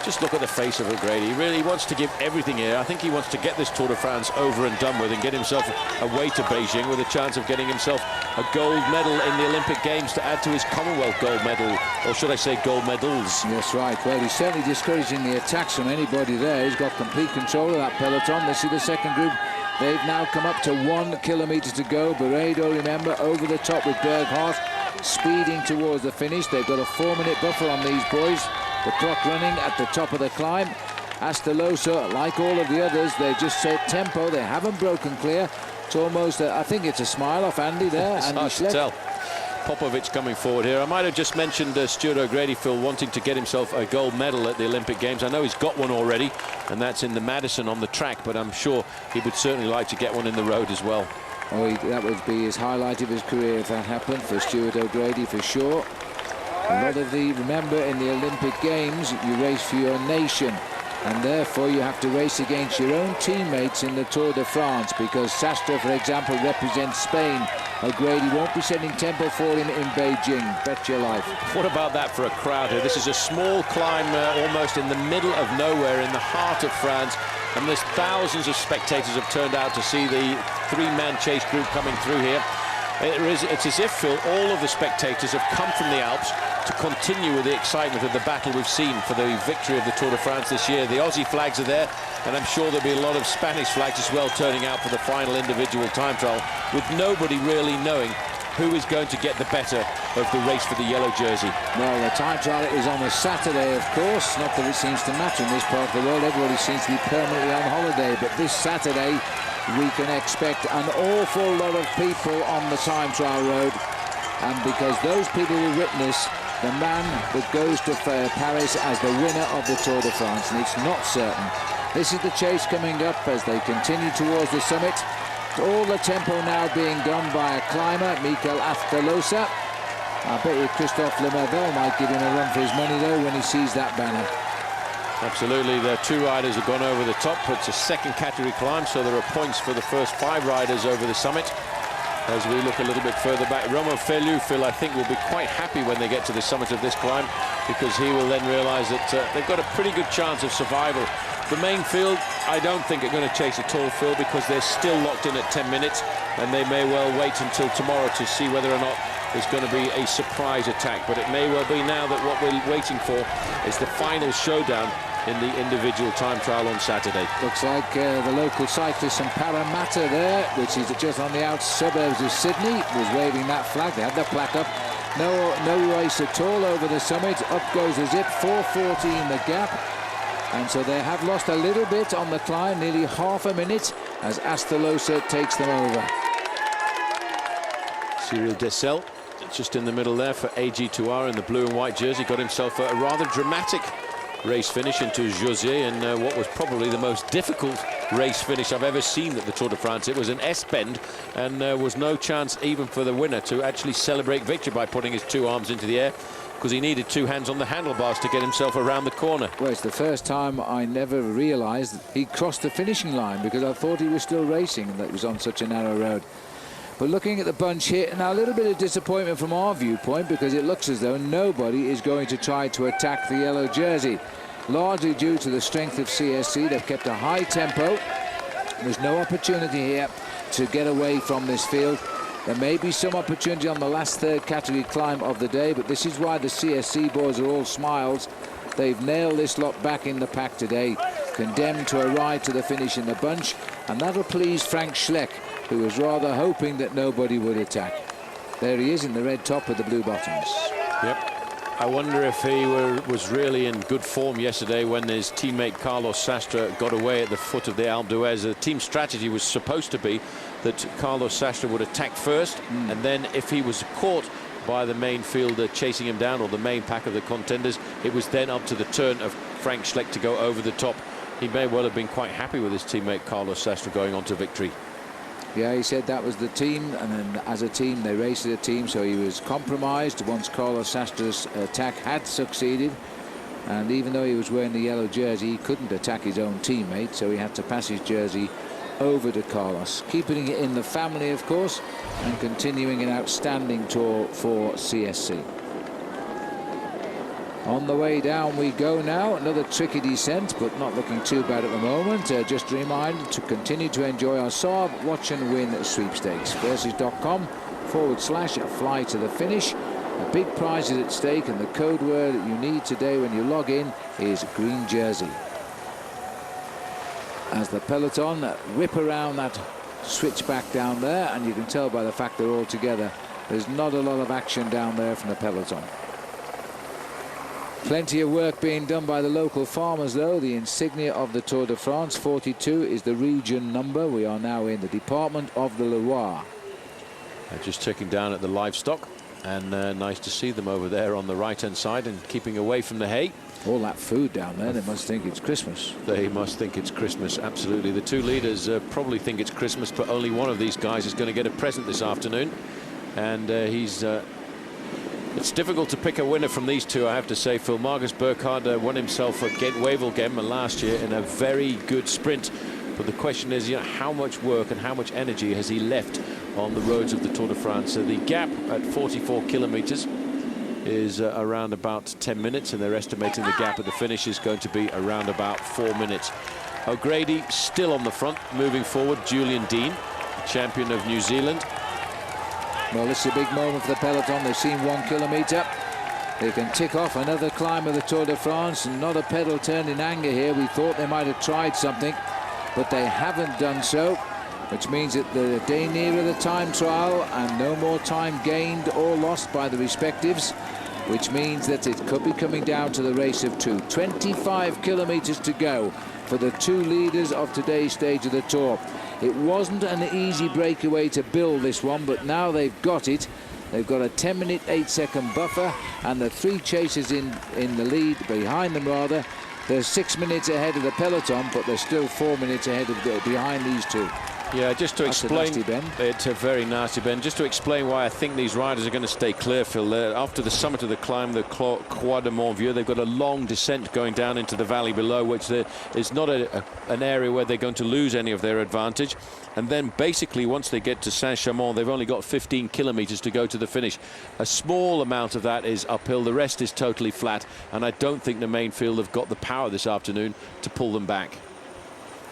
just look at the face of O'Grady. He really wants to give everything here. I think he wants to get this Tour de France over and done with and get himself away to Beijing with a chance of getting himself a gold medal in the Olympic Games to add to his Commonwealth gold medal, or should I say gold medals. Yes, right. Well, he's certainly discouraging the attacks from anybody there. He's got complete control of that peloton. Let's see the second group. They've now come up to 1 kilometre to go. Barredo, remember, over the top with Berghardt, speeding towards the finish. They've got a 4-minute buffer on these boys. The clock running at the top of the climb. Astolosa, like all of the others, they've just set tempo. They haven't broken clear. It's almost, I think it's a smile off Andy there. It's hard to tell. Popovic coming forward here. I might have just mentioned Stuart O'Grady, Phil, wanting to get himself a gold medal at the Olympic Games. I know he's got one already, and that's in the Madison on the track, but I'm sure he would certainly like to get one in the road as well. Oh, that would be his highlight of his career if that happened for Stuart O'Grady, for sure. A lot of remember, in the Olympic Games, you race for your nation, and therefore you have to race against your own teammates in the Tour de France, because Sastre, for example, represents Spain. O'Grady won't be setting tempo for him in Beijing, bet your life. What about that for a crowd here? This is a small climb almost in the middle of nowhere in the heart of France, and there's thousands of spectators have turned out to see the three-man chase group coming through here. It's as if, Phil, all of the spectators have come from the Alps to continue with the excitement of the battle we've seen for the victory of the Tour de France this year. The Aussie flags are there, and I'm sure there'll be a lot of Spanish flags as well turning out for the final individual time trial, with nobody really knowing who is going to get the better of the race for the yellow jersey. Well, the time trial is on a Saturday, of course. Not that it seems to matter in this part of the world. Everybody seems to be permanently on holiday, but this Saturday we can expect an awful lot of people on the time trial road, and because those people will witness the man that goes to Paris as the winner of the Tour de France, and it's not certain. This is the chase coming up as they continue towards the summit. All the tempo now being done by a climber, Mikel Aftalosa. I bet you Christophe Lemervel might give him a run for his money, though, when he sees that banner. Absolutely, the two riders have gone over the top. It's a second category climb, so there are points for the first 5 riders over the summit. As we look a little bit further back, Romain Feliu, Phil, I think will be quite happy when they get to the summit of this climb, because he will then realise that they've got a pretty good chance of survival. The main field, I don't think are going to chase at all, Phil, because they're still locked in at 10 minutes, and they may well wait until tomorrow to see whether or not there's going to be a surprise attack. But it may well be now that what we're waiting for is the final showdown in the individual time trial on Saturday. Looks like the local cyclist from Parramatta there, which is just on the outer suburbs of Sydney, was waving that flag. They had the plaque up. No race at all over the summit. Up goes the zip, 4:14 the gap. And so they have lost a little bit on the climb, nearly half a minute, as Astalosa takes them over. Cyril Dessel, just in the middle there for AG2R in the blue and white jersey, got himself a rather dramatic race finish into José, and what was probably the most difficult race finish I've ever seen at the Tour de France. It was an S-bend, and there was no chance even for the winner to actually celebrate victory by putting his 2 arms into the air, because he needed 2 hands on the handlebars to get himself around the corner. Well, it's the first time I never realised he crossed the finishing line, because I thought he was still racing and that it was on such a narrow road. But looking at the bunch here, now a little bit of disappointment from our viewpoint, because it looks as though nobody is going to try to attack the yellow jersey. Largely due to the strength of CSC, they've kept a high tempo. There's no opportunity here to get away from this field. There may be some opportunity on the last 3rd category climb of the day, but this is why the CSC boys are all smiles. They've nailed this lot back in the pack today, condemned to a ride to the finish in the bunch, and that'll please Frank Schleck, who was rather hoping that nobody would attack. There he is in the red top with the blue bottoms. Yep. I wonder if he was really in good form yesterday when his teammate Carlos Sastre got away at the foot of the Alpe d'Huez. The team strategy was supposed to be that Carlos Sastre would attack first, and then if he was caught by the main fielder chasing him down, or the main pack of the contenders, it was then up to the turn of Frank Schleck to go over the top. He may well have been quite happy with his teammate Carlos Sastre going on to victory. Yeah, he said that was the team, and then as a team they raced as a team, so he was compromised once Carlos Sastre's attack had succeeded, and even though he was wearing the yellow jersey, he couldn't attack his own teammate, so he had to pass his jersey over to Carlos, keeping it in the family, of course, and continuing an outstanding tour for CSC. On the way down we go now. Another tricky descent, but not looking too bad at the moment. Just a reminder to continue to enjoy our Saab Watch and Win sweepstakes. Versus.com/fly to the finish. A big prize is at stake, and the code word that you need today when you log in is green jersey. As the peloton whip around that switchback down there, and you can tell by the fact they're all together, there's not a lot of action down there from the peloton. Plenty of work being done by the local farmers, though. The insignia of the Tour de France, 42, is the region number. We are now in the department of the Loire. Just checking down at the livestock. And nice to see them over there on the right-hand side and keeping away from the hay. All that food down there, they must think it's Christmas. They must think it's Christmas, absolutely. The two leaders probably think it's Christmas, but only one of these guys is going to get a present this afternoon. And it's difficult to pick a winner from these two, I have to say. Phil Marcus Burkhardt won himself a Gent-Wevelgem last year in a very good sprint. But the question is, how much work and how much energy has he left on the roads of the Tour de France? So the gap at 44 kilometers is around about 10 minutes, and they're estimating the gap at the finish is going to be around about 4 minutes. O'Grady still on the front, moving forward. Julian Dean, champion of New Zealand. Well, this is a big moment for the peloton. They've seen 1 kilometer. They can tick off another climb of the Tour de France, and not a pedal turn in anger here. We thought they might have tried something, but they haven't done so, which means that they're a day nearer the time trial and no more time gained or lost by the respectives, which means that it could be coming down to the race of two. 25 kilometers to go for the two leaders of today's stage of the Tour. It wasn't an easy breakaway to build this one, but now they've got it. They've got a 10-minute, 8-second buffer, and the three chasers in the lead, behind them rather. They're 6 minutes ahead of the peloton, but they're still 4 minutes ahead of behind these two. Yeah, just to explain, That's a nasty bend. It's a very nasty bend. Just to explain why I think these riders are going to stay clear, Phil. After the summit of the climb, the Croix de Montvieux, they've got a long descent going down into the valley below, which is not an area where they're going to lose any of their advantage. And then basically once they get to Saint-Chamond, they've only got 15 kilometers to go to the finish. A small amount of that is uphill. The rest is totally flat. And I don't think the main field have got the power this afternoon to pull them back.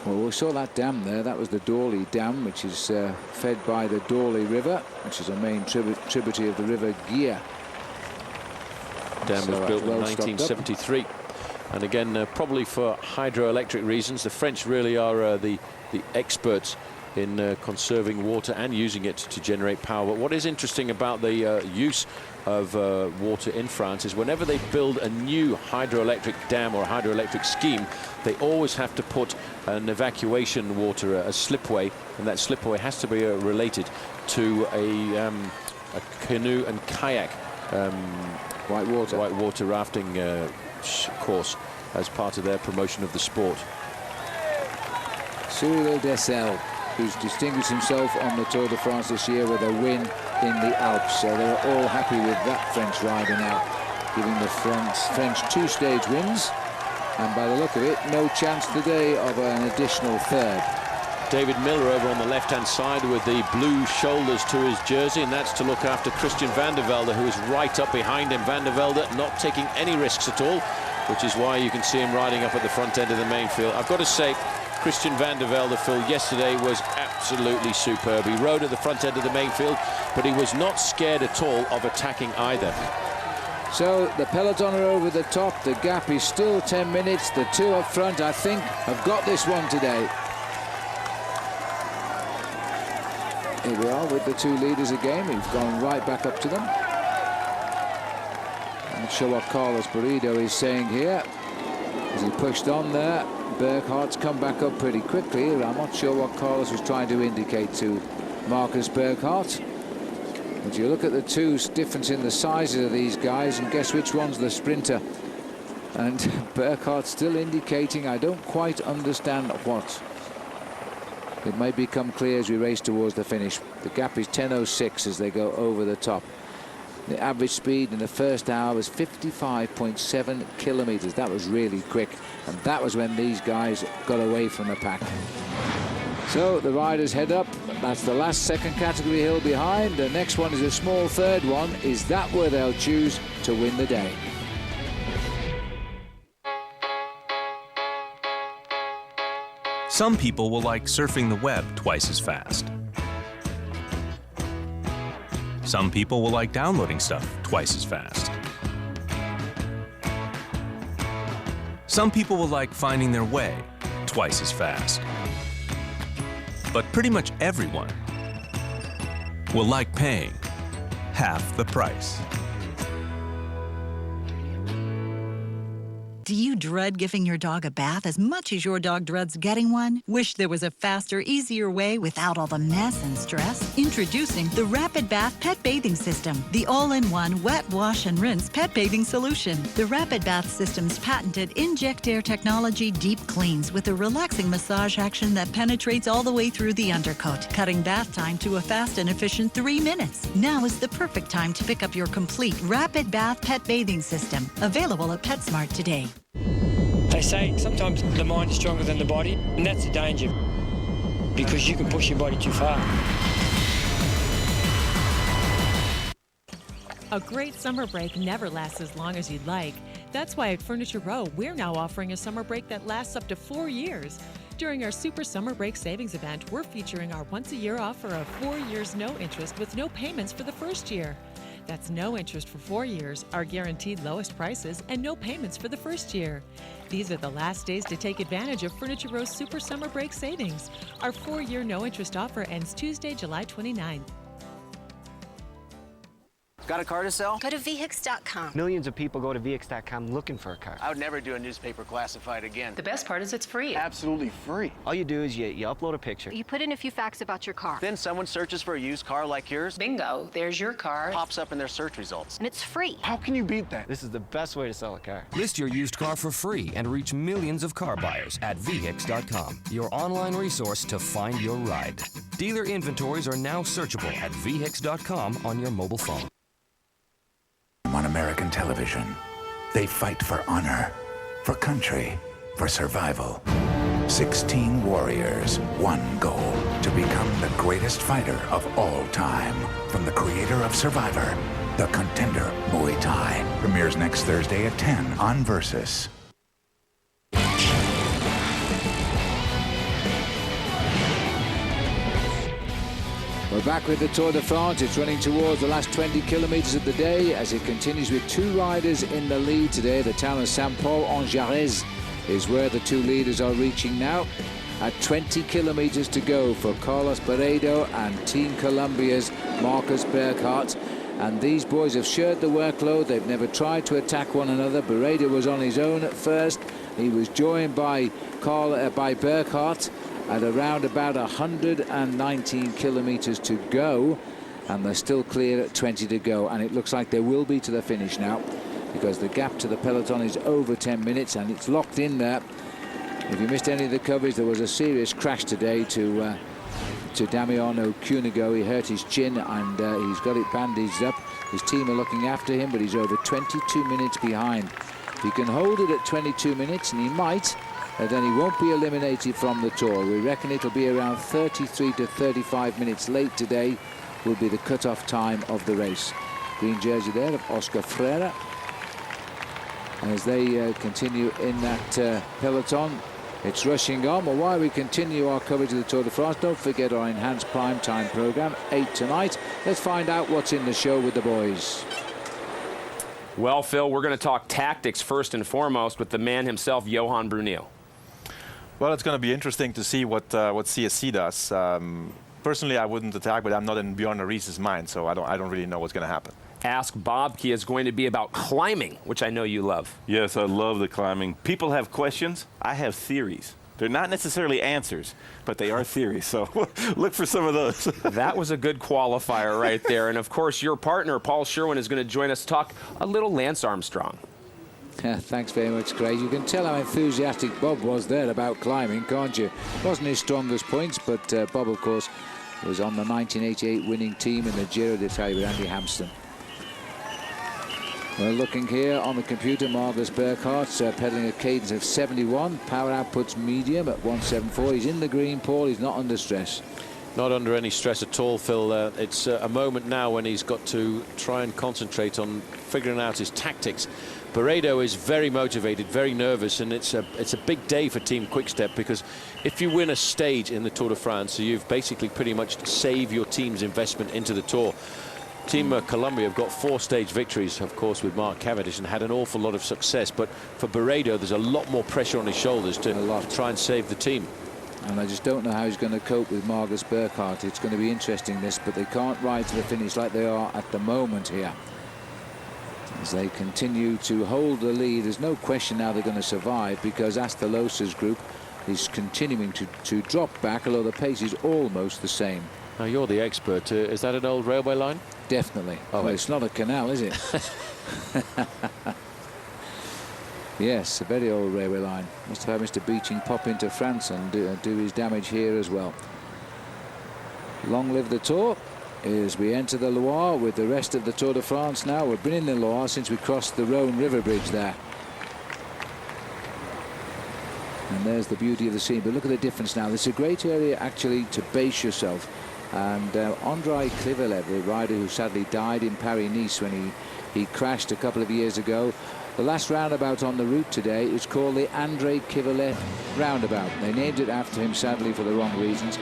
Well, we saw that dam there. That was the Dorley Dam, which is fed by the Dorley River, which is a main tributary of the River Gia. Dam was built in 1973. And again, probably for hydroelectric reasons. The French really are the experts in conserving water and using it to generate power. But what is interesting about the use of water in France is whenever they build a new hydroelectric dam or a hydroelectric scheme, they always have to put an evacuation water, a slipway, and that slipway has to be related to a canoe and kayak whitewater rafting course as part of their promotion of the sport. Cyril Dessel, who's distinguished himself on the Tour de France this year with a win in the Alps. So they're all happy with that French rider now, giving the French two-stage wins. And by the look of it, no chance today of an additional third. David Miller over on the left-hand side with the blue shoulders to his jersey, and that's to look after Christian van der Velde, who is right up behind him. Van der Velde not taking any risks at all, which is why you can see him riding up at the front end of the main field. I've got to say, Christian van der Velde, Phil, yesterday was absolutely superb. He rode at the front end of the main field, but he was not scared at all of attacking either. So the peloton are over the top. The gap is still 10 minutes. The two up front, I think, have got this one today. Here we are with the two leaders again. We've gone right back up to them. I'm not sure what Carlos Burrido is saying here. As he pushed on there, Burkhardt's come back up pretty quickly. I'm not sure what Carlos was trying to indicate to Marcus Burkhardt. But you look at the difference in the sizes of these guys, and guess which one's the sprinter. And Burkhardt's still indicating, I don't quite understand what. It may become clear as we race towards the finish. The gap is 10:06 as they go over the top. The average speed in the first hour was 55.7 kilometers. That was really quick, and that was when these guys got away from the pack. So the riders head up. That's the last second category hill behind. The next one is a small third one. Is that where they'll choose to win the day? Some people will like surfing the web twice as fast. Some people will like downloading stuff twice as fast. Some people will like finding their way twice as fast. But pretty much everyone will like paying half the price. Do you dread giving your dog a bath as much as your dog dreads getting one? Wish there was a faster, easier way without all the mess and stress? Introducing the Rapid Bath Pet Bathing System, the all-in-one wet, wash, and rinse pet bathing solution. The Rapid Bath System's patented Inject Air technology deep cleans with a relaxing massage action that penetrates all the way through the undercoat, cutting bath time to a fast and efficient 3 minutes. Now is the perfect time to pick up your complete Rapid Bath Pet Bathing System, available at PetSmart today. They say sometimes the mind is stronger than the body, and that's the danger, because you can push your body too far. A great summer break never lasts as long as you'd like. That's why at Furniture Row, we're now offering a summer break that lasts up to 4 years. During our Super Summer Break Savings event, we're featuring our once-a-year offer of 4 years no interest with no payments for the first year. That's no interest for 4 years, our guaranteed lowest prices, and no payments for the first year. These are the last days to take advantage of Furniture Row's Super Summer Break Savings. Our 4-year no interest offer ends Tuesday, July 29th. Got a car to sell? Go to vhix.com. Millions of people go to vhix.com looking for a car. I would never do a newspaper classified again. The best part is it's free. Absolutely free. All you do is you upload a picture. You put in a few facts about your car. Then someone searches for a used car like yours. Bingo, there's your car. Pops up in their search results. And it's free. How can you beat that? This is the best way to sell a car. List your used car for free and reach millions of car buyers at vhix.com, your online resource to find your ride. Dealer inventories are now searchable at vhix.com on your mobile phone. On American television, they fight for honor, for country, for survival. 16 warriors, one goal, to become the greatest fighter of all time. From the creator of Survivor, The Contender Muay Thai. Premieres next Thursday at 10 on Versus. We're back with the Tour de France. It's running towards the last 20 kilometres of the day as it continues with 2 riders in the lead today. The town of Saint-Paul-en-Jarez is where the 2 leaders are reaching now. At 20 kilometres to go for Carlos Barredo and Team Colombia's Marcus Burkhardt. And these boys have shared the workload. They've never tried to attack one another. Barredo was on his own at first. He was joined by Burkhardt at around about 119 kilometres to go, and they're still clear at 20 to go, and it looks like they will be to the finish now, because the gap to the peloton is over 10 minutes and it's locked in there. If you missed any of the coverage, there was a serious crash today to Damiano Cunego. He hurt his chin and he's got it bandaged up. His team are looking after him, but he's over 22 minutes behind. If he can hold it at 22 minutes, and he might, then he won't be eliminated from the Tour. We reckon it'll be around 33 to 35 minutes late today will be the cut-off time of the race. Green jersey there of Oscar Freire. As they continue in that peloton, it's rushing on. Well, while we continue our coverage of the Tour de France, don't forget our enhanced prime time programme, 8 tonight. Let's find out what's in the show with the boys. Well, Phil, we're going to talk tactics first and foremost with the man himself, Johan Bruneel. Well, it's going to be interesting to see what CSC does. Personally, I wouldn't attack, but I'm not in Bjorn Ries's mind, so I don't really know what's going to happen. Ask Bobke is going to be about climbing, which I know you love. Yes, I love the climbing. People have questions. I have theories. They're not necessarily answers, but they are theories, so look for some of those. That was a good qualifier right there. And, of course, your partner, Paul Sherwen, is going to join us to talk a little Lance Armstrong. Thanks very much, Craig. You can tell how enthusiastic Bob was there about climbing, can't you? Wasn't his strongest points, but Bob, of course, was on the 1988 winning team in the Giro d'Italia with Andy Hampsten. We're looking here on the computer. Marcus Burkhardt pedaling a cadence of 71. Power output's medium at 174. He's in the green, Paul. He's not under stress. Not under any stress at all, Phil. It's a moment now when he's got to try and concentrate on figuring out his tactics. Barredo is very motivated, very nervous, and it's a big day for Team Quick-Step, because if you win a stage in the Tour de France, you've basically pretty much saved your team's investment into the Tour. Team Colombia have got 4-stage victories, of course, with Mark Cavendish, and had an awful lot of success. But for Barredo, there's a lot more pressure on his shoulders to try and save the team. And I just don't know how he's going to cope with Marcus Burkhardt. It's going to be interesting, this, but they can't ride to the finish like they are at the moment here. as they continue to hold the lead. There's no question now they're going to survive, because Astalosa's group is continuing to drop back, although the pace is almost the same. Now, you're the expert. Is that an old railway line? Definitely. Oh, well, it's not a canal, is it? Yes, a very old railway line. Must have had Mr. Beeching pop into France and do his damage here as well. Long live the Tour, as we enter the Loire with the rest of the Tour de France now. We've been in the Loire since we crossed the Rhone River Bridge there. And there's the beauty of the scene. But look at the difference now. This is a great area actually to base yourself. And Andrei Krivolev, the rider who sadly died in Paris-Nice when he crashed a couple of years ago. The last roundabout on the route today is called the Andrei Krivolev roundabout. They named it after him, sadly, for the wrong reasons,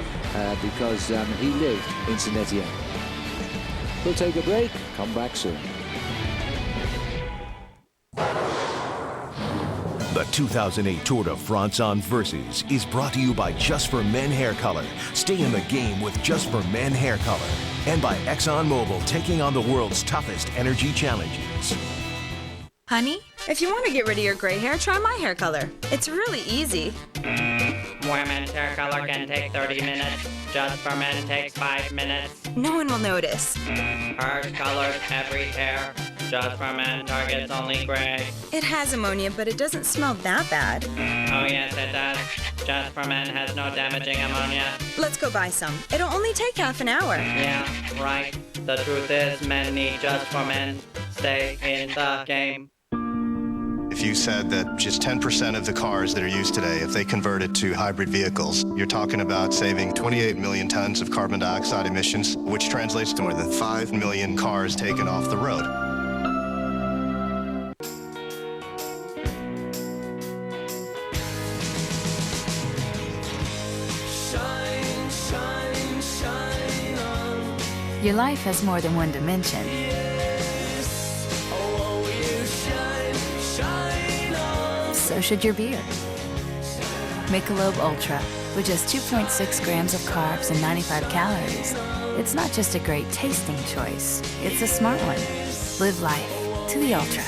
because he lived in Saint-Étienne. We'll take a break, come back soon. The 2008 Tour de France on Versus is brought to you by Just for Men Hair Color. Stay in the game with Just for Men Hair Color. And by ExxonMobil, taking on the world's toughest energy challenges. Honey, if you want to get rid of your gray hair, try my hair color. It's really easy. Women's hair color can take 30 minutes. Just for Men takes 5 minutes. No one will notice. Hers colors every hair. Just for Men targets only gray. It has ammonia, but it doesn't smell that bad. Oh yes, it does. Just for Men has no damaging ammonia. Let's go buy some. It'll only take half an hour. Yeah, right. The truth is, men need Just for Men. Stay in the game. If you said that just 10% of the cars that are used today, if they converted to hybrid vehicles, you're talking about saving 28 million tons of carbon dioxide emissions, which translates to more than 5 million cars taken off the road. Shine, shine, shine on. Your life has more than one dimension. So should your beer. Michelob Ultra, with just 2.6 grams of carbs and 95 calories. It's not just a great tasting choice, it's a smart one. Live life to the ultra.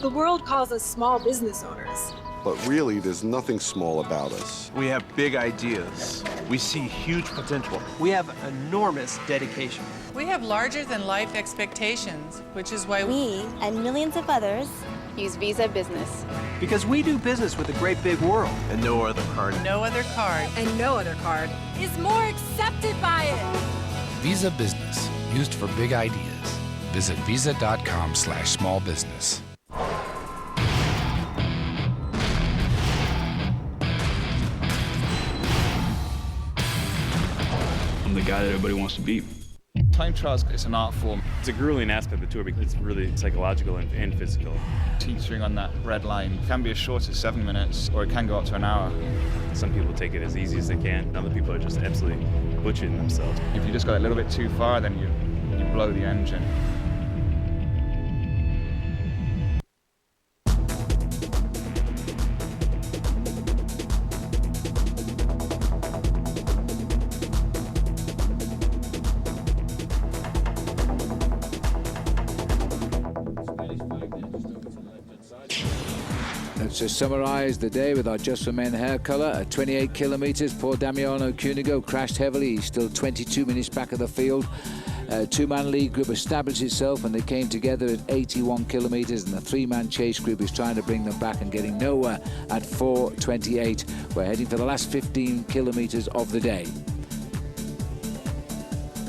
The world calls us small business owners. But really, there's nothing small about us. We have big ideas. We see huge potential. We have enormous dedication. We have larger-than-life expectations, which is why we and millions of others use Visa Business. Because we do business with a great big world, and no other card. No other card. And no other card is more accepted by it. Visa Business, used for big ideas. Visit visa.com/smallbusiness. I'm the guy that everybody wants to beat. Time trial is an art form. It's a grueling aspect of the tour because it's really psychological and physical. Teetering on that red line can be as short as 7 minutes, or it can go up to an hour. Some people take it as easy as they can. Other people are just absolutely butchering themselves. If you just go a little bit too far, then you blow the engine. Let's just summarise the day with our Just for Men hair colour. At 28 kilometres, poor Damiano Cunego crashed heavily. He's still 22 minutes back of the field. Two-man lead group established itself and they came together at 81 kilometres, and the three-man chase group is trying to bring them back and getting nowhere at 4:28. We're heading for the last 15 kilometres of the day.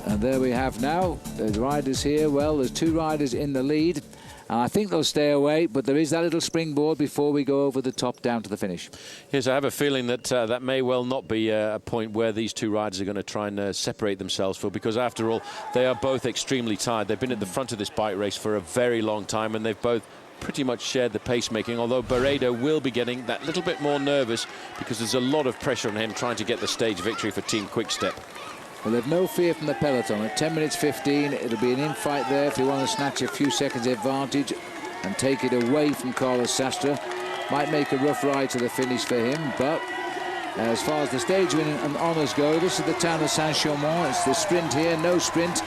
And there we have now the riders here. Well, there's two riders in the lead. I think they'll stay away, but there is that little springboard before we go over the top down to the finish. Yes, I have a feeling that that may well not be a point where these two riders are going to try and separate themselves for, because after all, they are both extremely tired. They've been at the front of this bike race for a very long time, and they've both pretty much shared the pacemaking, although Barredo will be getting that little bit more nervous because there's a lot of pressure on him trying to get the stage victory for Team Quick-Step. Well, they've no fear from the peloton. At 10 minutes 15, it'll be an in-fight there if they want to snatch a few seconds advantage and take it away from Carlos Sastre. Might make a rough ride to the finish for him, but as far as the stage winning and honours go, this is the town of Saint-Chamond. It's the sprint here, no sprint.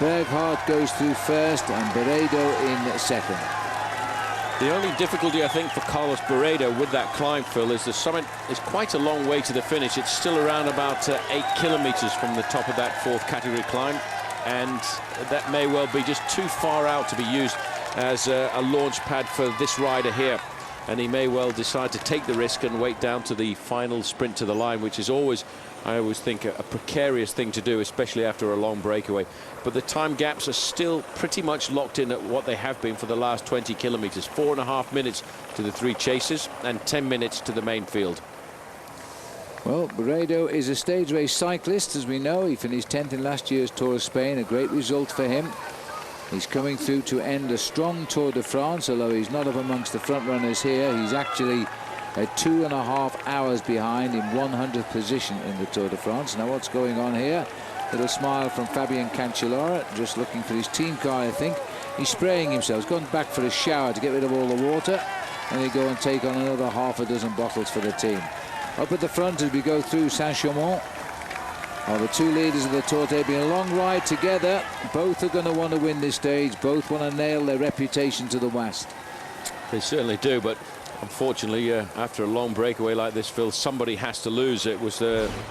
Berghardt goes through first and Barredo in second. The only difficulty, I think, for Carlos Barredo with that climb, Phil, is the summit is quite a long way to the finish. It's still around about 8 kilometers from the top of that 4th category climb, and that may well be just too far out to be used as a launch pad for this rider here. And he may well decide to take the risk and wait down to the final sprint to the line, which is always, I always think, a precarious thing to do, especially after a long breakaway. But the time gaps are still pretty much locked in at what they have been for the last 20 kilometers. 4.5 minutes to the 3 chasers and 10 minutes to the main field. Well, Barredo is a stage race cyclist, as we know. He finished 10th in last year's Tour of Spain, a great result for him. He's coming through to end a strong Tour de France, although he's not up amongst the front runners here. He's actually 2.5 hours behind in 100th position in the Tour de France. Now what's going on here? Little smile from Fabian Cancellara, just looking for his team car, I think. He's spraying himself. He's gone back for a shower to get rid of all the water, and they go and take on another half a dozen bottles for the team. Up at the front as we go through Saint-Chamond are the 2 leaders of the Tour. They've been a long ride together. Both are going to want to win this stage. Both want to nail their reputation to the mast. They certainly do, but unfortunately, after a long breakaway like this, Phil, somebody has to lose. It was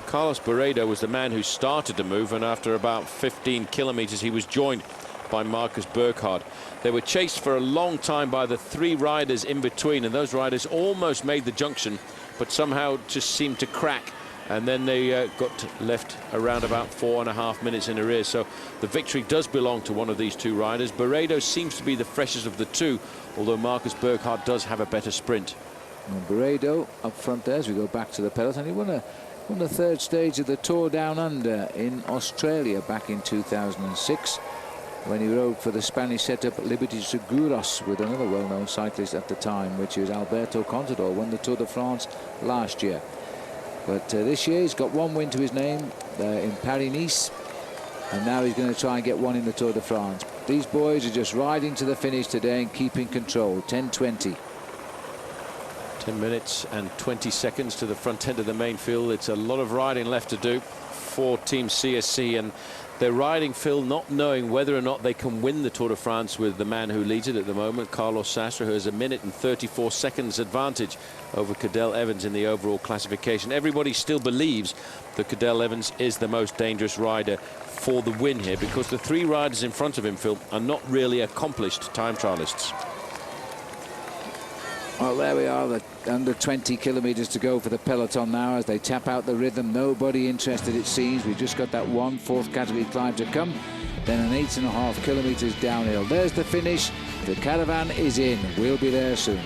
Carlos Barredo was the man who started to move, and after about 15 kilometers, he was joined by Marcus Burkhardt. They were chased for a long time by the 3 riders in between, and those riders almost made the junction, but somehow just seemed to crack. And then they got left around about 4.5 minutes in arrears. So the victory does belong to one of these 2 riders. Barredo seems to be the freshest of the 2, although Marcus Burkhardt does have a better sprint. And Barredo up front there as we go back to the peloton. He won the 3rd stage of the Tour Down Under in Australia back in 2006, when he rode for the Spanish setup Liberty Seguros with another well-known cyclist at the time, which was Alberto Contador, won the Tour de France last year. But this year he's got 1 win to his name in Paris-Nice, and now he's going to try and get 1 in the Tour de France. These boys are just riding to the finish today and keeping control. 10:20. 10 minutes and 20 seconds to the front end of the main field. It's a lot of riding left to do for Team CSC, and they're riding, Phil, not knowing whether or not they can win the Tour de France with the man who leads it at the moment, Carlos Sastre, who has a 1 minute and 34 seconds advantage over Cadel Evans in the overall classification. Everybody still believes that Cadel Evans is the most dangerous rider for the win here, because the 3 riders in front of him, Phil, are not really accomplished time trialists. Well, there we are, the under 20 kilometers to go for the peloton now as they tap out the rhythm. Nobody interested, it seems. We've just got that 1 4th category climb to come, then an 8.5 kilometers downhill. There's the finish. The caravan is in. We'll be there soon.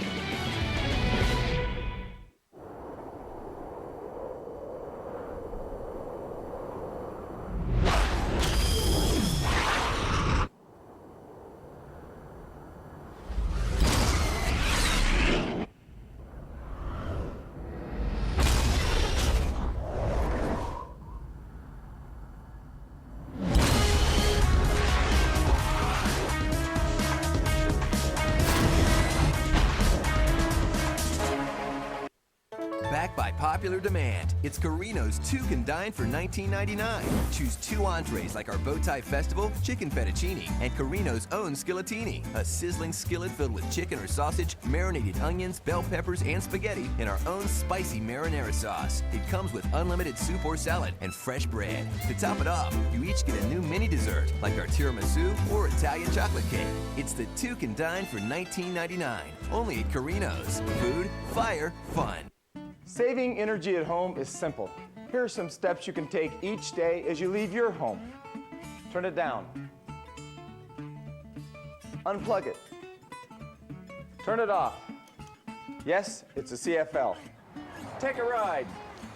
By popular demand, it's Carino's 2 Can Dine for $19.99. Choose 2 entrees like our Bowtie Festival Chicken Fettuccine and Carino's own Skilletini, a sizzling skillet filled with chicken or sausage, marinated onions, bell peppers, and spaghetti in our own spicy marinara sauce. It comes with unlimited soup or salad and fresh bread. To top it off, you each get a new mini dessert like our tiramisu or Italian chocolate cake. It's the 2 Can Dine for $19.99. Only at Carino's. Food, fire, fun. Saving energy at home is simple. Here are some steps you can take each day as you leave your home. Turn it down. Unplug it. Turn it off. Yes, it's a CFL. Take a ride.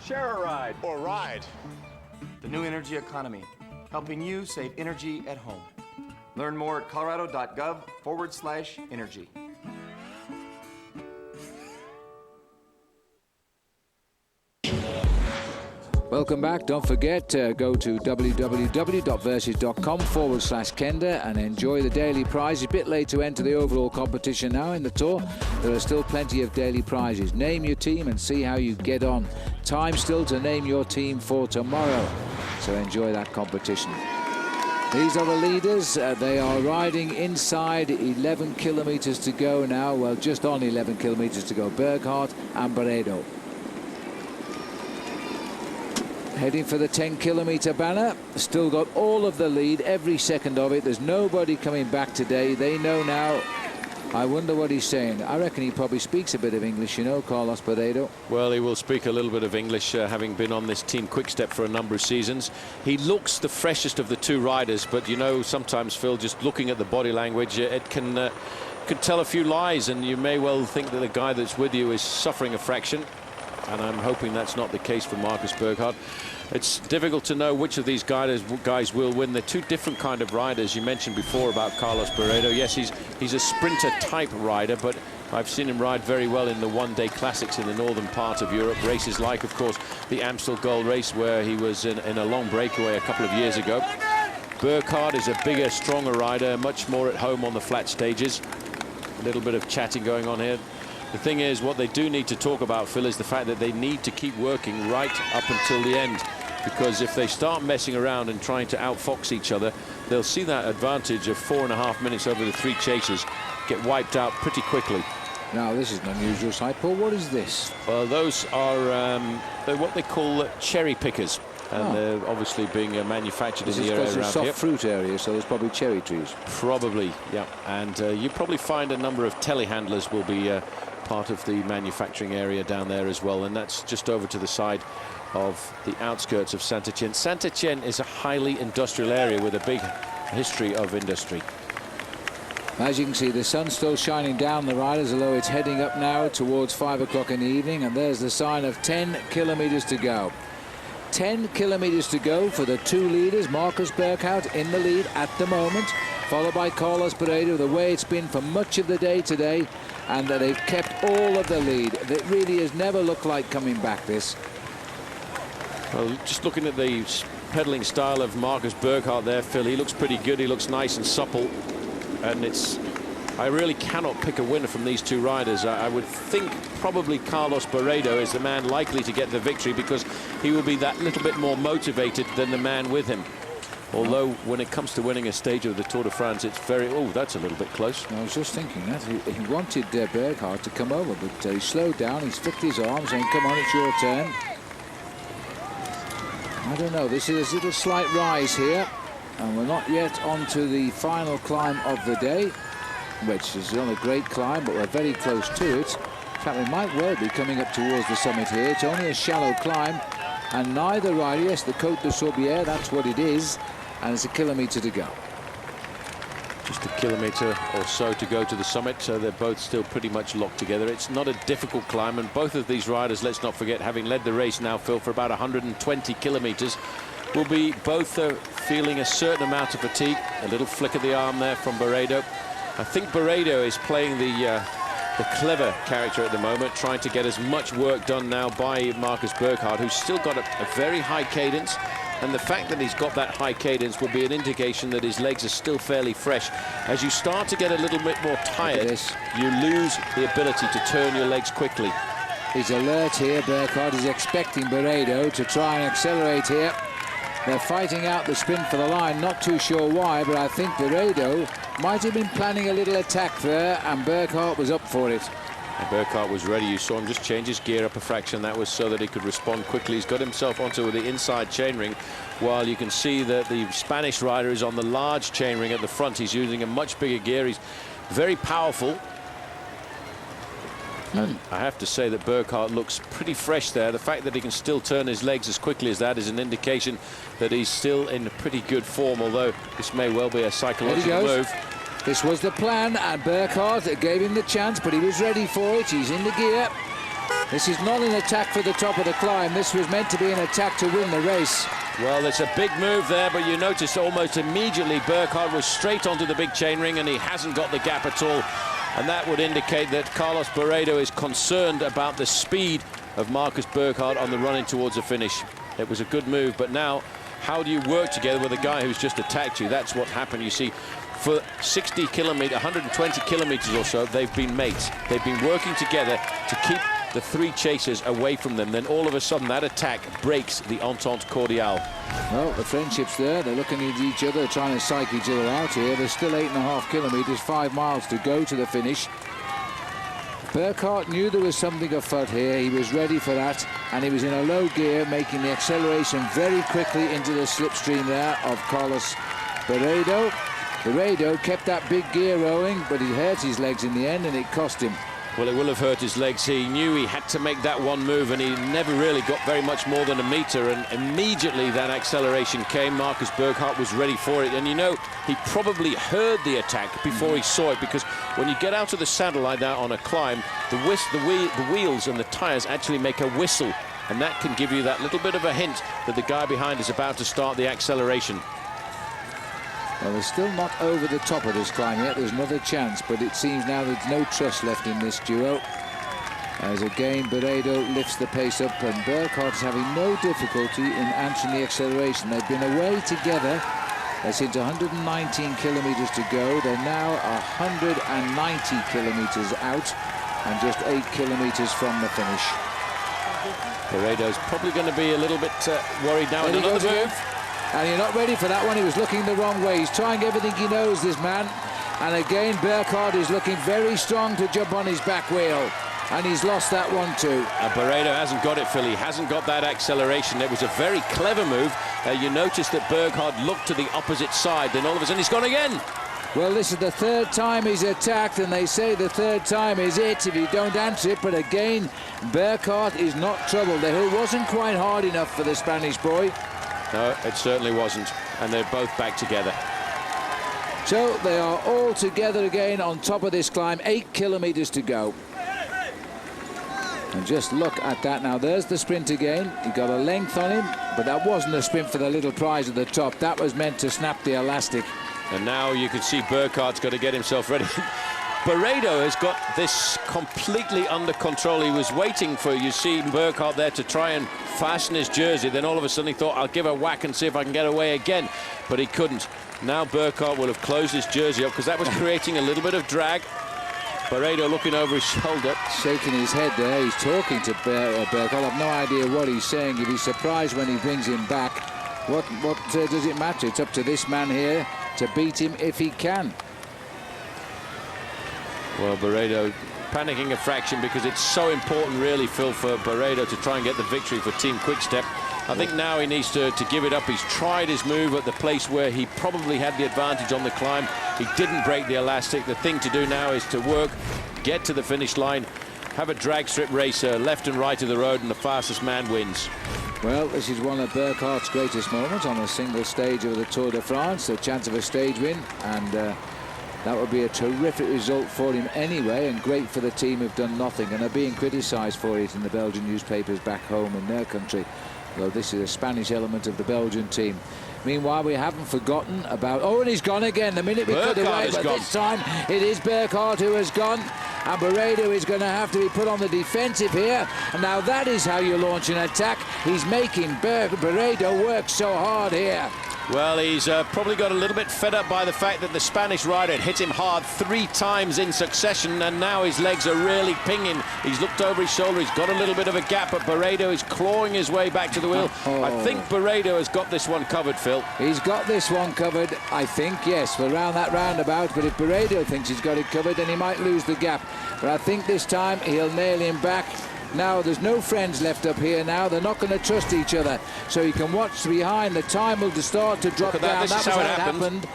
Share a ride. Or ride. The new energy economy, helping you save energy at home. Learn more at colorado.gov/energy. Welcome back. Don't forget, go to www.versus.com/Kenda and enjoy the daily prize. It's a bit late to enter the overall competition now in the Tour. There are still plenty of daily prizes. Name your team and see how you get on. Time still to name your team for tomorrow. So enjoy that competition. These are the leaders. They are riding inside 11 kilometers to go now. Well, just on 11 kilometers to go. Burkhardt and Barredo. Heading for the 10-kilometer banner. Still got all of the lead, every second of it. There's nobody coming back today. They know now. I wonder what he's saying. I reckon he probably speaks a bit of English, you know, Carlos Barredo. Well, he will speak a little bit of English, having been on this Team Quick-Step for a number of seasons. He looks the freshest of the two riders, but, you know, sometimes, Phil, just looking at the body language, it can tell a few lies, and you may well think that the guy that's with you is suffering a fraction. And I'm hoping that's not the case for Marcus Burkhardt. It's difficult to know which of these guys will win. They're two different kind of riders. You mentioned before about Carlos Barredo. Yes, he's a sprinter type rider, but I've seen him ride very well in the one-day classics in the northern part of Europe. Races like, of course, the Amstel Gold Race, where he was in a long breakaway a couple of years ago. Burkhardt is a bigger, stronger rider, much more at home on the flat stages. A little bit of chatting going on here. The thing is, what they do need to talk about, Phil, is the fact that they need to keep working right up until the end. Because if they start messing around and trying to outfox each other, they'll see that advantage of 4.5 minutes over the three chasers get wiped out pretty quickly. Now, this is an unusual sight. Paul, what is this? Well, those are they're what they call cherry pickers. And they're obviously being manufactured in the area around here. This is a soft fruit area, so there's probably cherry trees. Probably, yeah. And you probably find a number of telehandlers will be part of the manufacturing area down there as well. And that's just over to the side of the outskirts of Saint-Étienne. Saint-Étienne is a highly industrial area with a big history of industry. As you can see, the sun's still shining down the riders, although it's heading up now towards 5 o'clock in the evening. And there's the sign of 10 kilometers to go. 10 kilometers to go for the two leaders. Marcus Burkhardt in the lead at the moment, followed by Carlos Barredo, the way it's been for much of the day today, and they've kept all of the lead. It really has never looked like coming back, this. Well, just looking at the pedaling style of Marcus Burkhardt there, Phil, he looks pretty good. He looks nice and supple, and I really cannot pick a winner from these two riders. I would think probably Carlos Barredo is the man likely to get the victory, because he will be that little bit more motivated than the man with him. Although when it comes to winning a stage of the Tour de France, it's very... Oh, that's a little bit close. I was just thinking that. He wanted Burkhardt to come over, but he slowed down. He's flicked his arms saying, come on, it's your turn. I don't know. This is a little slight rise here, and we're not yet on to the final climb of the day, which is not a great climb, but we're very close to it. In fact, we might well be coming up towards the summit here. It's only a shallow climb, and neither rider, yes, the Côte de Sorbière, that's what it is, and it's a kilometre to go. Just a kilometre or so to go to the summit, so they're both still pretty much locked together. It's not a difficult climb, and both of these riders, let's not forget, having led the race now, Phil, for about 120 kilometres, will be both feeling a certain amount of fatigue. A little flick of the arm there from Barredo. I think Barredo is playing the clever character at the moment, trying to get as much work done now by Marcus Burkhardt, who's still got a very high cadence. And the fact that he's got that high cadence will be an indication that his legs are still fairly fresh. As you start to get a little bit more tired, you lose the ability to turn your legs quickly. He's alert here. Burkhardt is expecting Barredo to try and accelerate here. They're fighting out the sprint for the line. Not too sure why, but I think Barredo might have been planning a little attack there, and Burkhardt was up for it. And Burkhardt was ready. You saw him just change his gear up a fraction. That was so that he could respond quickly. He's got himself onto the inside chainring, while you can see that the Spanish rider is on the large chainring at the front. He's using a much bigger gear. He's very powerful. And I have to say that Burkhardt looks pretty fresh there. The fact that he can still turn his legs as quickly as that is an indication that he's still in pretty good form, although this may well be a psychological move. This was the plan, and Burkhardt gave him the chance, but he was ready for it. He's in the gear. This is not an attack for the top of the climb. This was meant to be an attack to win the race. Well, it's a big move there, but you notice almost immediately Burkhardt was straight onto the big chainring, and he hasn't got the gap at all. And that would indicate that Carlos Barredo is concerned about the speed of Marcus Burkhardt on the run-in towards the finish. It was a good move, but now, how do you work together with a guy who's just attacked you? That's what happened. You see, for 120 kilometers or so, they've been mates. They've been working together to keep the 3 chasers away from them, then all of a sudden that attack breaks the Entente Cordiale. Well, the friendship's there. They're looking at each other, trying to psych each other out here. There's still 8.5 kilometres, 5 miles to go to the finish. Burkhardt knew there was something afoot here. He was ready for that, and he was in a low gear, making the acceleration very quickly into the slipstream there of Carlos Barredo. Barredo kept that big gear rolling, but it hurt his legs in the end, and it cost him. Well, it will have hurt his legs. He knew he had to make that one move, and he never really got very much more than a meter, and immediately that acceleration came. Marcus Burkhardt was ready for it, and you know, he probably heard the attack before he saw it, because when you get out of the saddle like that on a climb, the wheels and the tires actually make a whistle, and that can give you that little bit of a hint that the guy behind is about to start the acceleration. Well, they're still not over the top of this climb yet. There's another chance, but it seems now there's no trust left in this duo. As again, Barredo lifts the pace up, and Burkhardt is having no difficulty in answering the acceleration. They've been away together since 119 kilometres to go. They're now 190 kilometres out and just 8 kilometres from the finish. Barredo's probably going to be a little bit worried now. And another move. And you're not ready for that one. He was looking the wrong way. He's trying everything he knows, this man. And again, Burkhardt is looking very strong to jump on his back wheel. And he's lost that one too. Barredo hasn't got it, Phil. He hasn't got that acceleration. It was a very clever move. You notice that Burkhardt looked to the opposite side. Then all of a sudden he's gone again. Well, this is the 3rd time he's attacked, and they say the 3rd time is it if you don't answer it. But again, Burkhardt is not troubled. The hill wasn't quite hard enough for the Spanish boy. No, it certainly wasn't, and they're both back together. So they are all together again on top of this climb. 8 kilometres to go. And just look at that now. There's the sprint again. He got a length on him, but that wasn't a sprint for the little prize at the top. That was meant to snap the elastic. And now you can see Burkhardt's got to get himself ready. Barredo has got this completely under control. He was waiting for, you see, Burkhardt there to try and fasten his jersey. Then all of a sudden he thought, I'll give a whack and see if I can get away again. But he couldn't. Now Burkhardt will have closed his jersey up, because that was creating a little bit of drag. Barredo looking over his shoulder. Shaking his head there. He's talking to Burkhardt. I've no idea what he's saying. If he's surprised when he brings him back, what does it matter? It's up to this man here to beat him if he can. Well, Barredo panicking a fraction, because it's so important, really, Phil, for Barredo to try and get the victory for Team Quickstep. I think now he needs to give it up. He's tried his move at the place where he probably had the advantage on the climb. He didn't break the elastic. The thing to do now is to work, get to the finish line, have a drag strip race left and right of the road, and the fastest man wins. Well, this is one of Burkhardt's greatest moments on a single stage of the Tour de France, the chance of a stage win, and that would be a terrific result for him anyway, and great for the team who've done nothing and are being criticised for it in the Belgian newspapers back home in their country. Though this is a Spanish element of the Belgian team. Meanwhile, we haven't forgotten about... Oh, and he's gone again. The minute we cut away, but this time it is Burkhardt who has gone. And Barredo is going to have to be put on the defensive here. And now that is how you launch an attack. He's making Barredo work so hard here. Well, he's probably got a little bit fed up by the fact that the Spanish rider had hit him hard 3 times in succession, and now his legs are really pinging. He's looked over his shoulder. He's got a little bit of a gap, but Barredo is clawing his way back to the wheel. I think Barredo has got this one covered, Phil. He's got this one covered, I think, yes, around that roundabout. But if Barredo thinks he's got it covered, then he might lose the gap. But I think this time he'll nail him back. Now, there's no friends left up here now. They're not going to trust each other. So you can watch behind. The time will start to drop down. This is how it happened.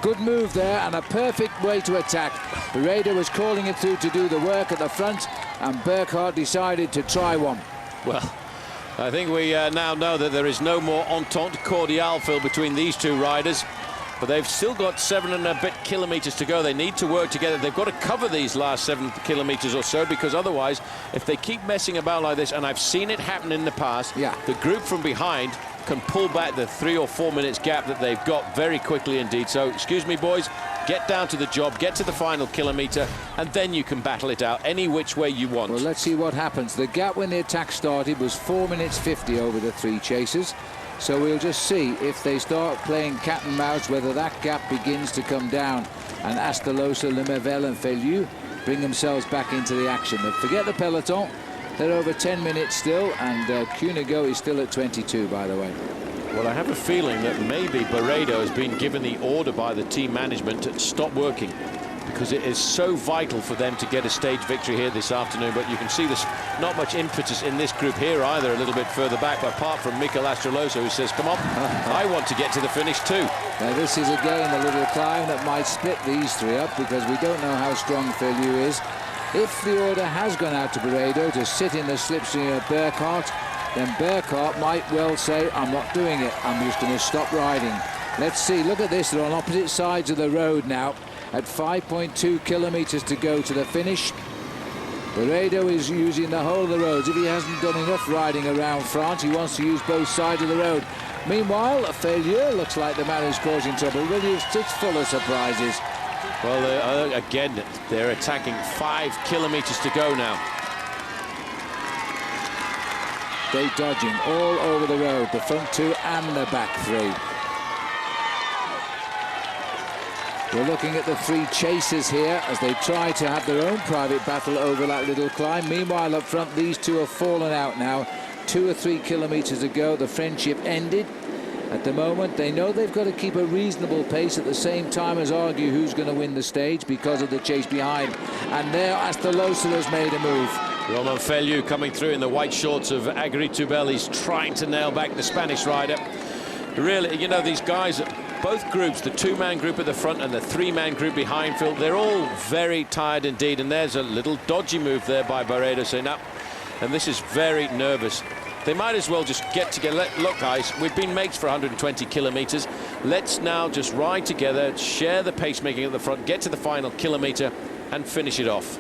Good move there and a perfect way to attack. Barredo was calling it through to do the work at the front, and Burkhardt decided to try one. Well, I think we now know that there is no more entente cordiale, Phil, between these two riders. But they've still got 7 and a bit kilometres to go. They need to work together. They've got to cover these last 7 kilometres or so, because otherwise, if they keep messing about like this, and I've seen it happen in the past, the group from behind can pull back the 3 or 4 minutes gap that they've got very quickly indeed. So, excuse me, boys, get down to the job, get to the final kilometre, and then you can battle it out any which way you want. Well, let's see what happens. The gap when the attack started was 4 minutes 50 over the 3 chasers. So we'll just see if they start playing cat and mouse, whether that gap begins to come down, and Astolosa, Lemaivel and Feliu bring themselves back into the action. But forget the peloton. They're over 10 minutes still, and Cunego is still at 22, by the way. Well, I have a feeling that maybe Barredo has been given the order by the team management to stop working, because it is so vital for them to get a stage victory here this afternoon. But you can see there's not much impetus in this group here either, a little bit further back, apart from Mikel Astroloso, who says, come on, I want to get to the finish too. Now this is again a little climb that might split these three up, because we don't know how strong Feliu is. If the order has gone out to Barredo to sit in the slipstream of Burkhardt, then Burkhardt might well say, I'm not doing it, I'm just going to stop riding. Let's see, look at this, they're on opposite sides of the road now, at 5.2 kilometers to go to the finish. Barredo is using the whole of the roads. If he hasn't done enough riding around France, he wants to use both sides of the road. Meanwhile, a failure looks like the man who's causing trouble. Williams, it's full of surprises. Well, again, they're attacking 5 kilometers to go now. They're dodging all over the road, the front two and the back three. We're looking at the three chasers here as they try to have their own private battle over that little climb. Meanwhile, up front, these two have fallen out now. 2 or 3 kilometers ago, the friendship ended. At the moment, they know they've got to keep a reasonable pace at the same time as argue who's going to win the stage because of the chase behind. And there, Astroloso has made a move. Romain Feliu coming through in the white shorts of Agritubel. He's trying to nail back the Spanish rider. Really, you know, these guys, both groups, the 2-man group at the front and the 3-man group behind, Phil, they're all very tired indeed. And there's a little dodgy move there by Barredo saying, no. And this is very nervous. They might as well just get together. Look, guys, we've been mates for 120 kilometers. Let's now just ride together, share the pacemaking at the front, get to the final kilometer and finish it off.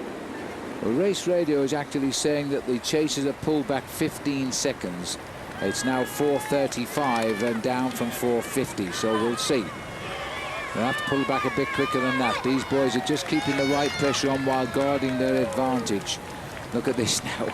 Well, Race Radio is actually saying that the chasers have pulled back 15 seconds. It's now 4:35 and down from 4:50, so we'll see. They'll have to pull back a bit quicker than that. These boys are just keeping the right pressure on while guarding their advantage. Look at this now.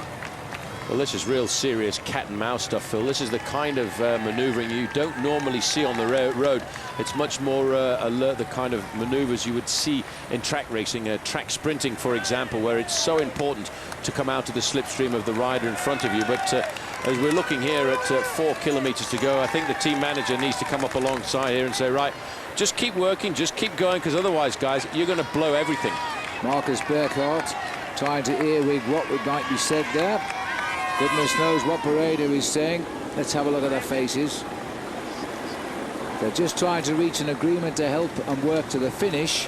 Well, this is real serious cat and mouse stuff, Phil. This is the kind of manoeuvring you don't normally see on the road. It's much more alert, the kind of maneuvers you would see in track racing, track sprinting, for example, where it's so important to come out of the slipstream of the rider in front of you. But as we're looking here at 4 kilometers to go, I think the team manager needs to come up alongside here and say, right, just keep working, just keep going, because otherwise, guys, you're going to blow everything. Marcus Burkhardt trying to earwig what might be said there. Goodness knows what Barredo is saying. Let's have a look at their faces. They're just trying to reach an agreement to help and work to the finish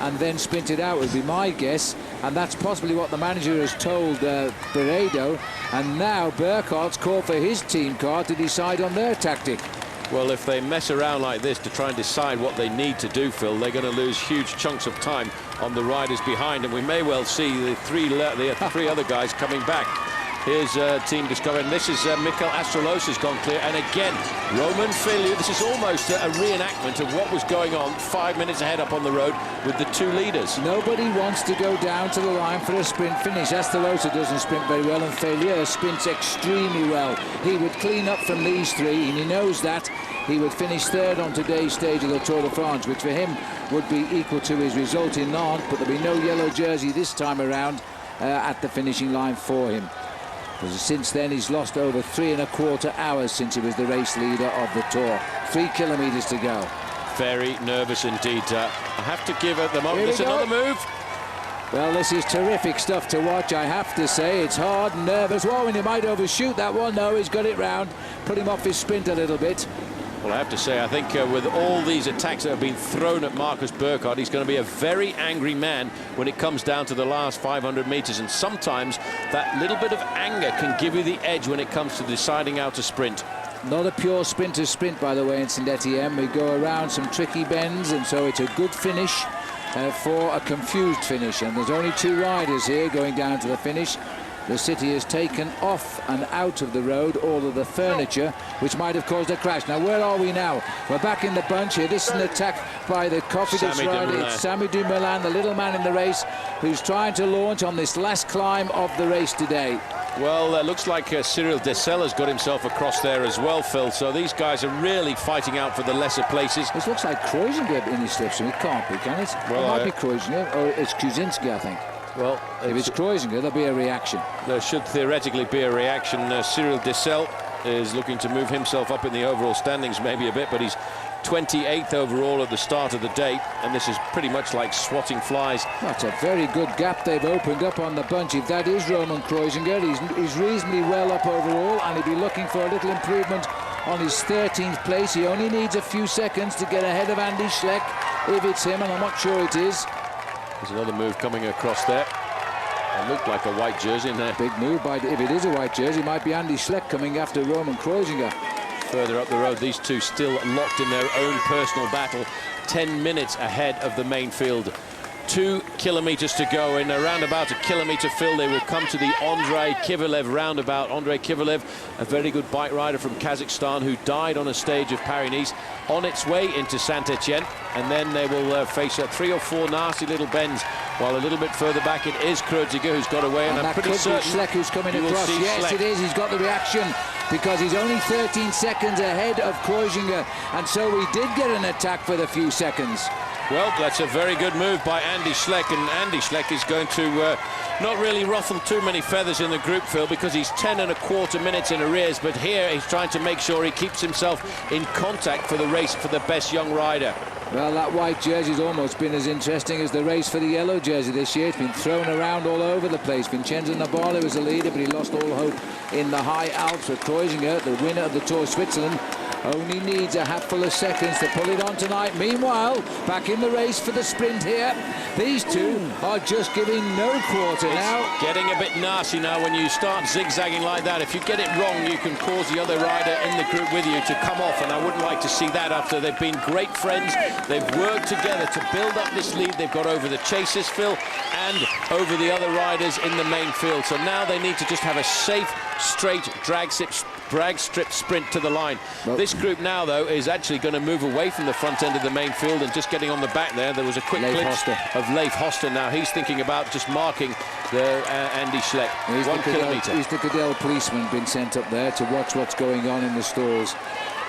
and then sprint it out would be my guess, and that's possibly what the manager has told Barredo. And now Burkhardt's called for his team car to decide on their tactic. Well, if they mess around like this to try and decide what they need to do, Phil, they're going to lose huge chunks of time on the riders behind, and we may well see the three other guys coming back. Here's team discovery, and this is Mikel Astroloso's gone clear, and again Romain Feliu. This is almost a reenactment of what was going on 5 minutes ahead up on the road with the two leaders. Nobody wants to go down to the line for a sprint finish. Astroloso doesn't sprint very well, and Feliu sprints extremely well. He would clean up from these three, and he knows that. He would finish third on today's stage of the Tour de France, which for him would be equal to his result in Nantes, but there'll be no yellow jersey this time around at the finishing line for him. Since then, he's lost over 3¼ hours since he was the race leader of the Tour. 3 kilometers to go. Very nervous indeed. I have to give at the moment. There's another move. Well, this is terrific stuff to watch, I have to say. It's hard and nervous. Whoa, and he might overshoot that one. No, he's got it round. Put him off his sprint a little bit. Well, I have to say, I think with all these attacks that have been thrown at Marcus Burkhardt, he's going to be a very angry man when it comes down to the last 500 meters. And sometimes that little bit of anger can give you the edge when it comes to deciding how to sprint. Not a pure sprinter's sprint, by the way, in Saint-Étienne. We go around some tricky bends, and so it's a good finish for a confused finish. And there's only 2 riders here going down to the finish. The city has taken off and out of the road all of the furniture, which might have caused a crash. Now, where are we now? We're back in the bunch here. This is an attack by the Cofidis rider. It's Samy Dumoulin, the little man in the race, who's trying to launch on this last climb of the race today. Well, looks like Cyril Desseller's got himself across there as well, Phil. So these guys are really fighting out for the lesser places. This looks like Kreuziger in his slipstream. It can't be, can it? Well, it might be Kreuziger, or it's Kuzinski, I think. Well, if it's Kreuziger, there'll be a reaction. There should theoretically be a reaction. Cyril Dessel is looking to move himself up in the overall standings maybe a bit, but he's 28th overall at the start of the day, and this is pretty much like swatting flies. That's a very good gap they've opened up on the bunch. If that is Roman Kreuziger, he's reasonably well up overall, and he'll be looking for a little improvement on his 13th place. He only needs a few seconds to get ahead of Andy Schleck, if it's him, and I'm not sure it is. There's another move coming across there. It looked like a white jersey in there. Big move, if it is a white jersey, it might be Andy Schleck coming after Roman Kreuziger. Further up the road, these two still locked in their own personal battle, 10 minutes ahead of the main field. 2 kilometers to go. In around about a kilometer fill, they will come to the Andrei Kivilev roundabout. Andrei Kivilev, a very good bike rider from Kazakhstan who died on a stage of Paris-Nice, on its way into Saint-Étienne, and then they will face 3 or 4 nasty little bends, while a little bit further back it is Kreuziger who's got away, and I'm pretty certain Schleck who's coming across. Yes, Schleck. It is. He's got the reaction, because he's only 13 seconds ahead of Kreuziger, and so we did get an attack for the few seconds. Well, that's a very good move by Andy Schleck, and Andy Schleck is going to not really ruffle too many feathers in the group, Phil, because he's 10 1/4 minutes in arrears, but here he's trying to make sure he keeps himself in contact for the race for the best young rider. Well, that white jersey's almost been as interesting as the race for the yellow jersey this year. It's been thrown around all over the place. Vincenzo Nibali was the leader, but he lost all hope in the high Alps. For Kreuziger, the winner of the Tour of Switzerland, only needs a hatful of seconds to pull it on tonight. Meanwhile, back in the race for the sprint here, these two are just giving no quarter now. It's getting a bit nasty now when you start zigzagging like that. If you get it wrong, you can cause the other rider in the group with you to come off, and I wouldn't like to see that after they've been great friends. They've worked together to build up this lead. They've got over the chasers, Phil, and over the other riders in the main field. So now they need to just have a safe, straight drag strip sprint to the line. Well, this group now, though, is actually going to move away from the front end of the main field and just getting on the back there. There was a quick glimpse of Leif Hoster. Now he's thinking about just marking the Andy Schleck. He's 1 kilometre. He's the Cadell policeman been sent up there to watch what's going on in the stalls.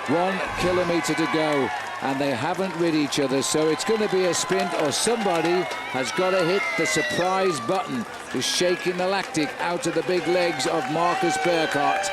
1 kilometre to go, and they haven't rid each other, so it's going to be a sprint, or somebody has got to hit the surprise button to shaking the lactic out of the big legs of Marcus Burkhardt.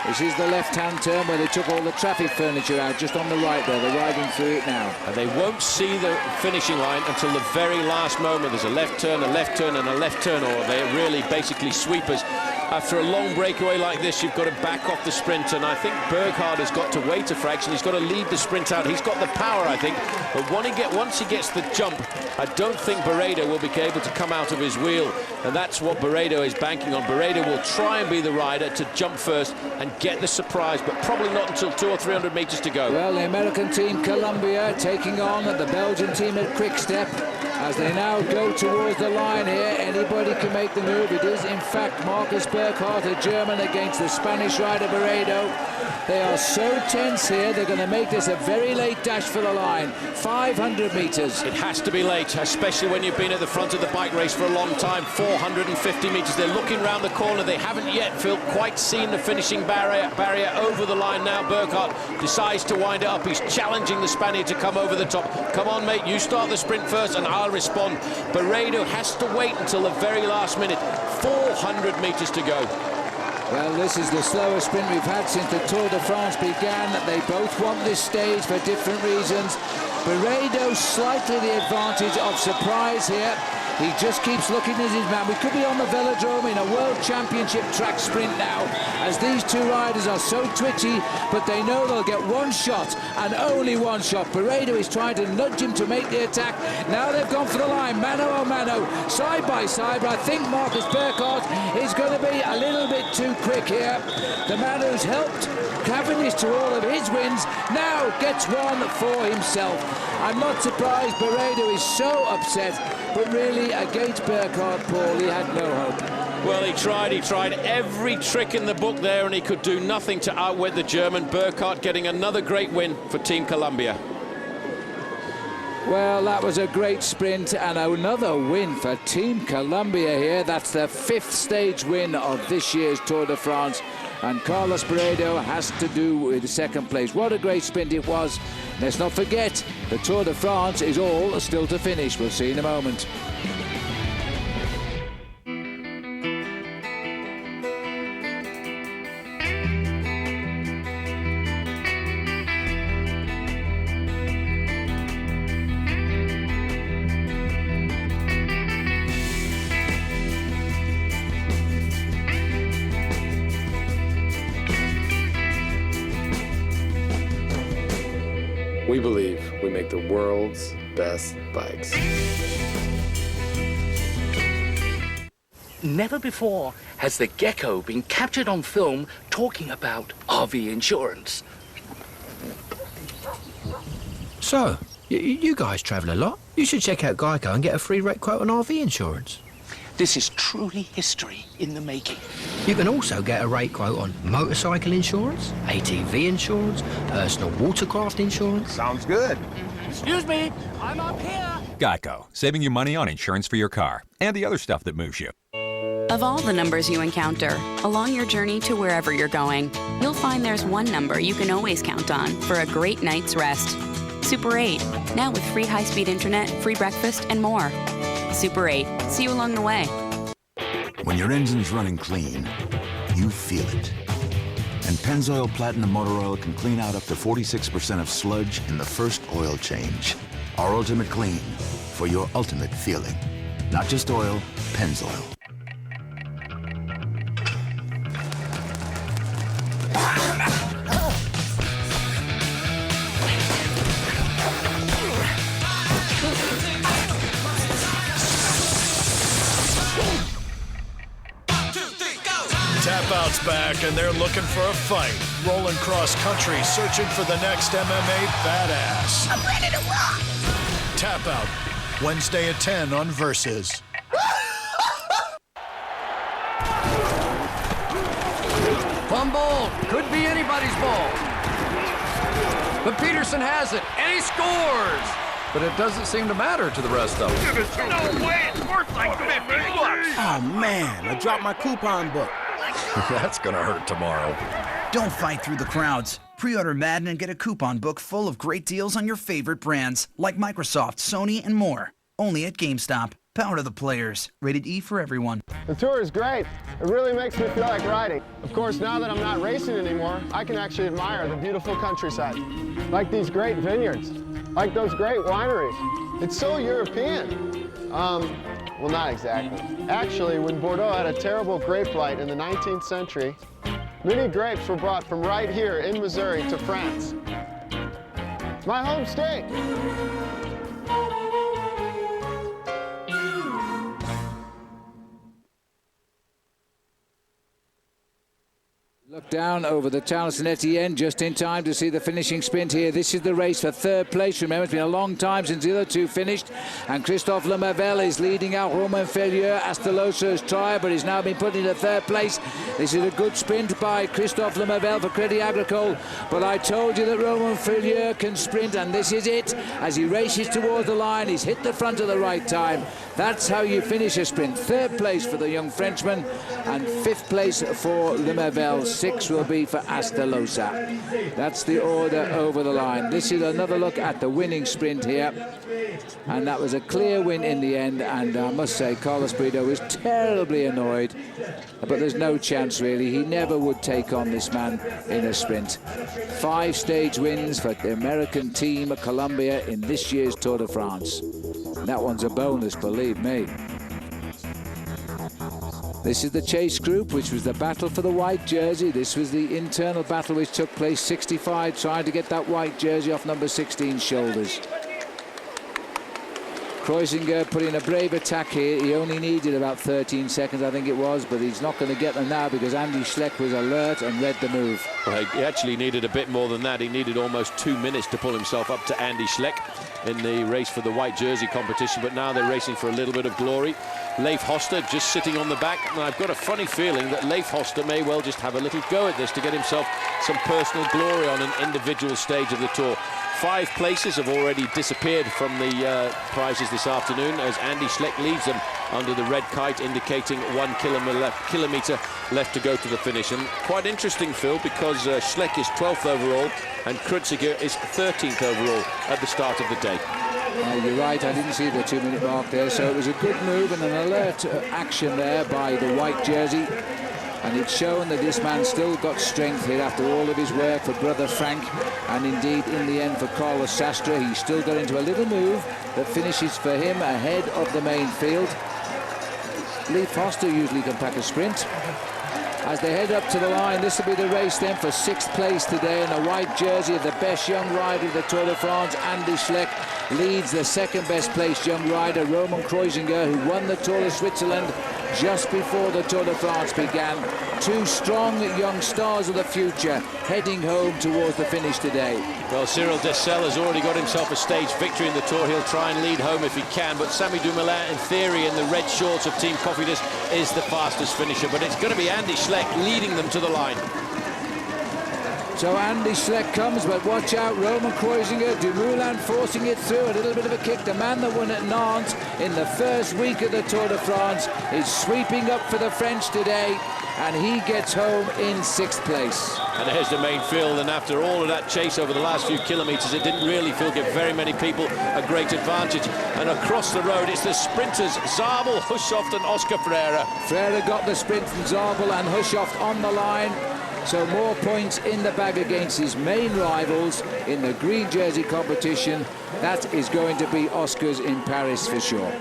This is the left-hand turn where they took all the traffic furniture out, just on the right there. They're riding through it now. And they won't see the finishing line until the very last moment. There's a left turn, and a left turn, or they're really basically sweepers. After a long breakaway like this, you've got to back off the sprint, and I think Burkhardt has got to wait a fraction. He's got to lead the sprint out. He's got the power, I think, but once he gets the jump, I don't think Barredo will be able to come out of his wheel, and that's what Barredo is banking on. Barredo will try and be the rider to jump first and get the surprise, but probably not until 200 or 300 meters to go. Well, the American team Columbia taking on the Belgian team at Quick Step as they now go towards the line here. Anybody can make the move. It is, in fact, Marcus Burkhardt, a German, against the Spanish rider Barredo. They are so tense here, they're going to make this a very late dash for the line. 500 meters. It has to be late, especially when you've been at the front of the bike race for a long time. 450 meters. They're looking round the corner. They haven't yet, Phil, quite seen the finishing barrier over the line now. Burkhardt decides to wind it up. He's challenging the Spaniard to come over the top. Come on, mate, you start the sprint first and I'll respond. Barredo has to wait until the very last minute. 400 meters to go. Well, this is the slowest sprint we've had since the Tour de France began. They both want this stage for different reasons. Barredo slightly the advantage of surprise here. He just keeps looking at his man. We could be on the velodrome in a World Championship track sprint now, as these two riders are so twitchy, but they know they'll get one shot, and only one shot. Barredo is trying to nudge him to make the attack. Now they've gone for the line, mano a mano, side by side, but I think Marcus Burkhardt is going to be a little bit too quick here. The man who's helped Cavendish to all of his wins now gets one for himself. I'm not surprised Barredo is so upset, but really, against Burkhardt, Paul, he had no hope. Well, he tried every trick in the book there, and he could do nothing to outwit the German. Burkhardt getting another great win for Team Columbia. Well, that was a great sprint and another win for Team Columbia here. That's the 5th stage win of this year's Tour de France, and Carlos Barredo has to do with the 2nd place. What a great sprint it was. Let's not forget, the Tour de France is all still to finish. We'll see in a moment. We believe we make the world's best bikes. Never before has the gecko been captured on film talking about RV insurance. So, you guys travel a lot. You should check out Geico and get a free rate quote on RV insurance. This is truly history in the making. You can also get a rate quote on motorcycle insurance, ATV insurance, personal watercraft insurance. Sounds good. Excuse me, I'm up here. Geico, saving you money on insurance for your car and the other stuff that moves you. Of all the numbers you encounter, along your journey to wherever you're going, you'll find there's one number you can always count on for a great night's rest. Super 8, now with free high-speed internet, free breakfast, and more. Super 8, see you along the way. When your engine's running clean, you feel it. And Pennzoil Platinum Motor Oil can clean out up to 46% of sludge in the first oil change. Our ultimate clean for your ultimate feeling. Not just oil, Pennzoil. Tap Out's back, and they're looking for a fight. Rolling cross country, searching for the next MMA badass. I'm ready to rock! Tap Out, Wednesday at 10 on Versus. Fumble! Could be anybody's ball. But Peterson has it, and he scores! But it doesn't seem to matter to the rest of them. No way! It's worth like $50. Oh, man, I dropped my coupon book. That's gonna hurt tomorrow. Don't fight through the crowds. Pre-order Madden and get a coupon book full of great deals on your favorite brands, like Microsoft, Sony, and more. Only at GameStop. Power to the players. Rated E for everyone. The tour is great. It really makes me feel like riding. Of course, now that I'm not racing anymore, I can actually admire the beautiful countryside. Like these great vineyards. Like those great wineries. It's so European. Well, not exactly. Actually, when Bordeaux had a terrible grape blight in the 19th century, many grapes were brought from right here in Missouri to France. It's my home state. Look down over the town of Saint-Étienne just in time to see the finishing sprint here. This is the race for third place. Remember, it's been a long time since the other two finished. And Christophe Lemavelle is leading out Romain Ferrier. Astelosa's try, but he's now been put into third place. This is a good sprint by Christophe Lemavelle for Crédit Agricole. But I told you that Romain Ferrier can sprint, and this is it. As he races towards the line, he's hit the front at the right time. That's how you finish a sprint. Third place for the young Frenchman, and fifth place for Lemavelle. Six will be for Astelosa. That's the order over the line. This is another look at the winning sprint here. And that was a clear win in the end. And I must say, Carlos Brito was terribly annoyed. But there's no chance, really. He never would take on this man in a sprint. 5 stage wins for the American team of Colombia in this year's Tour de France. That one's a bonus, believe me. This is the chase group, which was the battle for the white jersey. This was the internal battle which took place. 65 trying to get that white jersey off number 16's shoulders. Kreuziger put in a brave attack here. He only needed about 13 seconds, I think it was, but he's not going to get them now because Andy Schleck was alert and read the move. Well, he actually needed a bit more than that. He needed almost 2 minutes to pull himself up to Andy Schleck in the race for the white jersey competition, but now they're racing for a little bit of glory. Leif Hoster just sitting on the back, and I've got a funny feeling that Leif Hoster may well just have a little go at this to get himself some personal glory on an individual stage of the Tour. 5 places have already disappeared from the prizes this afternoon as Andy Schleck leads them under the red kite, indicating 1 kilometre left to go to the finish. And quite interesting, Phil, because Schleck is 12th overall and Kreuziger is 13th overall at the start of the day. You're right, I didn't see the 2-minute mark there, so it was a good move and an alert action there by the white jersey. And it's shown that this man still got strength here after all of his work for brother Frank, and indeed in the end for Carlos Sastre. He still got into a little move that finishes for him ahead of the main field. Leif Hoster usually can pack a sprint, as they head up to the line. This will be the race then for 6th place today, in the white jersey of the best young rider of the Tour de France. Andy Schleck leads the 2nd best placed young rider, Roman Kreuziger, who won the Tour of Switzerland just before the Tour de France began. 2 strong young stars of the future heading home towards the finish today. Well, Cyril Dessel has already got himself a stage victory in the Tour. He'll try and lead home if he can, but Samy Dumoulin, in theory, in the red shorts of Team Cofidis, is the fastest finisher, but it's going to be Andy Schleck leading them to the line. So Andy Schleck comes, but watch out, Roman Kreuziger, Dumoulin forcing it through, a little bit of a kick. The man that won at Nantes in the first week of the Tour de France is sweeping up for the French today, and he gets home in 6th place. And here's the main field, and after all of that chase over the last few kilometres, it didn't really give very many people a great advantage. And across the road, it's the sprinters, Zabel, Hushoft and Oscar Freire. Freire got the sprint from Zabel and Hushoft on the line. So more points in the bag against his main rivals in the green jersey competition. That is going to be Oscar's in Paris for sure.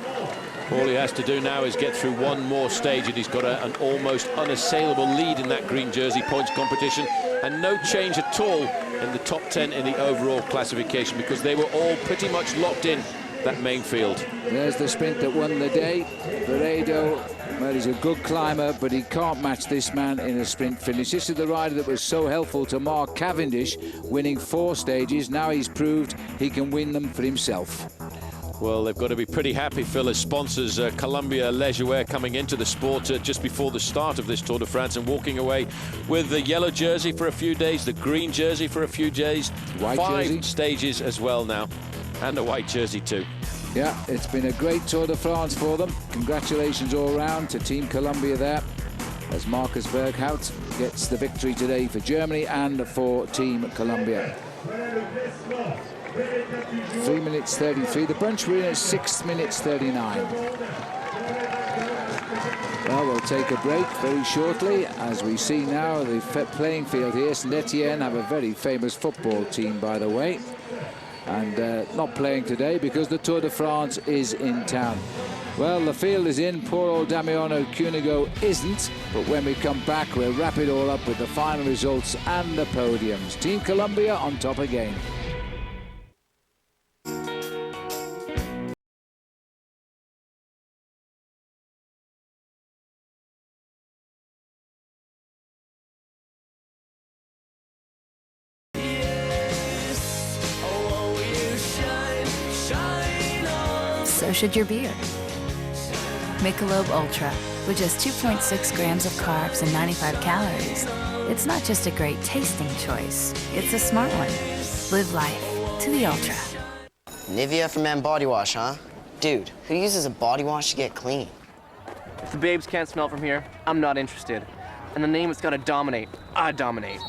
All he has to do now is get through one more stage, and he's got an almost unassailable lead in that green jersey points competition, and no change at all in the top 10 in the overall classification, because they were all pretty much locked in that main field. There's the sprint that won the day. Veredo, well, he's a good climber, but he can't match this man in a sprint finish. This is the rider that was so helpful to Mark Cavendish, winning 4 stages. Now he's proved he can win them for himself. Well, they've got to be pretty happy, Phil, as sponsors Columbia Leisure Wear coming into the sport just before the start of this Tour de France and walking away with the yellow jersey for a few days, the green jersey for a few days, white 5 jersey stages as well now, and a white jersey too. Yeah, it's been a great Tour de France for them. Congratulations all round to Team Columbia there, as Marcus Berghout gets the victory today for Germany and for Team Columbia. 3 minutes 33. The bunch were in at 6 minutes 39. Well, we'll take a break very shortly. As we see now, the playing field here, Saint-Étienne have a very famous football team, by the way, and not playing today because the Tour de France is in town. Well, the field is in. Poor old Damiano Cunego isn't, but when we come back, we'll wrap it all up with the final results and the podiums. Team Columbia on top again. So should your beer. Michelob Ultra, with just 2.6 grams of carbs and 95 calories. It's not just a great tasting choice, it's a smart one. Live life to the ultra. Nivea for men body wash, huh? Dude, who uses a body wash to get clean? If the babes can't smell from here, I'm not interested. And the name has got to dominate. I dominate.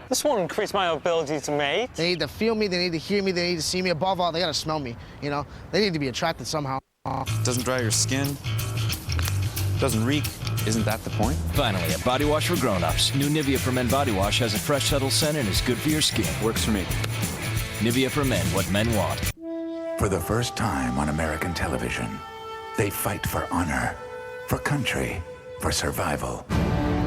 This won't increase my ability to mate. They need to feel me, they need to hear me, they need to see me. Above all, they gotta smell me, you know? They need to be attracted somehow. Doesn't dry your skin, doesn't reek. Isn't that the point? Finally, a body wash for grown-ups. New Nivea for Men body wash has a fresh, subtle scent and is good for your skin. Works for me. Nivea for Men, what men want. For the first time on American television, they fight for honor, for country, for survival.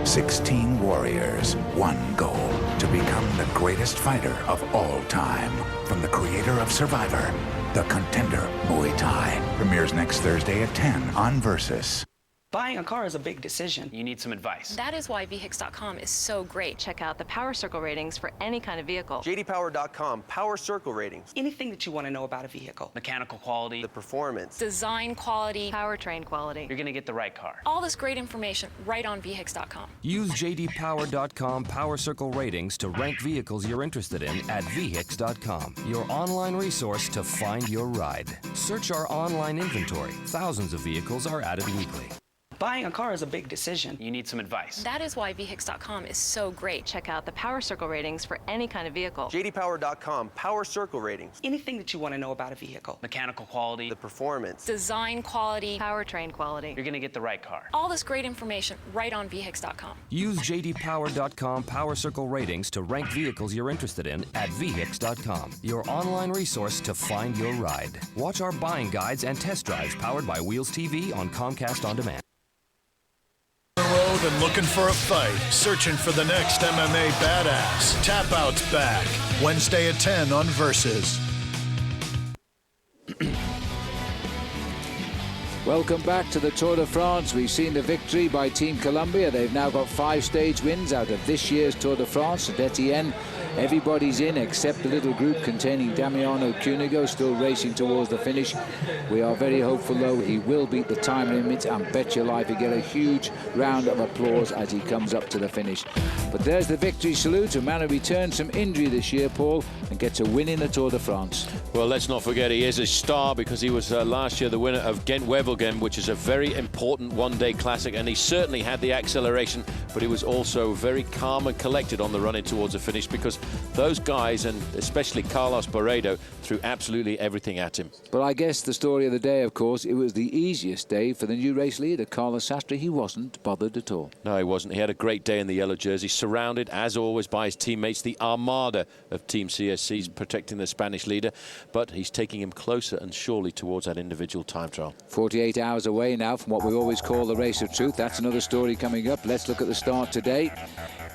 16 warriors, one goal, to become the greatest fighter of all time. From the creator of Survivor, the contender Muay Thai. Premieres next Thursday at 10 on Versus. Buying a car is a big decision. You need some advice. That is why VHIX.com is so great. Check out the Power Circle ratings for any kind of vehicle. JDPower.com, Power Circle ratings. Anything that you want to know about a vehicle. Mechanical quality. The performance. Design quality. Powertrain quality. You're going to get the right car. All this great information right on VHIX.com. Use JDPower.com Power Circle ratings to rank vehicles you're interested in at VHIX.com, your online resource to find your ride. Search our online inventory. Thousands of vehicles are added weekly. Buying a car is a big decision. You need some advice. That is why VHIX.com is so great. Check out the Power Circle ratings for any kind of vehicle. JDPower.com, Power Circle ratings. Anything that you want to know about a vehicle. Mechanical quality. The performance. Design quality. Powertrain quality. You're going to get the right car. All this great information right on VHIX.com. Use JDPower.com Power Circle ratings to rank vehicles you're interested in at VHIX.com, your online resource to find your ride. Watch our buying guides and test drives powered by Wheels TV on Comcast On Demand. road and looking for a fight, searching for the next MMA badass. Tap Out's back. Wednesday at 10 on Versus. Welcome back to the Tour de France. We've seen the victory by Team Colombia. They've now got 5 stage wins out of this year's Tour de France. Saint-Étienne, everybody's in except the little group containing Damiano Cunego, still racing towards the finish. We are very hopeful, though, he will beat the time limit and bet your life he get a huge round of applause as he comes up to the finish. But there's the victory salute, a man who returned from injury this year, Paul, and gets a win in the Tour de France. Well, let's not forget he is a star because he was last year the winner of Ghent-Wevelgem, which is a very important one-day classic, and he certainly had the acceleration, but he was also very calm and collected on the run in towards the finish because those guys, and especially Carlos Barredo, threw absolutely everything at him. But I guess the story of the day, of course, it was the easiest day for the new race leader, Carlos Sastre. He wasn't bothered at all. No, he wasn't. He had a great day in the yellow jersey, surrounded, as always, by his teammates, the armada of Team CSCs protecting the Spanish leader, but he's taking him closer and surely towards that individual time trial. 48 hours away now from what we always call the race of truth. That's another story coming up. Let's look at the start today.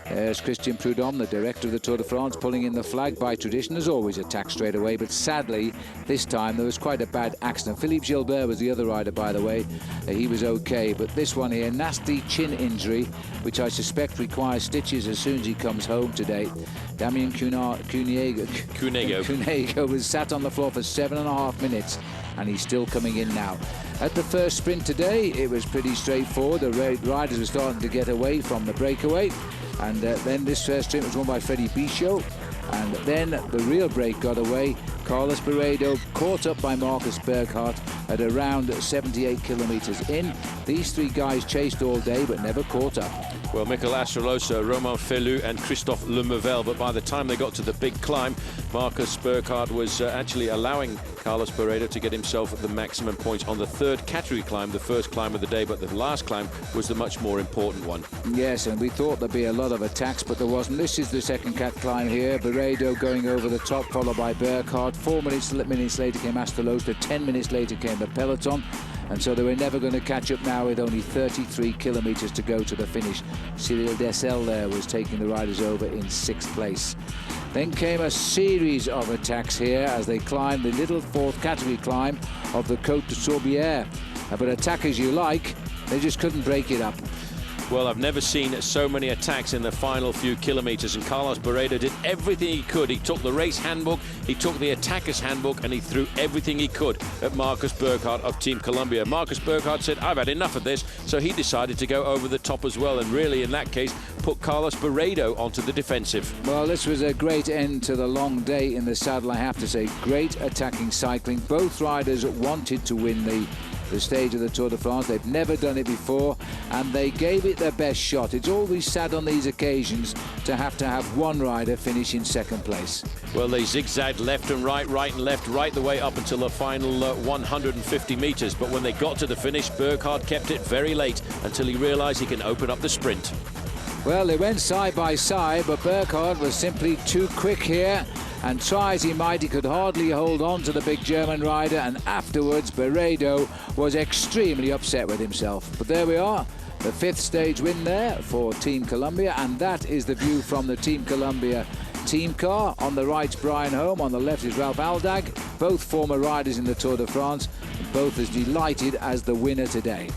There's Christian Prudhomme, the director of the Tour de France, pulling in the flag. By tradition, there's always attack straight away, but sadly, this time there was quite a bad accident. Philippe Gilbert was the other rider, by the way. He was okay, but this one here, nasty chin injury, which I suspect requires stitches as soon as he comes home today. Damien Cunego was sat on the floor for 7.5 minutes, and he's still coming in now. At the first sprint today, it was pretty straightforward. The riders were starting to get away from the breakaway. And then this first sprint was won by Freddie Bichot. And then the real break got away. Carlos Barredo caught up by Marcus Burghardt at around 78 kilometres in. These 3 guys chased all day but never caught up. Well, Mikel Astrolosa, Romain Felu and Christophe Lemervel, but by the time they got to the big climb, Marcus Burghardt was actually allowing Carlos Barredo to get himself at the maximum points on the 3rd category climb, the first climb of the day, but the last climb was the much more important one. Yes, and we thought there'd be a lot of attacks, but there wasn't. This is the 2nd cat climb here. Barredo going over the top, followed by Burghardt. 4 minutes later came Astrolosa. 10 minutes later came the peloton. And so they were never going to catch up now with only 33 kilometres to go to the finish. Cyril Dessel there was taking the riders over in 6th place. Then came a series of attacks here as they climbed the little 4th category climb of the Côte de Sorbière. But attack as you like, they just couldn't break it up. Well, I've never seen so many attacks in the final few kilometres, and Carlos Barredo did everything he could. He took the race handbook, he took the attacker's handbook, and he threw everything he could at Marcus Burghardt of Team Colombia. Marcus Burghardt said, I've had enough of this, so he decided to go over the top as well, and really, in that case, put Carlos Barredo onto the defensive. Well, this was a great end to the long day in the saddle, I have to say. Great attacking cycling. Both riders wanted to win the stage of the Tour de France. They've never done it before, and they gave it their best shot. It's always sad on these occasions to have one rider finish in 2nd place. Well, they zigzagged left and right and left, right the way up until the final 150 metres. But when they got to the finish, Burghardt kept it very late until he realised he can open up the sprint. Well, they went side by side, but Burghardt was simply too quick here. And try as he might, he could hardly hold on to the big German rider, and afterwards Barredo was extremely upset with himself. But there we are, the 5th stage win there for Team Colombia, and that is the view from the Team Colombia team car. On the right, Brian Holm, on the left is Ralph Aldag, both former riders in the Tour de France, and both as delighted as the winner today.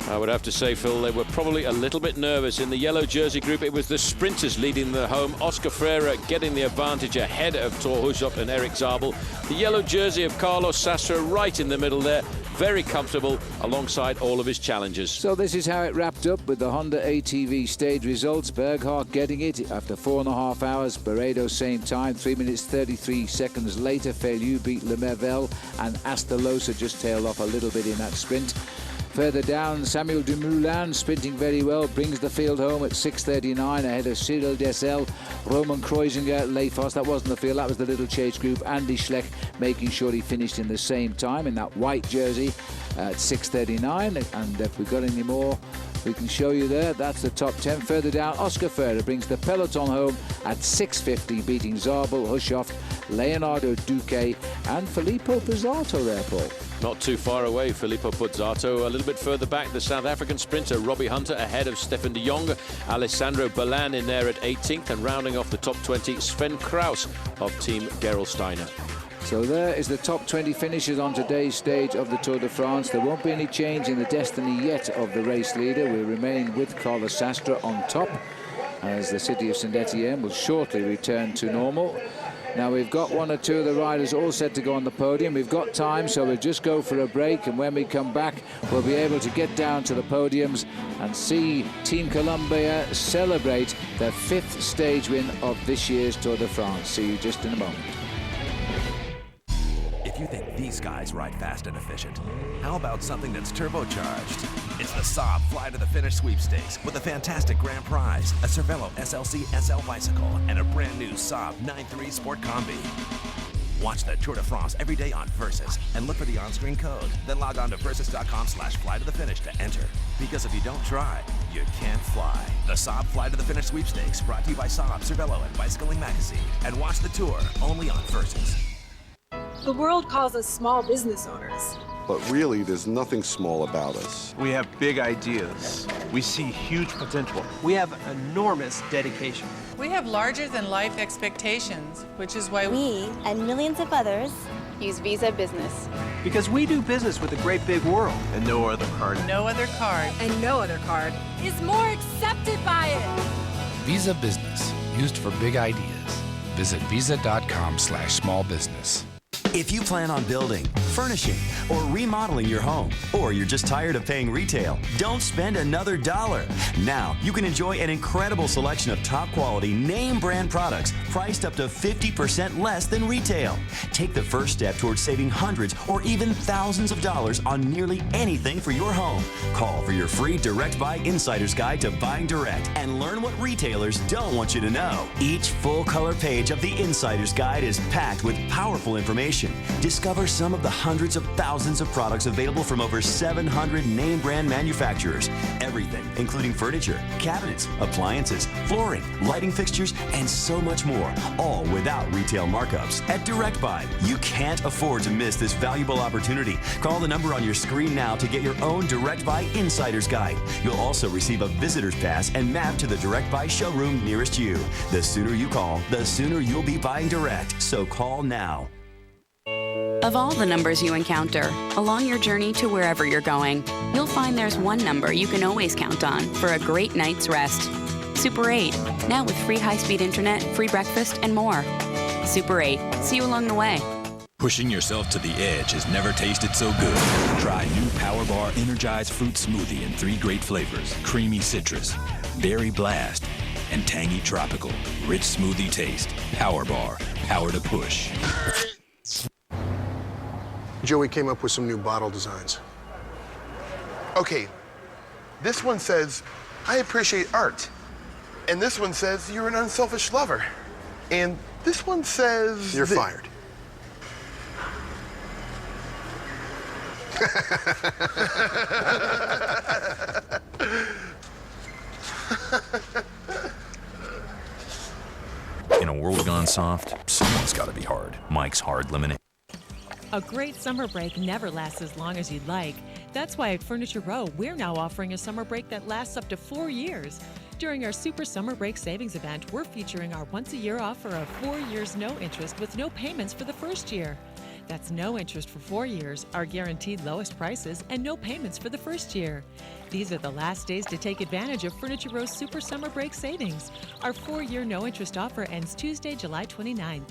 I would have to say, Phil, they were probably a little bit nervous. In the yellow jersey group, it was the sprinters leading the home. Oscar Freire getting the advantage ahead of Thor Hushovd and Eric Zabel. The yellow jersey of Carlos Sastre right in the middle there. Very comfortable alongside all of his challengers. So this is how it wrapped up with the Honda ATV stage results. Burghardt getting it after 4.5 hours. Barredo same time, 3 minutes 33 seconds later. Felu beat Lemervel, and Astrolosa just tailed off a little bit in that sprint. Further down, Samuel Dumoulin sprinting very well, brings the field home at 6:39 ahead of Cyril Dessel, Roman Kreuziger, Lefos. That wasn't the field, that was the little chase group. Andy Schleck making sure he finished in the same time in that white jersey at 6:39. And if we've got any more We can show you there. That's the top 10. Further down, Oscar Ferrer brings the peloton home at 6:50, beating Zabel, Hushoft, Leonardo Duque and Filippo Pozzato there, Paul. Not too far away, Filippo Pozzato. A little bit further back, the South African sprinter Robbie Hunter ahead of Stefan de Jong. Alessandro Balan in there at 18th, and rounding off the top 20, Sven Kraus of Team Gerolsteiner. So there is the top 20 finishers on today's stage of the Tour de France. There won't be any change in the destiny yet of the race leader. We'll remain with Carlos Sastre on top, as the city of Saint-Étienne will shortly return to normal. Now we've got one or two of the riders all set to go on the podium. We've got time, so we'll just go for a break, and when we come back we'll be able to get down to the podiums and see Team Columbia celebrate their 5th stage win of this year's Tour de France. See you just in a moment. If you think these guys ride fast and efficient, how about something that's turbocharged? It's the Saab Fly to the Finish Sweepstakes with a fantastic grand prize, a Cervelo SLC SL bicycle, and a brand new Saab 9.3 Sport Combi. Watch the Tour de France every day on Versus and look for the on-screen code. Then log on to versus.com/fly to the finish to enter. Because if you don't try, you can't fly. The Saab Fly to the Finish Sweepstakes, brought to you by Saab, Cervelo, and Bicycling Magazine. And watch the tour only on Versus. The world calls us small business owners. But really, there's nothing small about us. We have big ideas. We see huge potential. We have enormous dedication. We have larger-than-life expectations, which is why we and millions of others use Visa Business. Because we do business with the great big world, and no other card. No other card. And no other card is more accepted by it. Visa Business, used for big ideas. Visit visa.com/smallbusiness. If you plan on building, furnishing, or remodeling your home, or you're just tired of paying retail, don't spend another dollar. Now, you can enjoy an incredible selection of top quality name brand products priced up to 50% less than retail. Take the first step towards saving hundreds or even thousands of dollars on nearly anything for your home. Call for your free Direct Buy Insider's Guide to Buying Direct and learn what retailers don't want you to know. Each full color page of the Insider's Guide is packed with powerful information. Discover some of the hundreds of thousands of products available from over 700 name brand manufacturers. Everything, including furniture, cabinets, appliances, flooring, lighting fixtures, and so much more, all without retail markups. At Direct Buy, you can't afford to miss this valuable opportunity. Call the number on your screen now to get your own Direct Buy Insider's Guide. You'll also receive a visitor's pass and map to the Direct Buy showroom nearest you. The sooner you call, the sooner you'll be buying direct. So call now. Of all the numbers you encounter along your journey to wherever you're going, you'll find there's one number you can always count on for a great night's rest. Super 8, now with free high-speed internet, free breakfast, and more. Super 8, see you along the way. Pushing yourself to the edge has never tasted so good. Try new Power Bar Energized Fruit Smoothie in 3 great flavors: creamy citrus, berry blast, and tangy tropical. Rich smoothie taste. Power Bar, power to push. Joey came up with some new bottle designs. Okay, this one says, I appreciate art. And this one says, you're an unselfish lover. And this one says... You're fired. In a world gone soft, someone's got to be hard. Mike's Hard Lemonade. A great summer break never lasts as long as you'd like. That's why at Furniture Row, we're now offering a summer break that lasts up to 4 years. During our Super Summer Break Savings event, we're featuring our once-a-year offer of 4 years no interest with no payments for the first year. That's no interest for 4 years, our guaranteed lowest prices, and no payments for the first year. These are the last days to take advantage of Furniture Row's Super Summer Break Savings. Our 4-year no interest offer ends Tuesday, July 29th.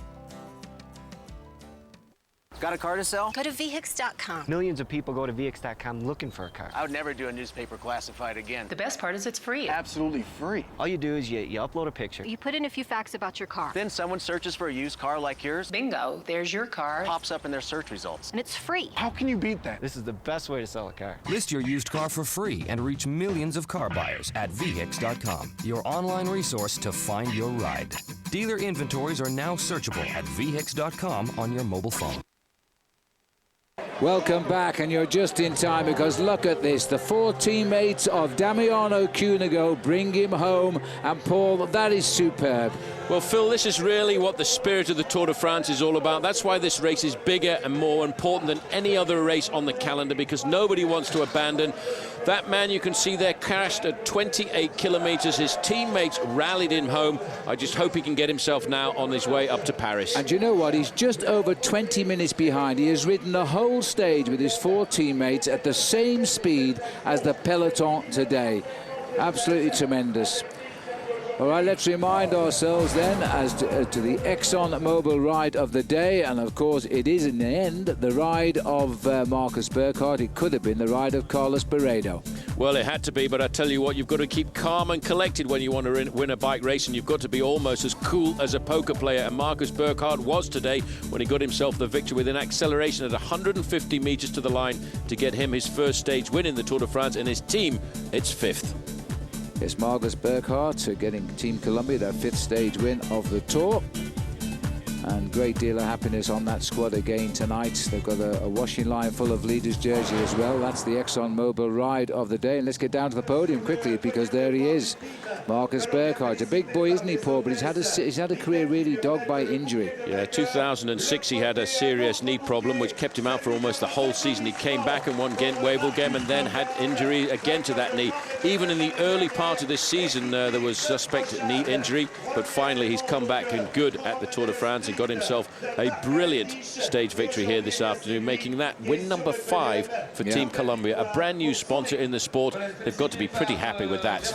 Got a car to sell? Go to vhix.com. Millions of people go to vhix.com looking for a car. I would never do a newspaper classified again. The best part is it's free. Absolutely free. All you do is you upload a picture. You put in a few facts about your car. Then someone searches for a used car like yours. Bingo, there's your car. Pops up in their search results. And it's free. How can you beat that? This is the best way to sell a car. List your used car for free and reach millions of car buyers at vhix.com, your online resource to find your ride. Dealer inventories are now searchable at vhix.com on your mobile phone. Welcome back, and you're just in time because look at this. The 4 teammates of Damiano Cunego bring him home, and Paul, that is superb. Well, Phil, this is really what the spirit of the Tour de France is all about. That's why this race is bigger and more important than any other race on the calendar, because nobody wants to abandon. That man you can see there crashed at 28 kilometers. His teammates rallied him home. I just hope he can get himself now on his way up to Paris. And you know what? He's just over 20 minutes behind. He has ridden the whole stage with his 4 teammates at the same speed as the peloton today. Absolutely tremendous. All right, let's remind ourselves then as to the ExxonMobil ride of the day. And, of course, it is, in the end, the ride of Marcus Burkhardt. It could have been the ride of Carlos Barredo. Well, it had to be, but I tell you what, you've got to keep calm and collected when you want to win a bike race, and you've got to be almost as cool as a poker player. And Marcus Burkhardt was today when he got himself the victory with an acceleration at 150 metres to the line to get him his first stage win in the Tour de France, and his team, it's 5th. It's Marcus Burkhardt getting Team Columbia their 5th stage win of the Tour. And great deal of happiness on that squad again tonight. They've got a washing line full of leaders' jersey as well. That's the ExxonMobil ride of the day. And let's get down to the podium quickly, because there he is, Marcus Burkhardt. A big boy, isn't he, Paul? But he's had a career really dogged by injury. Yeah, 2006 he had a serious knee problem which kept him out for almost the whole season. He came back and won Ghent-Wevelgem and then had injury again to that knee. Even in the early part of this season there was suspect knee injury, but finally he's come back and good at the Tour de France and got himself a brilliant stage victory here this afternoon, making that win number 5 for Team Columbia. A brand new sponsor in the sport. They've got to be pretty happy with that.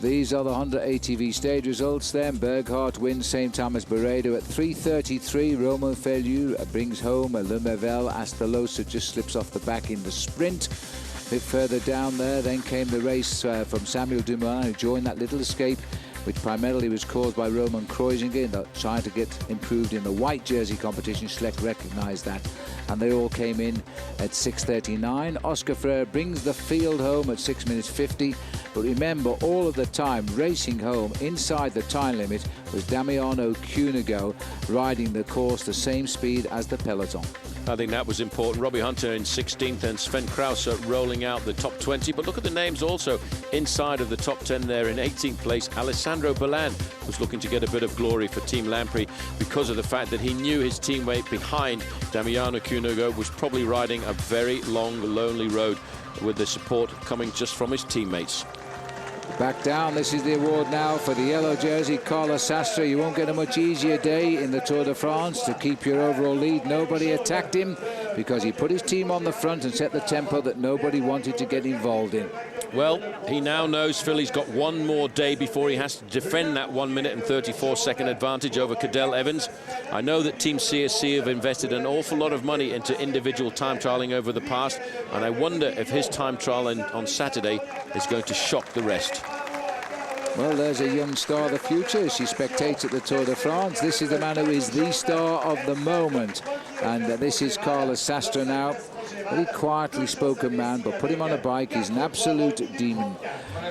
These are the Honda ATV stage results then. Burkhardt wins same time as Barredo at 3:33. Romain Feliu brings home a Lumervel. Astalosa just slips off the back in the sprint. A bit further down there, then came the race from Samuel Dumoulin, who joined that little escape, which primarily was caused by Roman Kreuziger, trying to get improved in the white jersey competition. Schleck recognised that, and they all came in at 6:39. Oscar Freire brings the field home at 6 minutes 50, but remember, all of the time racing home inside the time limit was Damiano Cunego, riding the course the same speed as the peloton. I think that was important. Robbie Hunter in 16th and Sven Krause rolling out the top 20. But look at the names also inside of the top 10 there. In 18th place, Alessandro Ballan was looking to get a bit of glory for Team Lamprey because of the fact that he knew his teammate behind Damiano Cunego was probably riding a very long, lonely road with the support coming just from his teammates. Back down, this is the award now for the yellow jersey, Carlos Sastre. You won't get a much easier day in the Tour de France to keep your overall lead. Nobody attacked him because he put his team on the front and set the tempo that nobody wanted to get involved in. Well, he now knows, Phil, he's got one more day before he has to defend that 1 minute and 34-second advantage over Cadel Evans. I know that Team CSC have invested an awful lot of money into individual time trialing over the past, and I wonder if his time trial on Saturday is going to shock the rest. Well, there's a young star of the future. She spectates at the Tour de France. This is the man who is the star of the moment. And this is Carlos Sastre now. Very quietly spoken man, but put him on a bike, he's an absolute demon.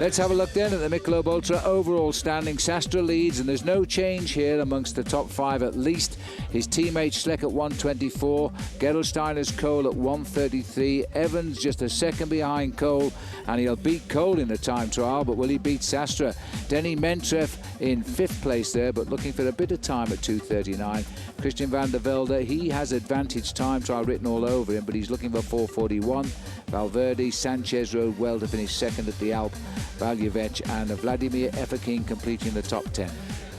Let's have a look then at the Michelob Ultra overall standing. Sastre leads, and there's no change here amongst the top 5 at least. His teammate Schleck at 1:24, Gerolsteiner's Cole at 1:33, Evans just a second behind Cole, and he'll beat Cole in the time trial, but will he beat Sastre? Denny Mentreff in 5th place there, but looking for a bit of time at 2:39. Christian van der Velde, he has advantage time trial written all over him, but he's looking for 4:41. Valverde, Sanchez rode well to finish second at the Alp. Valjevec and Vladimir Efekin completing the top 10.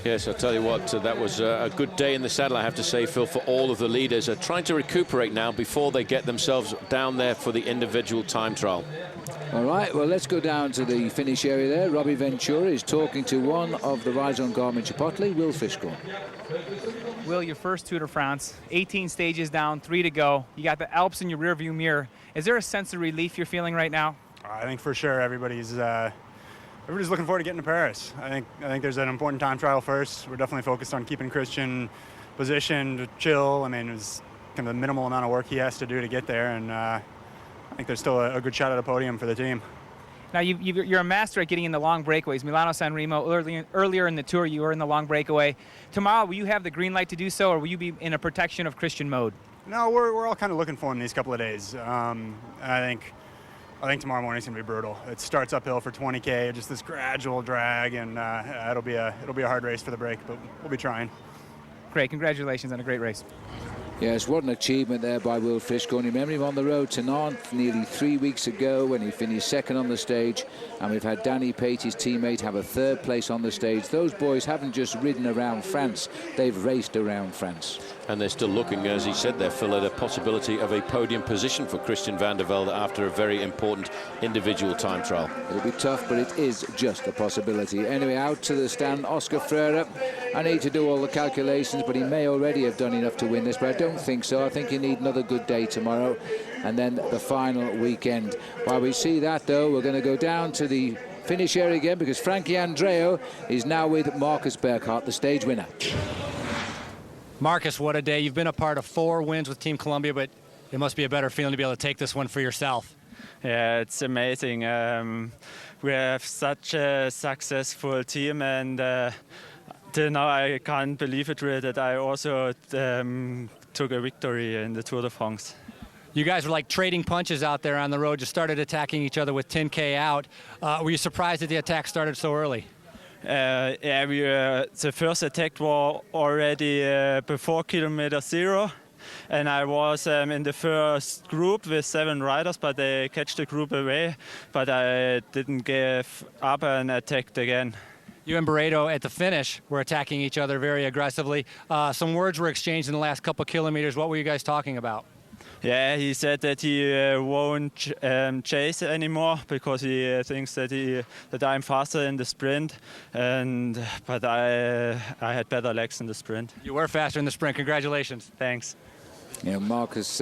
Yes, I'll tell you what, that was a good day in the saddle, I have to say, Phil, for all of the leaders. Trying to recuperate now before they get themselves down there for the individual time trial. All right, well, let's go down to the finish area there. Robbie Ventura is talking to one of the riders on Garmin-Chipotle, Will Fishgall. Will, your first Tour de France, 18 stages down, 3 to go. You got the Alps in your rearview mirror. Is there a sense of relief you're feeling right now? I think for sure everybody's looking forward to getting to Paris. I think there's an important time trial first. We're definitely focused on keeping Christian positioned, chill. I mean, it was kind of the minimal amount of work he has to do to get there, and I think there's still a good shot at a podium for the team. Now, you're a master at getting in the long breakaways. Milano-San Remo, earlier in the Tour, you were in the long breakaway. Tomorrow, will you have the green light to do so, or will you be in a protection of Christian mode? No, we're all kind of looking for him these couple of days. I think tomorrow morning's gonna be brutal. It starts uphill for 20K, just this gradual drag, and it'll be a hard race for the break, but we'll be trying. Great, congratulations on a great race. Yes, what an achievement there by Will Fishko. And remember him on the road to Nantes nearly 3 weeks ago when he finished second on the stage. And we've had Danny Pate, his teammate, have a third place on the stage. Those boys haven't just ridden around France, they've raced around France. And they're still looking, as he said there, Phil, at a possibility of a podium position for Christian van der Velde after a very important individual time trial. It'll be tough, but it is just a possibility. Anyway, out to the stand, Oscar Freire. I need to do all the calculations, but he may already have done enough to win this, but I don't think so. I think you need another good day tomorrow, and then the final weekend. While we see that, though, we're going to go down to the finish area again, because Frankie Andreu is now with Marcus Burkhardt, the stage winner. Marcus, what a day. You've been a part of 4 wins with Team Columbia, but it must be a better feeling to be able to take this one for yourself. Yeah, it's amazing. We have such a successful team, and till now I can't believe it really that I also took a victory in the Tour de France. You guys were like trading punches out there on the road. You started attacking each other with 10K out. Were you surprised that the attack started so early? Yeah, the first attack was already before kilometer 0, and I was in the first group with 7 riders, but they catch the group away, but I didn't give up and attacked again. You and Barreto at the finish were attacking each other very aggressively. Some words were exchanged in the last couple kilometers. What were you guys talking about? Yeah, he said that he won't chase anymore because he thinks that I'm faster in the sprint, but I had better legs in the sprint. You were faster in the sprint. Congratulations. Thanks. Yeah, Marcus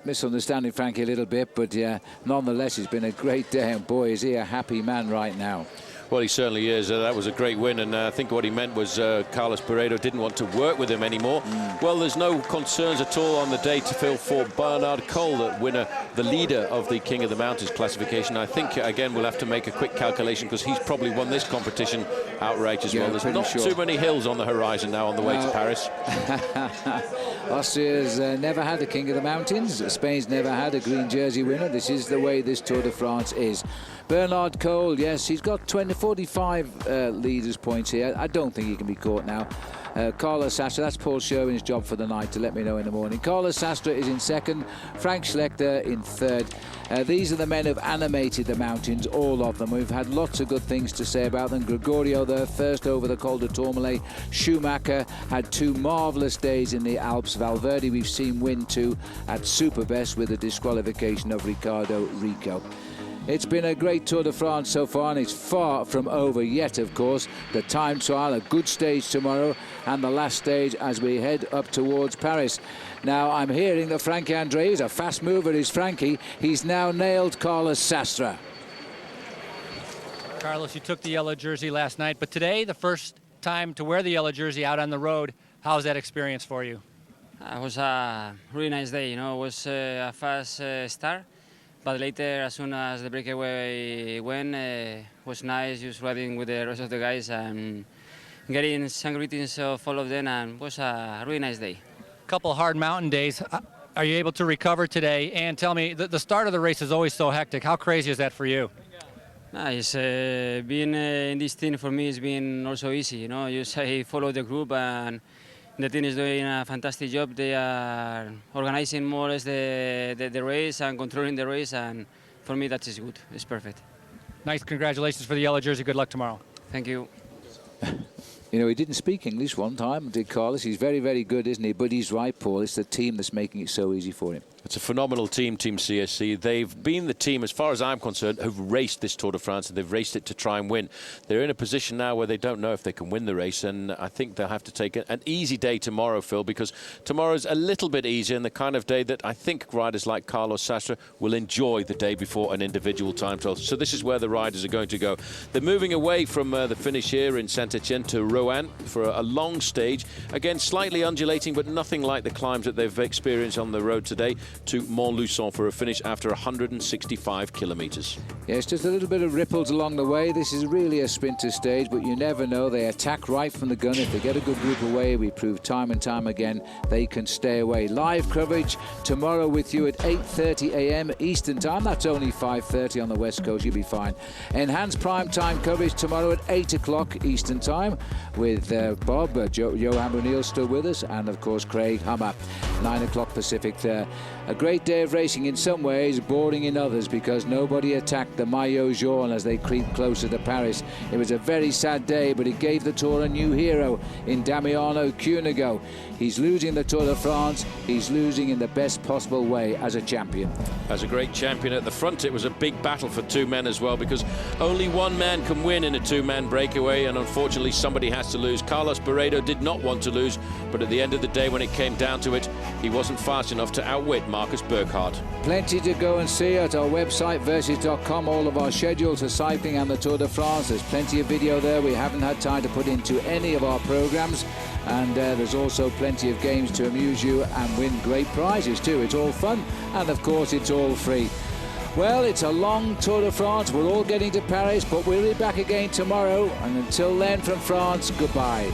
misunderstanding Frankie a little bit, but yeah, nonetheless, it's been a great day, and boy, is he a happy man right now. Well, he certainly is. That was a great win, and I think what he meant was Carlos Barreto didn't want to work with him anymore. Well, there's no concerns at all on the day to feel for Bernard Cole, the winner, the leader of the King of the Mountains classification. I think, again, we'll have to make a quick calculation because he's probably won this competition outright as well. There's not too many hills on the horizon now on the way to Paris. Austria's never had a King of the Mountains. Spain's never had a green jersey winner. This is the way this Tour de France is. Bernard Cole, yes, he's got 45 leaders' points here. I don't think he can be caught now. Carlos Sastre, that's Paul Sherwen's job for the night to let me know in the morning. Carlos Sastre is in second, Frank Schlechter in third. These are the men who've animated the mountains, all of them. We've had lots of good things to say about them. Gregorio there, first over the Col de Tourmalet. Schumacher had 2 marvellous days in the Alps. Valverde we've seen win 2 at Superbest with the disqualification of Ricardo Rico. It's been a great Tour de France so far, and it's far from over yet, of course. The time trial, a good stage tomorrow, and the last stage as we head up towards Paris. Now, I'm hearing that Frankie Andreu is a fast mover, is Frankie. He's now nailed Carlos Sastre. Carlos, you took the yellow jersey last night, but today, the first time to wear the yellow jersey out on the road. How's that experience for you? It was a really nice day, you know. It was a fast start. But later, as soon as the breakaway went, was nice just riding with the rest of the guys and getting some greetings of all of them, and it was a really nice day. Couple hard mountain days. Are you able to recover today? And tell me, the start of the race is always so hectic. How crazy is that for you? It's being in this team for me has been also easy. You know, I follow the group and the team is doing a fantastic job. They are organizing more or less the race and controlling the race, and for me that is good. It's perfect. Nice. Congratulations for the yellow jersey. Good luck tomorrow. Thank you. You know, he didn't speak English one time, did Carlos? He's very, very good, isn't he? But he's right, Paul. It's the team that's making it so easy for him. It's a phenomenal team, Team CSC. They've been the team, as far as I'm concerned, who've raced this Tour de France, and they've raced it to try and win. They're in a position now where they don't know if they can win the race, and I think they'll have to take an easy day tomorrow, Phil, because tomorrow's a little bit easier and the kind of day that I think riders like Carlos Sastre will enjoy the day before an individual time trial. So this is where the riders are going to go. They're moving away from the finish here in Saint-Étienne to Rouen for a long stage. Again, slightly undulating, but nothing like the climbs that they've experienced on the road today. to Montluçon for a finish after 165 kilometres. Yes, just a little bit of ripples along the way. This is really a sprinter stage, but you never know. They attack right from the gun. If they get a good group away, we prove time and time again they can stay away. Live coverage tomorrow with you at 8:30 a.m. Eastern Time. That's only 5:30 on the West Coast. You'll be fine. Enhanced prime time coverage tomorrow at 8 o'clock Eastern Time with Bob, Johan O'Neill still with us, and of course Craig Hummer. 9 o'clock Pacific there. A great day of racing in some ways, boring in others, because nobody attacked the Maillot Jaune as they creep closer to Paris. It was a very sad day, but it gave the Tour a new hero in Damiano Cunego. He's losing the Tour de France. He's losing in the best possible way as a champion. As a great champion at the front, it was a big battle for two men as well, because only one man can win in a two-man breakaway, and unfortunately somebody has to lose. Carlos Barredo did not want to lose, but at the end of the day, when it came down to it, he wasn't fast enough to outwit Marcus Burkhardt. Plenty to go and see at our website, versus.com, all of our schedules for cycling and the Tour de France. There's plenty of video there we haven't had time to put into any of our programs. And there's also plenty of games to amuse you and win great prizes too. It's all fun, and of course it's all free. Well, it's a long Tour de France. We're all getting to Paris, but we'll be back again tomorrow. And until then, from France, goodbye.